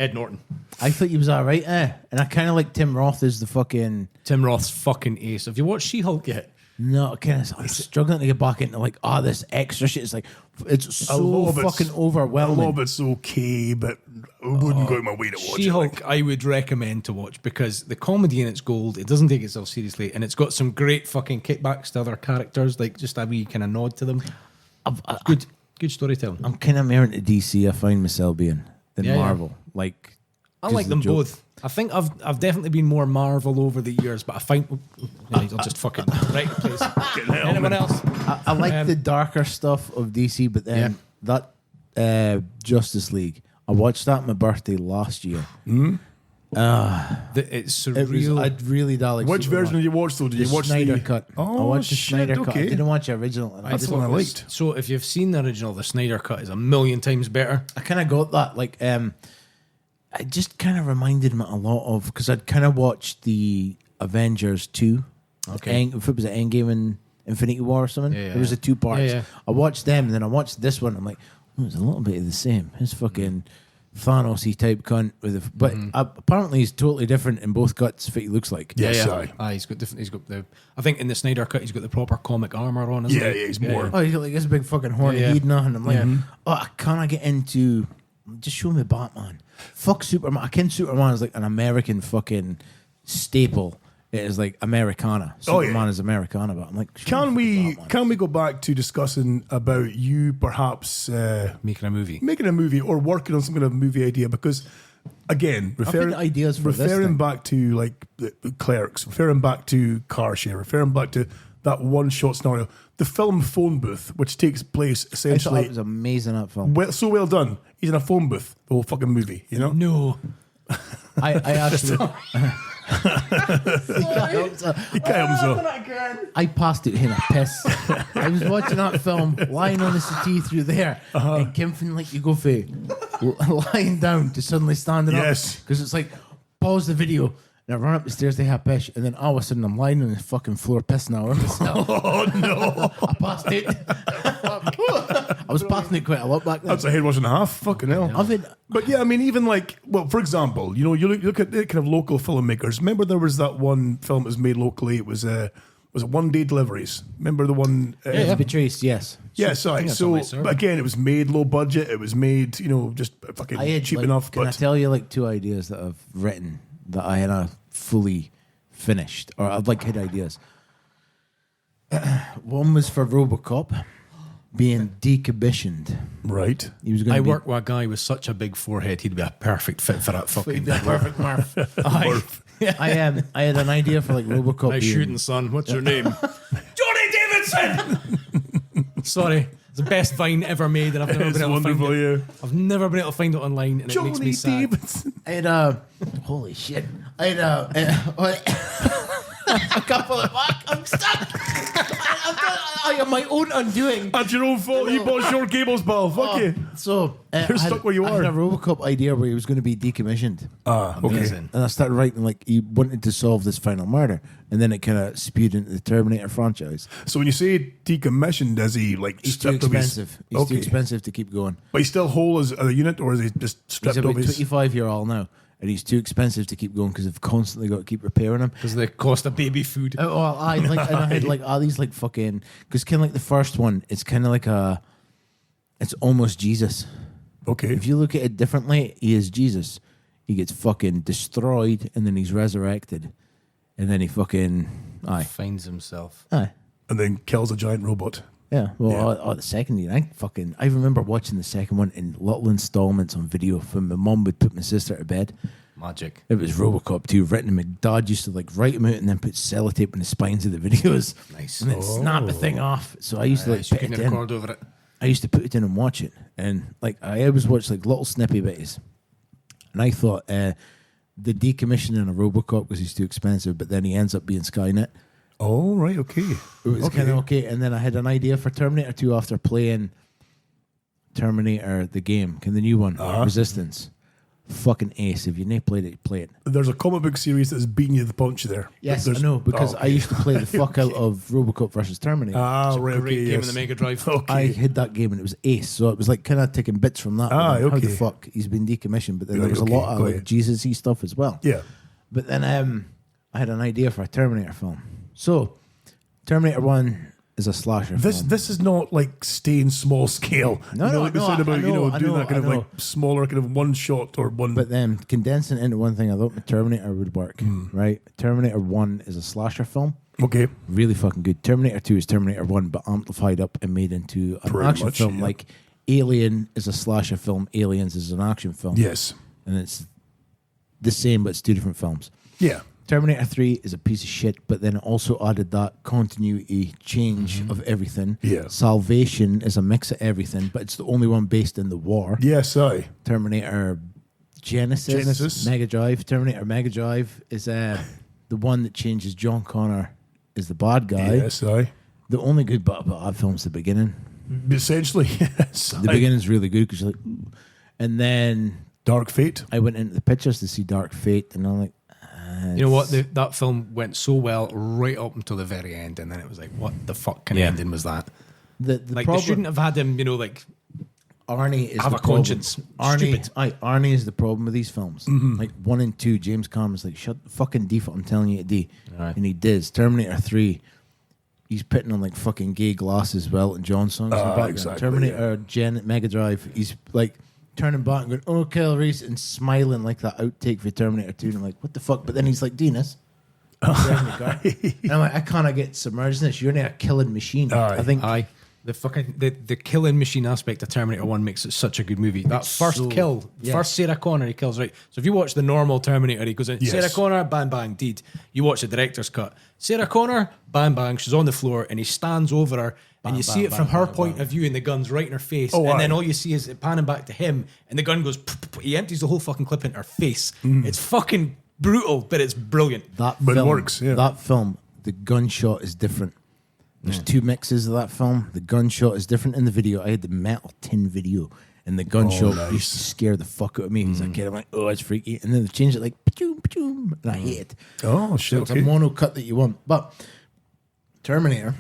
Ed Norton. I thought he was alright, and I kind of like Tim Roth as the fucking... Tim Roth's fucking ace. Have you watched She-Hulk yet? No, I'm struggling to get back into like, this extra shit. It's like, it's so fucking overwhelming. A lot of it's okay, but I wouldn't go out my way to watch She-Hulk, it. Like. I would recommend to watch because the comedy in it's gold. It doesn't take itself seriously, and it's got some great fucking kickbacks to other characters, like just a wee kind of nod to them. Good storytelling. I'm kind of more into DC. I find myself being than Marvel. Like, I like them both. I think I've definitely been more Marvel over the years, but I find I'll just fucking right place. Anyone else? I like the darker stuff of DC, but then that Justice League, I watched that on my birthday last year. It's surreal. I really like. Which version did you watch though? Did you watch Snyder the cut? Oh, I watched the Snyder cut. okay. I didn't watch the original. That's the one I liked. So if you've seen the original, the Snyder cut is a million times better. I kind of got that. Like, it just kind of reminded me a lot of, because I'd kind of watched the Avengers 2. Okay. If it was an Endgame and Infinity War or something. Yeah, There was a 2 parts. Yeah. I watched them, and then I watched this one. I'm like, it's a little bit of the same. It's fucking Thanos-y type cunt with but apparently he's totally different in both cuts. If he looks like, Yes, he's got different. He's got the. I think in the Snyder cut, he's got the proper comic armor on. Isn't he? He's more. Oh, he's got like this big fucking horny head now, and I'm like, can I get into? Just show me Batman. Fuck Superman. I ken Superman is like an American fucking staple. It is like Americana. Superman is Americana, but I'm like, can we go back to discussing about you perhaps making a movie or working on some kind of movie idea? Because again, referring back to like the Clerks, referring back to Car Share, referring back to that one shot scenario, the film Phone Booth, which takes place essentially. I thought it was amazing, that film. So well done. He's in a phone booth the whole fucking movie, you know? No. I actually. I passed it in a piss. I was watching that film, lying on the settee through there, and Kimfin like you go for lying down to suddenly standing up. Yes. Because it's like, pause the video, and I run up the stairs to have piss, and then all of a sudden I'm lying on the fucking floor pissing out of myself. Oh no. I passed it. I was passing it quite a lot back then. That's a head wash and a half. Fucking hell. But yeah, I mean, even like, well, for example, you know, you look at the kind of local filmmakers. Remember there was that one film that was made locally. It was was it 1 day deliveries? Remember the one? Patrice, yes. Yeah, sorry. So, but again, it was made low budget. It was made, just fucking cheap enough. Can I tell you 2 ideas that I've written that I had fully finished, or I've had ideas. One was for RoboCop being decommissioned. Right. He was going. I work with a guy with such a big forehead. He'd be a perfect fit for that fucking. Perfect Murph. I had an idea for RoboCop. Nice shooting, son. What's your name? Johnny Davidson. Sorry, it's the best Vine ever made, and I've never been able to find it. I've never been able to find it online, and Johnny it makes me sad. Davidson. I had holy shit. I had a couple of. I'm stuck. I am my own undoing. That's your own fault. You bought short cables, pal. Fuck you. So You're stuck where you I are. had a RoboCop idea where he was going to be decommissioned. Amazing. And I started writing he wanted to solve this final murder, and then it kind of spewed into the Terminator franchise. So when you say decommissioned, is he He's too expensive. He's too expensive to keep going. But he's still whole as a unit, or is he just stripped He's of about his? 25-year-old now, and he's too expensive to keep going because they've constantly got to keep repairing him. Because they cost of baby food. And I had all these fucking, because kind of the first one, it's kind of it's almost Jesus. Okay. If you look at it differently, he is Jesus. He gets fucking destroyed, and then he's resurrected, and then he fucking Finds himself. aye. And then kills a giant robot. Yeah, well, the second year, I remember watching the second one in little installments on video when my mum would put my sister to bed. Magic. It was RoboCop 2 written, and my dad used to write them out and then put sellotape in the spines of the videos. Nice. And then snap the thing off. So I used to so you put can it in. record over it. I used to put it in and watch it, and I always watched little snippy bits. And I thought the decommissioning of RoboCop because he's too expensive, but then he ends up being Skynet. Oh, right, okay. It was kind of okay. And then I had an idea for Terminator 2 after playing Terminator, the game, the new one, Resistance. Fucking ace. If you never played it, play it. There's a comic book series that's beating you the punch there. Yes, I know, because I used to play the fuck out of RoboCop versus Terminator. Right, Great okay, game yes. in the Mega Drive. Okay. I hid that game and it was ace, so it was kind of taking bits from that. How okay. the fuck he's been decommissioned, but then there Right, was okay, a lot got of it. Jesus-y stuff as well. Yeah. But then I had an idea for a Terminator film. So Terminator 1 is a slasher film. This is not staying small scale. No, we said about doing that kind of smaller kind of one shot or one. But then condensing it into one thing, I thought Terminator would work. Right? Terminator 1 is a slasher film. Okay. Really fucking good. Terminator 2 is Terminator 1, but amplified up and made into an Pretty action much, film. yeah. Alien is a slasher film, Aliens is an action film. Yes. And it's the same, but it's 2 different films. Yeah. Terminator 3 is a piece of shit, but then it also added that continuity change of everything. Yeah. Salvation is a mix of everything, but it's the only one based in the war. Yes, aye. Terminator Genesis. Mega Drive. Terminator Mega Drive is the one that changes John Connor is the bad guy. Yes, aye. The only good bit about that film's the beginning. Essentially, yes. The beginning's really good because you're like, ooh. And then Dark Fate. I went into the pictures to see Dark Fate, and I'm like, You know what? That film went so well right up until the very end, and then it was like, what the fuck kind of ending was that? the They problem, shouldn't have had him, Arnie is have the a conscience. Stupid. Arnie is the problem with these films. 1 and 2, James Cameron's like, shut the fucking default, I'm telling you to do. Right. And he does. Terminator 3, he's putting on fucking gay glasses, Elton John songs in the background. Exactly, Terminator Mega Drive, he's turning back and going, oh, Kyle Reese, and smiling like that outtake for Terminator 2. And I'm like, what the fuck? But then he's like, doing this. And I'm like, I can't get submerged in this. You're not a killing machine. I think The fucking the killing machine aspect of Terminator 1 makes it such a good movie. That first first Sarah Connor he kills, right? So if you watch the normal Terminator, he goes in, Sarah Connor, bang bang, deed. You watch the director's cut. Sarah Connor, bang bang, she's on the floor and he stands over her and you see it from her point of view and the gun's right in her face. And then all you see is it panning back to him and the gun goes, he empties the whole fucking clip into her face. It's fucking brutal, but it's brilliant. But it works, yeah. That film, the gunshot is different. There's 2 mixes of that film. The gunshot is different in the video. I had the metal tin video, and the gunshot used to scare the fuck out of me because I kid. I'm like, oh, it's freaky. And then they changed it like, pa-choom, pa-choom, and I hate it. Oh, shit. So it's a mono cut that you want. But Terminator,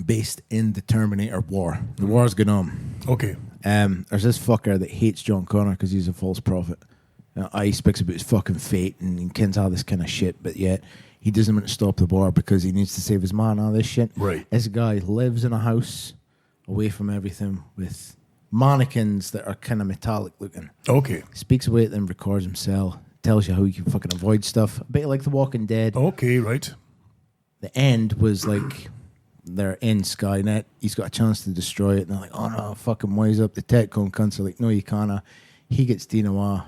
based in the Terminator War. The war's going on. Okay. There's this fucker that hates John Connor because he's a false prophet. He speaks about his fucking fate and he kens all this kind of shit, but yet he doesn't want to stop the war because he needs to save his man, all this shit. Right. This guy lives in a house away from everything with mannequins that are kind of metallic looking. Okay. Speaks away at them, records himself, tells you how you can fucking avoid stuff. A bit like The Walking Dead. Okay, right. The end was like they're in Skynet. He's got a chance to destroy it. And they're like, oh no, fucking wise up. The TechCom cunts are like, no, you can't. He gets Dinawa.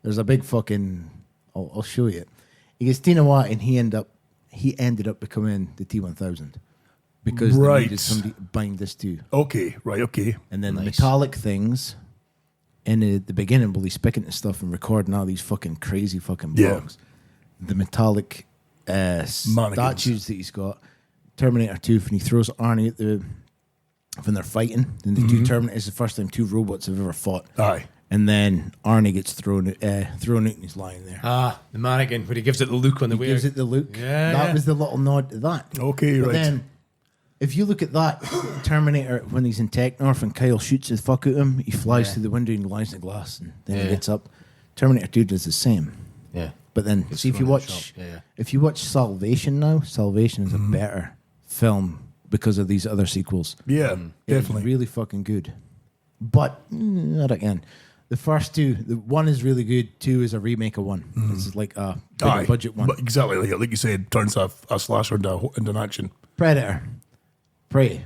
There's a big fucking... I'll show you it. He gets Dinawa and he ended up becoming the T-1000 because they needed somebody to bind this to. Okay, right, okay. And then the metallic things in the beginning, well, he's picking this stuff and recording all these fucking crazy fucking blogs. The metallic statues that he's got. Terminator 2, when he throws Arnie at when they're fighting, then the two Terminators, the first time two robots have ever fought. Aye. And then Arnie gets thrown out and he's lying there. Ah, the mannequin, where he gives it the look on the way. Gives it the look. Yeah, that was the little nod to that. Okay, but right. Then, if you look at that, Terminator, when he's in Tech North and Kyle shoots the fuck out of him, he flies through the window and lies in the glass and then he gets up. Terminator 2 does the same. Yeah. But then, see, if you watch Salvation now, Salvation is a better film because of these other sequels. Yeah, definitely. It's really fucking good. But, not again. The first two, the one is really good, two is a remake of one. This is like a bigger budget one. But exactly, like you said, turns a slasher into an action. Predator. Prey.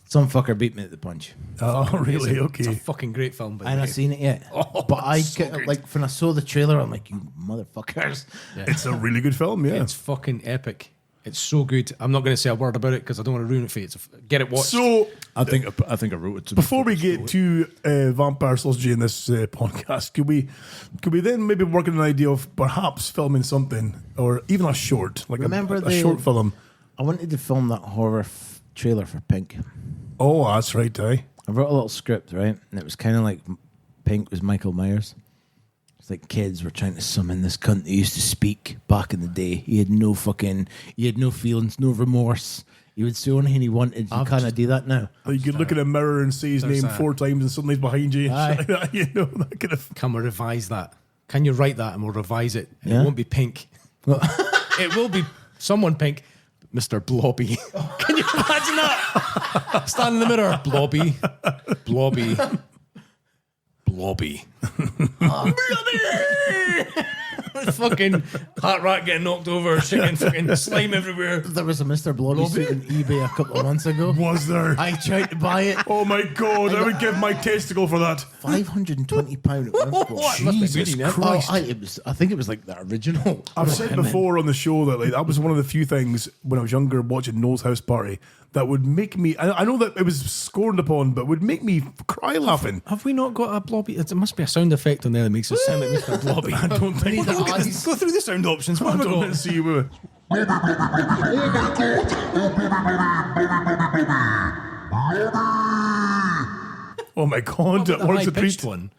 Some fucker beat me at the punch. Oh, really? Okay. It's a fucking great film. I haven't seen it yet. But I get, like, when I saw the trailer, I'm like, you motherfuckers. Yeah. It's a really good film, yeah. It's fucking epic. It's so good. I'm not going to say a word about it because I don't want to ruin it for you. Get it watched. So, I think I wrote it. Before we get to vampire sausage in this podcast, could we then maybe work on an idea of perhaps filming something or even a short, like a short film? I wanted to film that horror trailer for Pink. Oh, that's right, I wrote a little script, right? And it was kind of like Pink was Michael Myers. It's like kids were trying to summon this cunt that used to speak back in the day. He had no feelings, no remorse. He would say anything he wanted. You can't do that now. You could look in a mirror and say his name 4 times and suddenly he's behind you. You know, that kind of... Can we revise that? Can you write that and we'll revise it? And it won't be Pink. It will be someone Pink. Mr. Blobby. Can you imagine that? Stand in the mirror. Blobby. Blobby. Blobby. Fucking heart rat getting knocked over, chicken fucking slime everywhere. There was a Mr. Blobby suit on eBay a couple of months ago. Was there? I tried to buy it. Oh my God, I would give my testicle for that. £520. Jesus Christ. I think it was like the original. I've said before on the show that that was one of the few things when I was younger watching Noel's House Party that would make me, I know that it was scorned upon, but would make me cry laughing. Have we not got a Blobby? It must be a sound effect on there that makes it sound like Mr. Blobby. I don't think Go through the sound options. What I have we don't got? see you. Oh my God, it works a treat. One.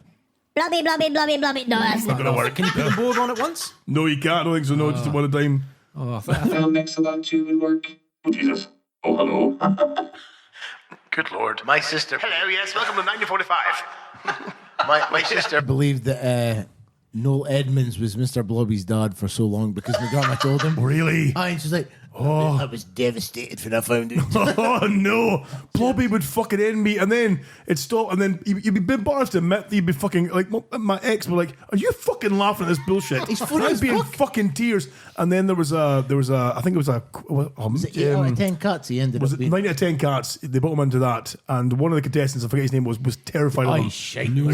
Blobby, blobby, blobby, blobby. No, that's not Gonna work. Can you put the board on at once? No, you can't. I don't think so. No, just one at a time. Oh, Well, next to that too would work. Oh, Jesus. Oh, hello. Good Lord. My sister. Hello, yes, welcome to 1945. My sister believed that Noel Edmonds was Mr. Blobby's dad for so long because my grandma told him. Really? And she's like, I was devastated when I found it. Oh no, Blobby would fucking end me, and then it'd stop, and then you'd be embarrassed to admit that you'd be fucking like my ex were like, "Are you fucking laughing at this bullshit?" He's funny I'd as be in fuck. fucking tears, and then there was a I think it was a Was it 8 out of 10 cats he ended was up it being? 9 out of 10 cats? They brought him into that, and one of the contestants, I forget his name, was terrified of him. Like,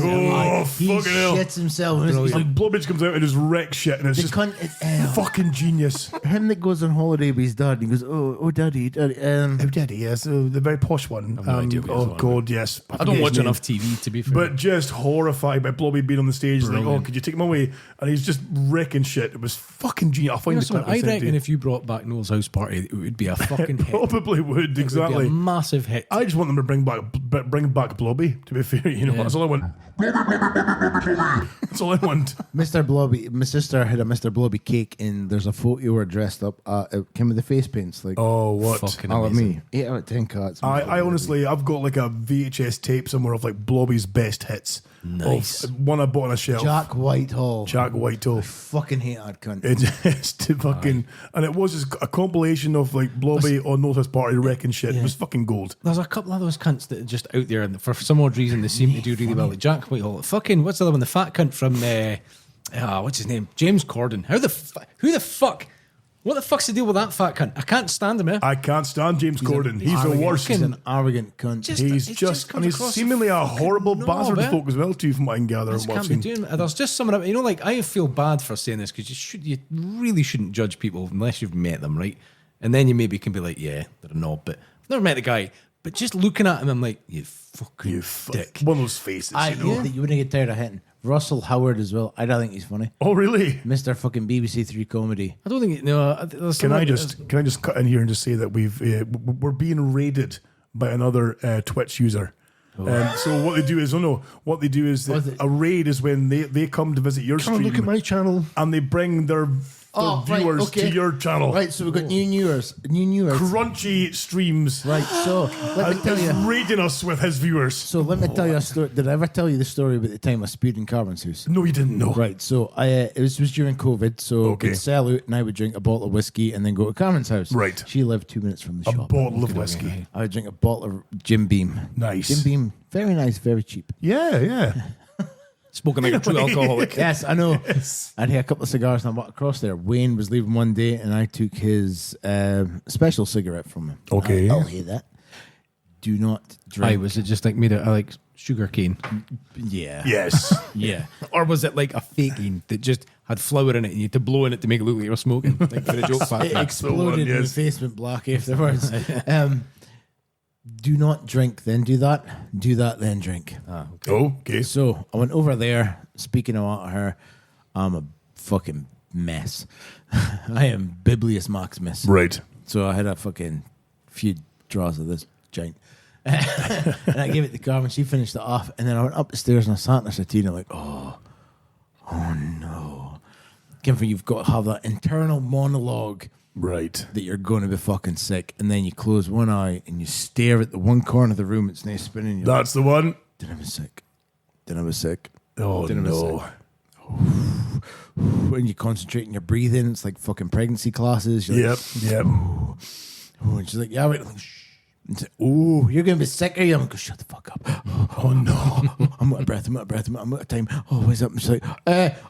oh, He fucking hell. shits himself. It's like Blobby comes out and just wrecks shit, and it's The just cunt is fucking genius. him that goes on holiday with his dad and he goes, oh daddy. Oh, daddy, yes, the very posh one. no idea what Oh he's on God, yes. I don't watch enough TV to be fair. But just horrified by Blobby being on the stage. Like, Brilliant. could you take him away? And he's just wrecking shit. It was fucking genius. I'll find the clip. I reckon if you brought back Noel's House Party, it would be a fucking hit. Probably would, It would exactly. be a massive hit. I just want them to bring back bring back Blobby, to be fair. You know, that's all I want. That's all I want. Mr. Blobby, my sister had a Mr. Blobby cake, and there's a photo where dressed up. It came with the face paints. Like, oh, what? Fucking all of amazing. me. 8 out of 10 cards. I honestly, I've got like a VHS tape somewhere of like Blobby's best hits. Nice. One I bought on a shelf. Jack Whitehall. I fucking hate that cunt. It just fucking, and it was just a compilation of like Blobby on Notice Party wrecking shit. It was fucking gold. There's a couple of those cunts that are just out there, and for some odd reason they seem to do really well. Like Jack Whitehall, fucking what's the other one? The fat cunt from what's his name? James Corden. Who the fuck? What the fuck's the deal with that fat cunt? I can't stand him. I can't stand James Corden. He's the worst. He's an arrogant cunt. He's seemingly a horrible bastard folk as well too, from what I can gather. This can't be doing. There's just something about, you know, like I feel bad for saying this because you really shouldn't judge people unless you've met them, right? And then you maybe can be like, yeah, they're a knob, but I've never met the guy. But just looking at him, I'm like, you fucking dick. One of those faces, you know. That you wouldn't get tired of hitting. Russell Howard as well. I don't think he's funny. Oh, really? Mr. fucking BBC Three comedy. I don't think. No. Can I just cut in here and just say that we're being raided by another Twitch user. So what they do is, a raid is when they come to visit your stream. Look at my channel, and they bring their viewers to your channel. Right, so we've got new viewers. Crunchy streams. Right, so let me tell you. Raiding us with his viewers. So let me tell you a story. Did I ever tell you the story about the time I spewed in Carmen's house? No, you didn't know. Right, so it was during COVID, so we'd sell out and I would drink a bottle of whiskey and then go to Carmen's house. Right. She lived 2 minutes from the shop. A bottle of whiskey. I would drink a bottle of Jim Beam. Nice. Jim Beam, very nice, very cheap. Yeah. Spoken like a true alcoholic. Yes, I know. I'd had a couple of cigars and I walked across there. Wayne was leaving one day and I took his special cigarette from him. Okay. I'll hate that. Do not drink. Was it just like made out of like sugar cane? Yeah. Yes. Yeah. Or was it like a fake cane that just had flour in it and you had to blow in it to make it look like you were smoking? Like for the joke factor. It exploded and the face went black afterwards. Do not drink, then do that. Do that, then drink. Okay. So I went over there. Speaking about her, I'm a fucking mess. I am Biblius Maximus. Right. So I had a fucking few draws of this giant. And I gave it to Carmen. She finished it off. And then I went up the stairs and I sat in her settee and I'm like, oh no. Kimfer, you've got to have that internal monologue. Right. That you're going to be fucking sick. And then you close one eye and you stare at the one corner of the room it's now spinning. That's the one. Then I was sick. Then I was sick. Oh, then no. When you concentrate on your breathing, it's like fucking pregnancy classes. You're Yep. Oh, and she's like, yeah, wait. Oh, you're going to be sick, are you? I'm like, shut the fuck up. Oh, no. I'm out of breath. I'm out of time. Oh, what's up? And she's like,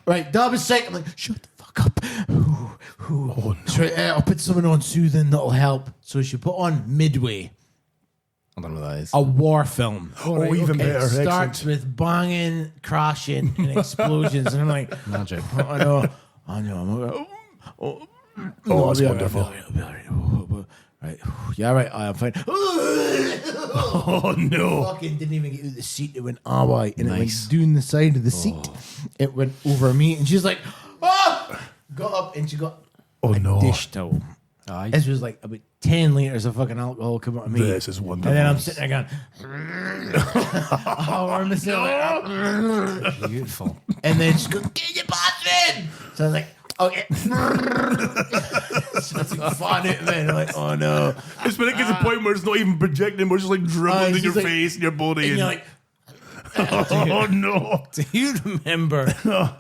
right, Dad was sick. I'm like, shut the fuck up. Oh, no. So, I'll put something on soothing that'll help. So she put on Midway. I don't know what that is. A war film. Even better. It starts with banging, crashing, and explosions. And I'm like, magic. I know. I'm that's wonderful. Right. Yeah, right. I'm fine. Oh, no. Fucking didn't even get out of the seat. It went away. And it went down the side of the seat. It went over me. And she's like, oh! Got up and she got a dish towel. This was like about 10 litres of fucking alcohol coming out of me. This is wonderful. And then I'm sitting there going, oh, I'm like, beautiful. And then she goes, get your bastard! So I was like, okay. So it's like fun out of me. And I'm like, oh no. It's when it gets to the point where it's not even projecting, we're just like dribbling in your face and your body. And you're like, oh no. Do you remember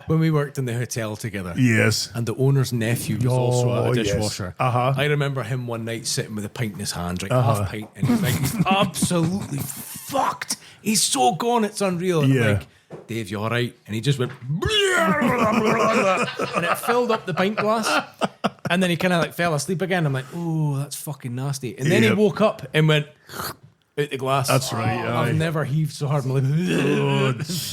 when we worked in the hotel together? Yes. And the owner's nephew was also a dishwasher. Yes. I remember him one night sitting with a pint in his hand, like half pint, and he's like, he's absolutely fucked. He's so gone, it's unreal. And I'm like, Dave, you all right? And he just went, and it filled up the pint glass. And then he kind of like fell asleep again. I'm like, oh, that's fucking nasty. And then he woke up and went out the glass. That's right. I've never heaved so hard in my life.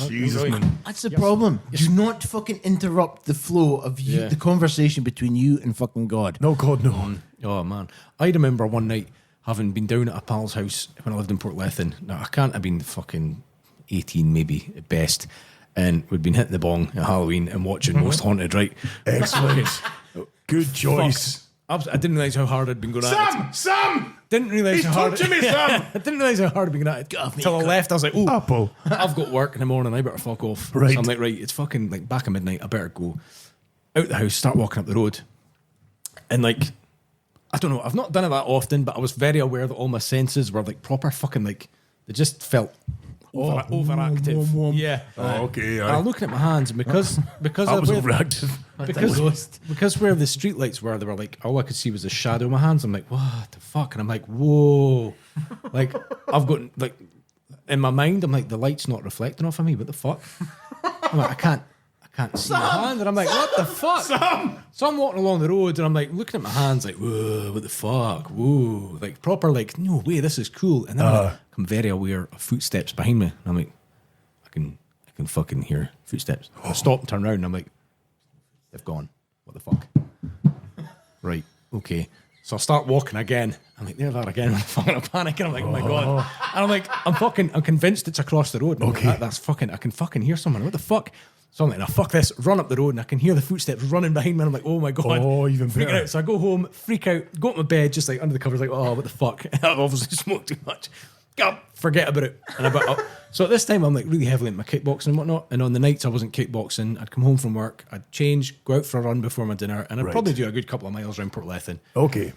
Oh, Jesus, man. that's the problem. Do not fucking interrupt the flow of you, the conversation between you and fucking God. No, God, no. Oh, man. I remember one night having been down at a pal's house when I lived in Portlethen. Now, I can't have been fucking 18 maybe at best. And we'd been hitting the bong at Halloween and watching Most Haunted, right? Excellent. Good choice. I didn't realise how hard I'd been going at it. Sam! Didn't realise He's how hard touching me, Sam! I didn't realise how hard I'd been going at it. Till I left, I was like, oh, Apple. I've got work in the morning, I better fuck off. Right. So I'm like, right, it's fucking like back at midnight, I better go out the house, start walking up the road. And like, I don't know, I've not done it that often, but I was very aware that all my senses were like proper fucking like, they just felt overactive. Yeah. Oh, okay. And I'm looking at my hands, and because I was of where, overactive. because where the street lights were, they were like, all I could see was the shadow of my hands. I'm like, what the fuck? And I'm like, whoa. Like, I've got, like, in my mind, I'm like, the light's not reflecting off of me. What the fuck? I'm like, I can't see my hand. And I'm like, what the fuck? So I'm walking along the road, and I'm like, looking at my hands, like, whoa, what the fuck? Whoa. Like, proper, like, no way, this is cool. And then I'm very aware of footsteps behind me. And I'm like, I can fucking hear footsteps. I stop and turn around, and I'm like, they've gone. What the fuck? Right, okay. So I start walking again. I'm like, there they are again. I'm fucking panicking. I'm like, oh my God. And I'm like, I'm convinced it's across the road. And Okay. Like, that's fucking, I can fucking hear someone. What the fuck? So I'm like, no, fuck this. Run up the road, and I can hear the footsteps running behind me. And I'm like, oh my God. Oh, even freaking better. out. So I go home, freak out, go to my bed, just like under the covers, like, oh, what the fuck? I've obviously smoked too much. God, forget about it. And so at this time, I'm like really heavily into my kickboxing and whatnot. And on the nights I wasn't kickboxing, I'd come home from work, I'd change, go out for a run before my dinner, and I'd probably do a good couple of miles around Portlethen. Okay.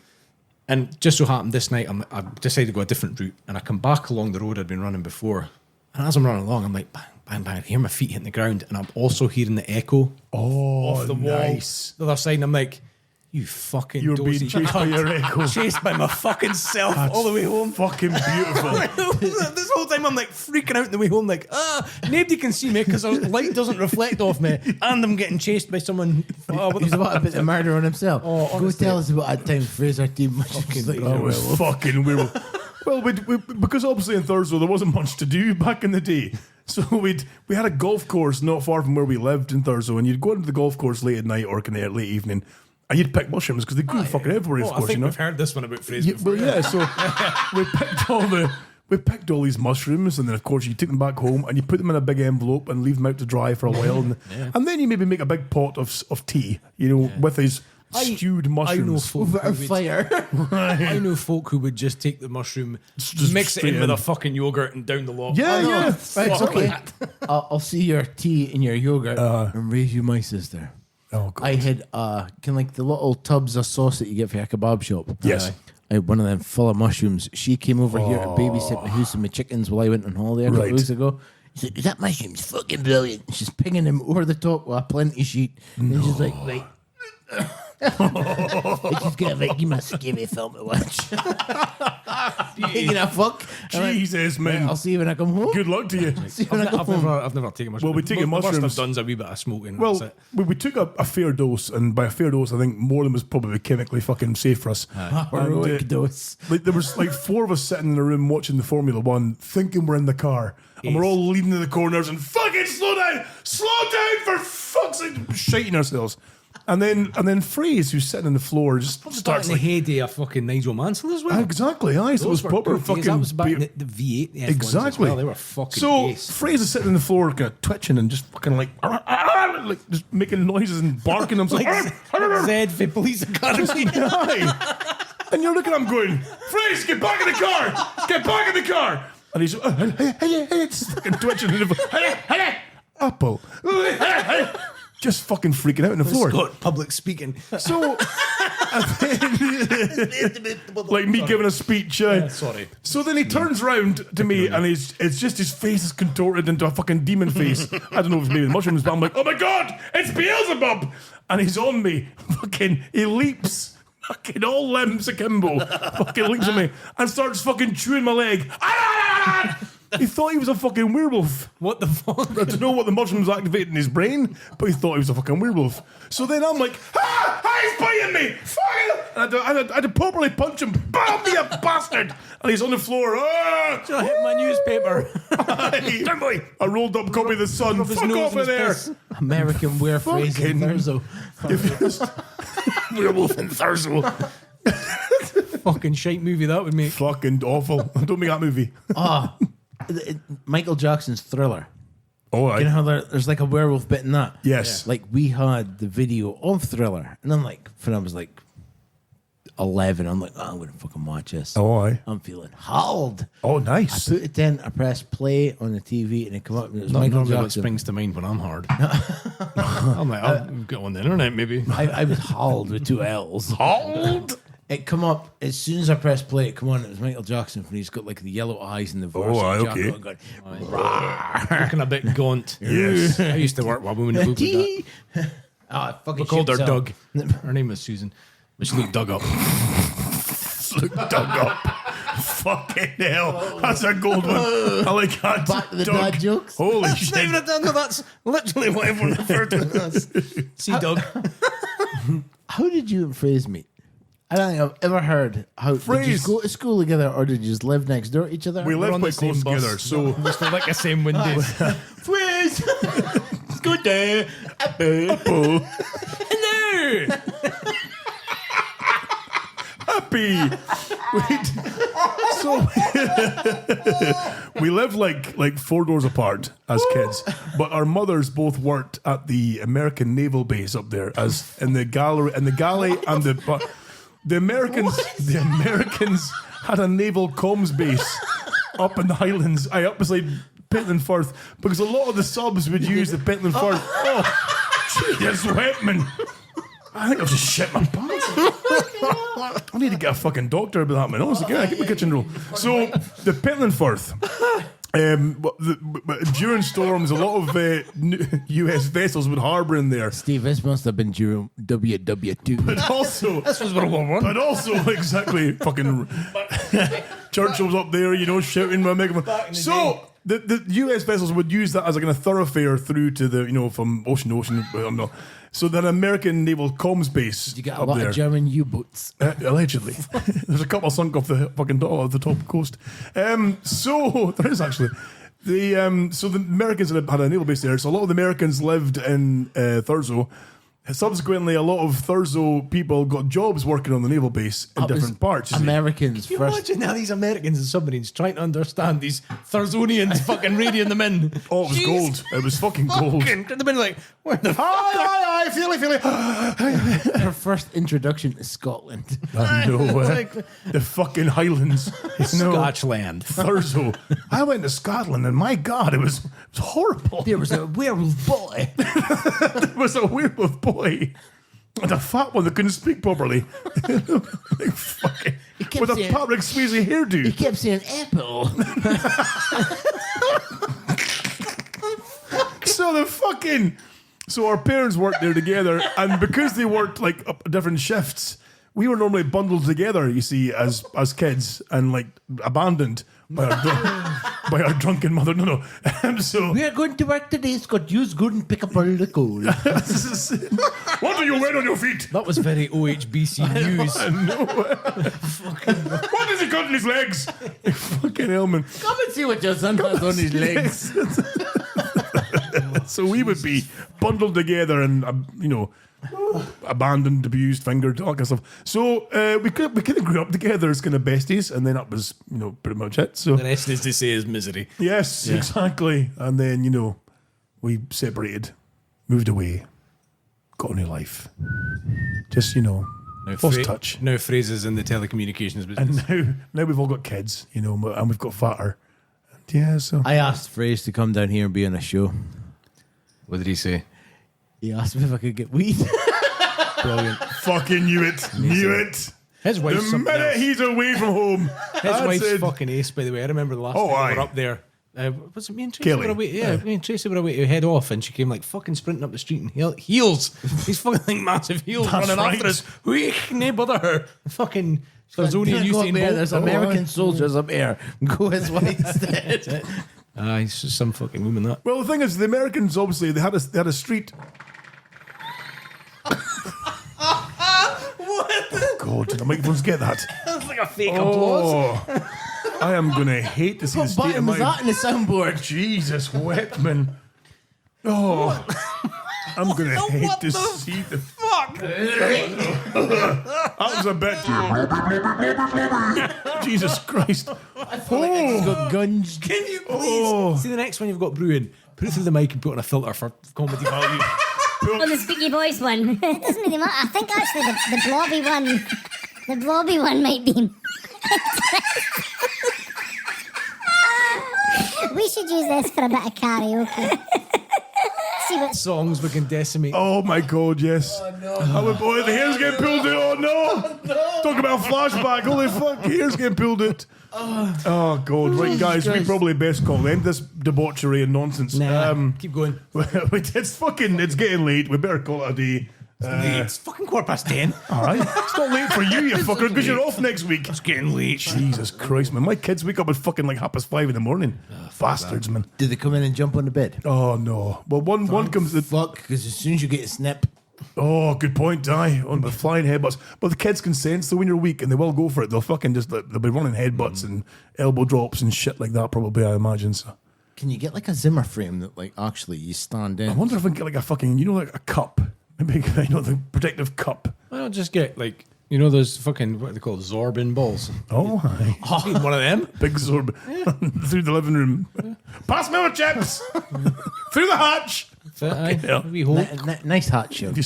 And just so happened this night, I decided to go a different route, and I come back along the road I'd been running before. And as I'm running along, I'm like, bang, bang, bang. I hear my feet hitting the ground, and I'm also hearing the echo off the wall. Nice. The other side, and I'm like, you fucking You're dozy being chased by cunt. your echo. Chased by my fucking self all the way home. Fucking beautiful. This whole time I'm like freaking out on the way home, like, nobody can see me because the light doesn't reflect off me, and I'm getting chased by someone. What He's about a bit of murder on himself. Oh, Go honestly. tell us about that time Fraser team. That was fucking werewolf. Well, because obviously in Thurso there wasn't much to do back in the day. So we had a golf course not far from where we lived in Thurso, and you'd go into the golf course late at night or kind of late evening, and you'd pick mushrooms because they grew fucking everywhere. Of I course, think you know. we've heard this one about Fraser before. Well, yeah. So we picked all these mushrooms, and then of course you took them back home and you put them in a big envelope and leave them out to dry for a while, and then you maybe make a big pot of tea, you know, with these stewed mushrooms. Over a fire. I know folk who would just take the mushroom, Just mix it straight in with in. a fucking yogurt and down the lot. Yeah, yeah. Right, Fuck okay. that. I'll see your tea in your yogurt and raise you my sister. Oh god. I had like the little tubs of sauce that you get for a kebab shop. Yes. I had one of them full of mushrooms. She came over here to babysit my house and my chickens while I went on holiday a couple of weeks ago. She said, that mushroom's fucking brilliant. She's pinging him over the top with a plenty sheet. And she's like, right. I just got like, you must give me a film to watch. Taking a fuck. Jesus, Right, man. I'll see you when I come home. Good luck to you. See you when I come home. I've never taken mushrooms. Well, we taken The worst mushrooms. I've done's a wee bit of smoking. Well, that's it. we took a fair dose, and by a fair dose, I think more than was probably chemically fucking safe for us. Heroic And, dose. like there was like four of us sitting in a room watching the Formula One, thinking we're in the car, and we're all leaning in the corners and fucking slow down for fuck's sake, shiting ourselves. And then Fraze, who's sitting on the floor, just Starting starts the like, heyday of fucking Nigel Mansell as well. exactly, aye. So it was Those were proper good days. fucking. That was back in beer- the V8. The F1s as Exactly. well. They were fucking So ace. Fraze is sitting on the floor, kind of twitching and just fucking like just making noises and barking. I'm Like Zed for Police Academy. Aye. And you're looking at him going, Fraze, get back in the car! Get back in the car! And he's just fucking twitching in the Apple. Just fucking freaking out on the floor. Scott, public speaking. So, like me giving a speech. Sorry. So then he turns round to me, and it's just his face is contorted into a fucking demon face. I don't know if it's maybe the mushrooms, but I'm like, oh my god, it's Beelzebub! And he's on me. Fucking, he leaps. Fucking all limbs akimbo. Fucking leaps on me and starts fucking chewing my leg. He thought he was a fucking werewolf. What the fuck? I don't know what the mushrooms activated in his brain, but he thought he was a fucking werewolf. So then I'm like, he's biting me! Fuck! And I had to properly punch him. Bam, you bastard! And he's on the floor. I hit my newspaper. Damn boy! A rolled up copy of The Sun. Rub his Fuck nose off in in his there! piss. American wear phrase in Fucking- Thurso. Werewolf in Thurso. Fucking shite movie that would make. Fucking awful. Don't make that movie. Michael Jackson's Thriller. Oh, You know how there's like a werewolf bit in that? Yes. Like we had the video of Thriller, and then like when I was like 11. I'm like, I'm going to fucking watch this. Oh, aye. I'm feeling hauled. Oh, I nice. put it in, I pressed play on the TV, and it come up, and it was Not Michael normally what Jackson. springs to mind when I'm hard. I'm like, I'll get on the internet maybe. I was hauled with 2 L's. Hauled? It come up as soon as I pressed play. It come on. It was Michael Jackson, and he's got like the yellow eyes and the voice. Oh, aye, okay. Looking a bit gaunt. Yes. I used to work with a woman who looked like that. Oh, fucking We called her shit, Doug. Her name was Susan. But she looked dug up. Look dug up. Fucking hell. That's a gold one. I like that. Back to the Doug. dad jokes. Holy Not shit. even a no, that's literally what everyone referred to it as. See, Doug. How did you and Phrase meet? I don't think I've ever heard how. Did you Phrase. go to school together, or did you just live next door to each other? We We're live on the quite same close bus. together, so We still like the same windows. Phrase. Good day. Hello. happy. Wait. So we lived like 4 doors apart as kids, but our mothers both worked at the American Naval Base up there, as in the galley and the Americans had a naval comms base up in the Highlands, up beside Pentland Firth, because a lot of the subs would use the Pentland Firth. Oh, Jesus, Whitman. I think I've just shit my pants. I need to get a fucking doctor about that, man. Honestly, I keep my kitchen roll. So, the Pentland Firth. But during storms, a lot of US vessels would harbour in there. Steve, this must have been during WW2. But also, This was World War One. but also, exactly, fucking Churchill was up there, shouting my megaphone. So the US vessels would use that as a kind of thoroughfare through to the, from ocean to ocean. I don't know. So then American naval comms base You got a up lot there. of German U-boats. Allegedly. There's a couple sunk off the fucking top coast. So there is actually. So the Americans had a naval base there. So a lot of the Americans lived in Thurso. Subsequently, a lot of Thurso people got jobs working on the naval base in That was different parts. you see. Americans Can you first. imagine how these Americans and submarines trying to understand these Thursonians fucking radiating them in? Oh, it was Jeez. gold. It was fucking gold. Fucking, they've been like, where the Aye, feely. Her first introduction to Scotland. I know. like The fucking Highlands. Scotchland? Thurso. I went to Scotland and my God, it was horrible. There was a werewolf boy. There was a werewolf boy. And a fat one that couldn't speak properly. Like, fucking, kept with a saying- Patrick Swayze hairdo. He kept saying apple. So our parents worked there together, and because they worked like up different shifts, we were normally bundled together, you see, as kids, and like abandoned by our drunken mother. No. So We are going to work today, Scott. Use good and pick up all the coal. what are you wearing on your feet? That was very OHBC news. What has he got in his legs? Fucking hell, man. Come and see what your son has on his legs. So we would be bundled together and, abandoned, abused, fingered, all that kind of stuff. So we kind of grew up together as kind of besties, and then that was, pretty much it. So The rest is to say is misery. yes, exactly. And then, we separated, moved away, got a new life. Just, Now, lost touch. Now phrases in the telecommunications business. And now we've all got kids, and we've got fatter. And yeah, so I asked Fraze to come down here and be on a show. What did he say? He asked me if I could get weed. Brilliant. fucking knew it. His The wife's something minute else. he's away from home. His that's wife's it. fucking ace, by the way. I remember the last Oh, time we aye. were up there. Was it me and Tracy? Kelly. Were away, me and Tracy were away to head off, and she came like fucking sprinting up the street in heels. These fucking like massive heels That's running right. after us. We no bother her. Fucking There's only a Go up Usain there, Bolt. there's American soldiers up there. Go his way instead. He's just some fucking woman that. Well, the thing is, the Americans obviously they had a street. Oh, God, did the microphones get that? That's like a fake applause. Oh, I am gonna hate to see the What state of button was my that in the soundboard? Jesus, Whitman. Oh, I'm gonna hate to see the Fuck! That was a bit. Jesus Christ. He's got guns. Can you please see the next one you've got brewing? Put it through the mic and put on a filter for comedy value. On the squeaky voice one. It doesn't really matter. I think actually the blobby one The blobby one might be. We should use this for a bit of karaoke. See what Songs we can decimate. Oh my God, yes. Oh boy, the hair's getting pulled out. Oh no. Talk about flashback. Holy fuck, the hair's getting pulled out. Oh God, right guys, we probably best call end this debauchery and nonsense. Nah, keep going. It's getting late. We better call it a day. It's fucking 10:15. All right. It's not late for you, you fucker, because you're off next week. It's getting late. Jesus Christ, man. My kids wake up at fucking like 5:30 in the morning. Bastards, man. Do they come in and jump on the bed? Oh, no. Well, one comes... Fuck, because as soon as you get a snip... Oh, good point, aye. On the flying headbutts. But the kids can sense that when you're weak and they will go for it. They'll fucking just... They'll be running headbutts and elbow drops and shit like that, probably, I imagine, so... Can you get like a Zimmer frame that like actually you stand in? I wonder if I can get like a fucking... You know, like a cup. Maybe, the protective cup. Why not just get like... You know those fucking, what are they called, Zorbin balls? Oh, hi. Oh, one of them? Big Zorb. Through the living room. Pass me my chips! Through the hatch! We hope. Nice hat show. If you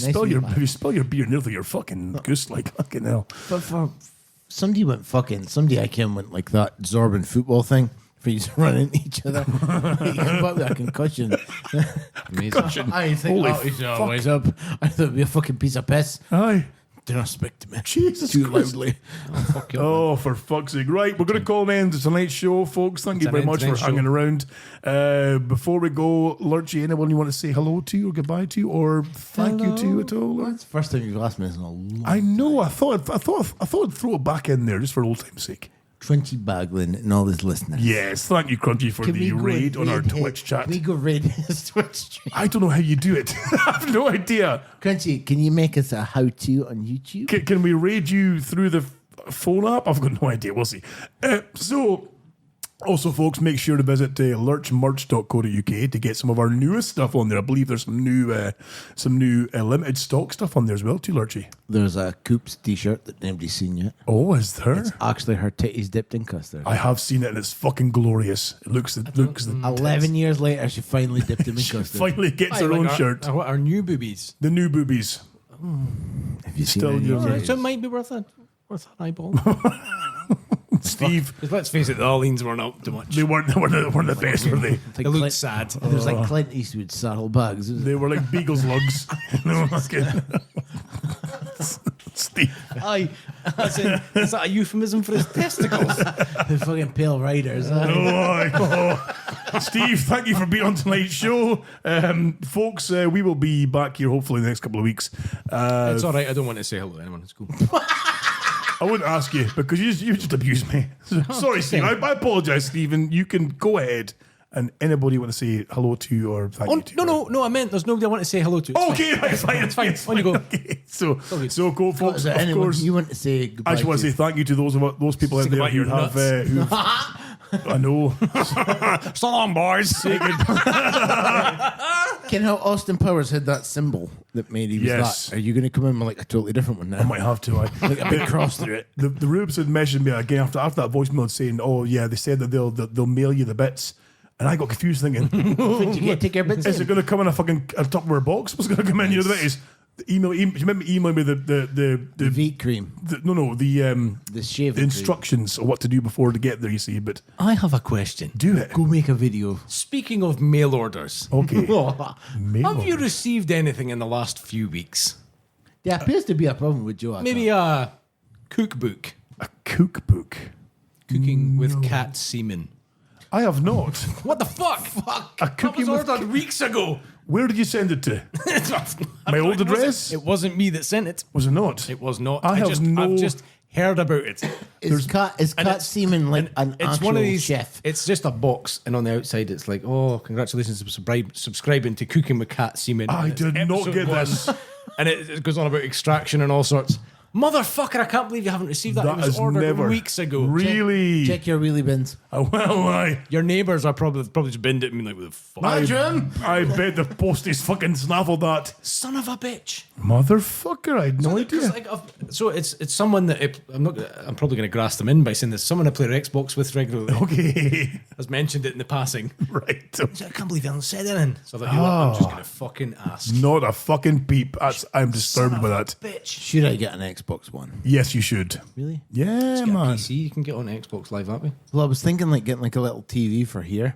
spill your beer nearly your fucking goose, like fucking hell. But for somebody I came went like that Zorbin football thing. For you to run into each other. You come up with a concussion. Amazing. I think, he's always up. I thought it'd be a fucking piece of piss. Aye. Do not speak to me. Jesus Too Christ. loudly. Oh, for fuck's sake. Right, we're going to call an end to tonight's show, folks. Thank you very much for hanging around. Before we go, Lurchy, anyone you want to say hello to or goodbye to or thank you to at all? That's the first time you've asked me this in a long I know. I thought I'd throw it back in there just for old time's sake. Crunchy Baglin and all his listeners. Yes, thank you, Crunchy, for the raid on our Twitch chat. Can we go raid his Twitch stream? I don't know how you do it. I have no idea. Crunchy, can you make us a how-to on YouTube? Can we raid you through the phone app? I've got no idea. We'll see. Also, folks, make sure to visit lurchmerch.co.uk to get some of our newest stuff on there. I believe there's some new limited stock stuff on there as well, too, Lurchy. There's a Coops t-shirt that nobody's seen yet. Oh, is there? It's actually her titties dipped in custard. I have seen it and it's fucking glorious. It looks 11 years later, she finally dipped them in custard. Finally gets her own shirt. Our new boobies. The new boobies. Have you Still seen your any? So it might be worth an eyeball. Steve. Let's face it, the Orleans weren't up too much. They weren't the best, were they? They looked sad. It was like Clint Eastwood saddlebags. They were like Beagle's lugs. No, Steve. Aye. Is that a euphemism for his testicles? The fucking pale riders. Steve, thank you for being on tonight's show. Folks, we will be back here hopefully in the next couple of weeks. It's all right. I don't want to say hello to anyone. It's cool. I wouldn't ask you because you just abused me. Sorry, Steve. I apologise, Stephen. You can go ahead and anybody you want to say hello to or thank you to. No, I meant there's nobody I want to say hello to. Okay, it's fine. It's fine. On you go. Okay. So go, folks. Of course, you want to say goodbye I just want to say thank you to those people out there who have. I know. So long, boys. Ken, how Austin Powers had that symbol that made he was that. Are you going to come in with like a totally different one now? I might have to. Like a big cross through it. The Rubes had messaged me again after that voicemail saying, "Oh yeah, they said that they'll mail you the bits." And I got confused thinking, did you get to take your bits? Is it going to come in a fucking Tupperware box? What's going to come in? You know the bit is the email. You remember email me the V cream. The shave. The instructions of what to do before to get there. You see, but I have a question. Do it. Go make a video. Speaking of mail orders, okay. Have you received anything in the last few weeks? There appears to be a problem with Joe. Maybe a cookbook. A cookbook. Cooking with cat semen. I have not. What the fuck? A cooking that was with ordered weeks ago. Where did you send it to? My old address? It wasn't me that sent it. Was it not? It was not. I've just heard about it. Is cat semen like an it's actual one of these chef? It's just a box, and on the outside it's like, oh, congratulations for subscribing to Cooking with Cat Semen. I did not get this. And it goes on about extraction and all sorts. Motherfucker, I can't believe you haven't received that. It was ordered weeks ago. Really? Check your wheelie bins. Your neighbours are probably just binned it and been like, what the fuck? I bet the posties fucking snaffled that. Son of a bitch. Motherfucker, I had no idea. So it's someone that I'm probably going to grass them in by saying this. Someone I play Xbox with regularly. Okay. Has mentioned it in the passing. Right. I can't believe you haven't said anything. So I thought, you know what, I'm just going to fucking ask. Not a fucking peep. I'm disturbed by that. Bitch. Should I get an Xbox One. Yes, you should. Really? Yeah, Get a man. PC, you can get on Xbox Live, aren't we? Well, I was thinking like getting like a little TV for here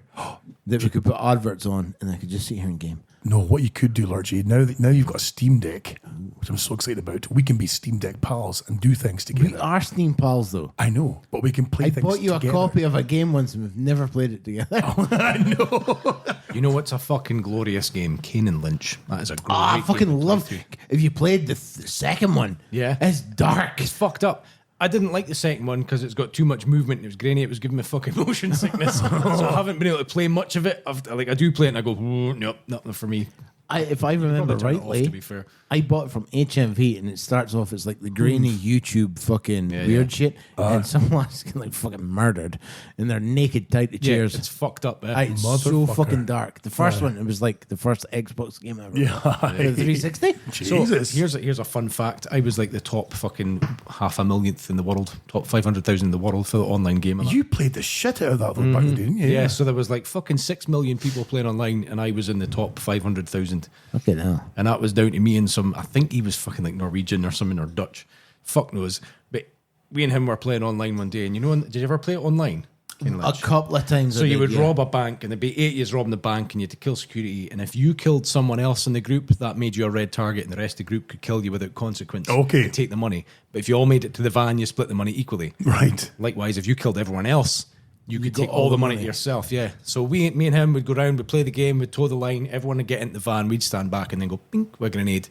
that we could put adverts on, and I could just sit here and game. No, what you could do, Lurgy, now you've got a Steam Deck, which I'm so excited about. We can be Steam Deck pals and do things together. We are Steam pals, though. I know, but we can play I things bought you together. a copy of a game once, and we've never played it together. I know. You know what's a fucking glorious game? Kane and Lynch. That is a great I game fucking to play love. through. If you played the second one, Yeah. it's dark. It's fucked up. I didn't like the second one because it's got too much movement and it was grainy. It was giving me fucking motion sickness. So I haven't been able to play much of it. I do play it and I go, nope, nothing for me. If I remember Probably turn it off, rightly, to be fair. I bought it from HMV, and it starts off as like the grainy YouTube fucking weird shit, and someone's getting like fucking murdered, and they're naked tied to Yeah, chairs. it's fucked up. It's so Motherfucker. fucking dark. The first one, it was like the first Xbox game ever. Yeah. The 360. Jesus. So here's a fun fact. I was like the top fucking 500,000th in the world, top 500,000 in the world for the online game. And You played the shit out of that though, back then, didn't you? yeah, so there was like fucking 6 million people playing online, and I was in the top 500,000. Okay, now. And that was down to me and some, I think he was fucking like Norwegian or something, or Dutch. Fuck knows. But we and him were playing online one day, and you know, did you ever play it online? A couple of times. So I you did, would yeah. rob a bank, and there'd be 8 years robbing the bank, and you had to kill security. And if you killed someone else in the group, that made you a red target, and the rest of the group could kill you without consequence. Okay. And take the money. But if you all made it to the van, you split the money equally. Right. Likewise, if you killed everyone else, you could got take all all the the money to money. yourself. Yeah. So me and him would go around, we'd play the game, we'd toe the line, everyone would get into the van, we'd stand back and then go, bink, with a grenade.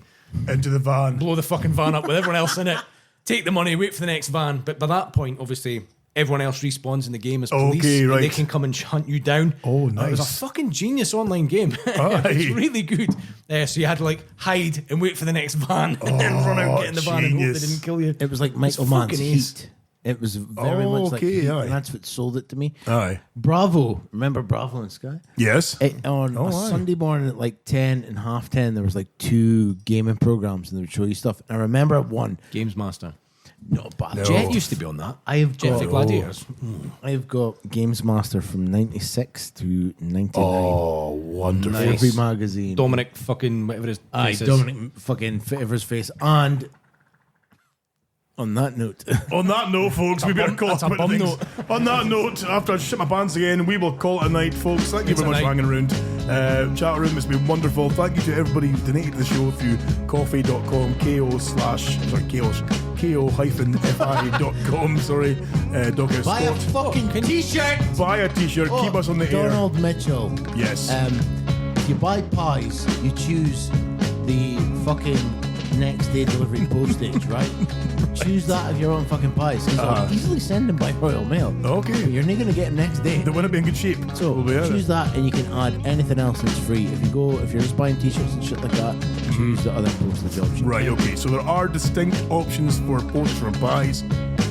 Into the van. Blow the fucking van up with everyone else in it, take the money, wait for the next van. But by that point, obviously, everyone else respawns in the game as police. Okay, and right. they can come and hunt you down. Oh, It was a nice. fucking genius online game. It was Aye. really good. So you had to like hide and wait for the next van and then run out and get in the van and hope genius. they didn't kill you. It was like It's Michael Mann's fucking ace. Heat. It was very much like okay, Heat, aye. and that's what sold it to me. Aye. Bravo. Remember Bravo and Sky? Yes. On a aye. Sunday morning at like 10 and half 10, there was like 2 gaming programs, and they would show you stuff. And I remember one. Games Master. No, but Jet used to be on that. I've Jet got for Gladiators. I've got Games Master from 96 to 99. Oh, wonderful. Nice. Every magazine. Dominic fucking whatever his Aye, face is. Dominic fucking Fitter's face. And on that note, On that note, folks, we better call that's it a a bum things. note. On that note, after I shit my pants again, we will call it a night, folks. Thank you It's very a much for night. hanging around. Chat room has been wonderful. Thank you to everybody who donated to the show through coffee.com, ko-fi.com, sorry. Docker buy a Scott. fucking t-shirt. Buy a t-shirt, keep us on the air. Donald Mitchell. Yes. If you buy pies, you choose the fucking next day delivery postage, right? Choose that if you're on fucking pies. Because I'll easily send them by Royal Mail. Okay. But you're not going to get them next day. They want to be in good shape. So We'll be out choose there. that, and you can add anything else that's free. If you're just buying t-shirts and shit like that, choose the other postage option. Right, okay. So there are distinct options for posters and pies,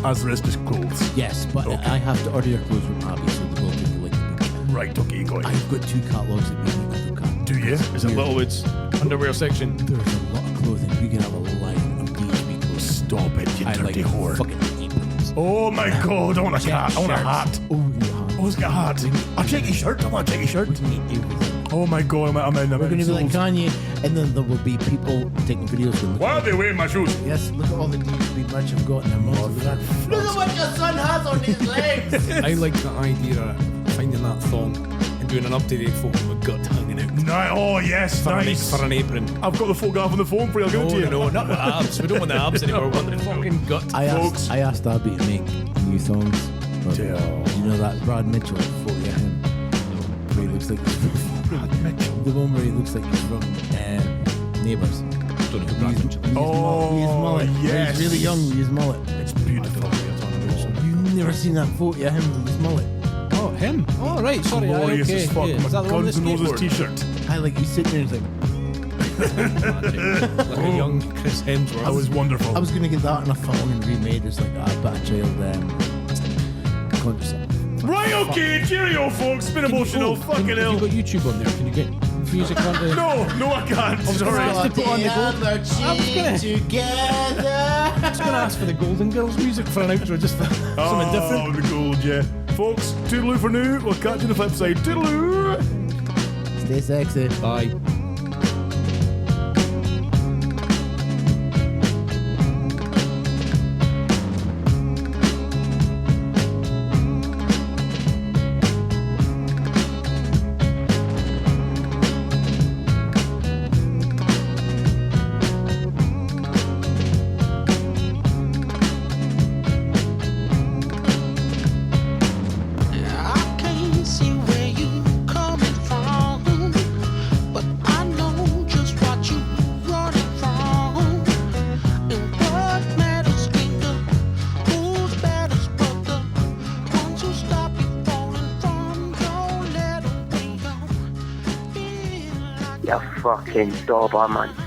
as there is just clothes. Yes, but Okay. I have to order your clothes from Abby, so they will take the link. Right, okay, got it. I've got 2 catalogs that make me look at. Do you? Is it Littlewood's underwear section? There's a lot of clothing. You can have a line of DHB clothes. Stop it, you I dirty like whore. fucking aprons. Oh my god, I want a hat. I want a Shirts. hat. Oh, yeah. Oh, let's get a hat. I'll take your shirt. I want to take your shirt. Everything. Oh my god, I'm in. We're going to be like Kanye, and then there will be people taking videos. Going, Why are they wearing my shoes? yes, look at all the DHB merch I've got in their mouth. Look at what your son has on his legs. I like the idea of finding that thong and doing an up-to-date photo with gut hanging out. Oh yes, nice. For an apron. I've got the photograph on the phone for you. I'll give it to you. No, not with abs. We don't want the abs anymore. We want the fucking gut. I Folks. asked Abby to make new songs. But Yeah. you know that Brad Mitchell photo of him? Where he looks like he's from Brad Mitchell. the one where he looks like he's from Neighbours. Don't know who Brad Mitchell is. Oh, mullet. yes. He's really young with his mullet. It's beautiful. You've never seen that photo of him with his mullet. Oh, him? Oh, right. Sorry. Glorious okay. as fuck. Yeah. Is that My the one with Guns the N' Roses skateboard? t-shirt. I like he's sitting there and he's like, Like a young Chris Hemsworth. That was wonderful. I was gonna get that in a film and remade as like a bad child contracept. Right, okay, cheerio, folks. Been emotional. Fucking Have hell. you got YouTube on there? Can you get music onto? No, I can't. Sorry. I was going to ask for the Golden Girls music for an outro, just for something different. Oh, the gold, yeah. Folks, toodaloo for now. We'll catch you on the flip side. Toodaloo. Stay sexy. Bye. fucking Doberman.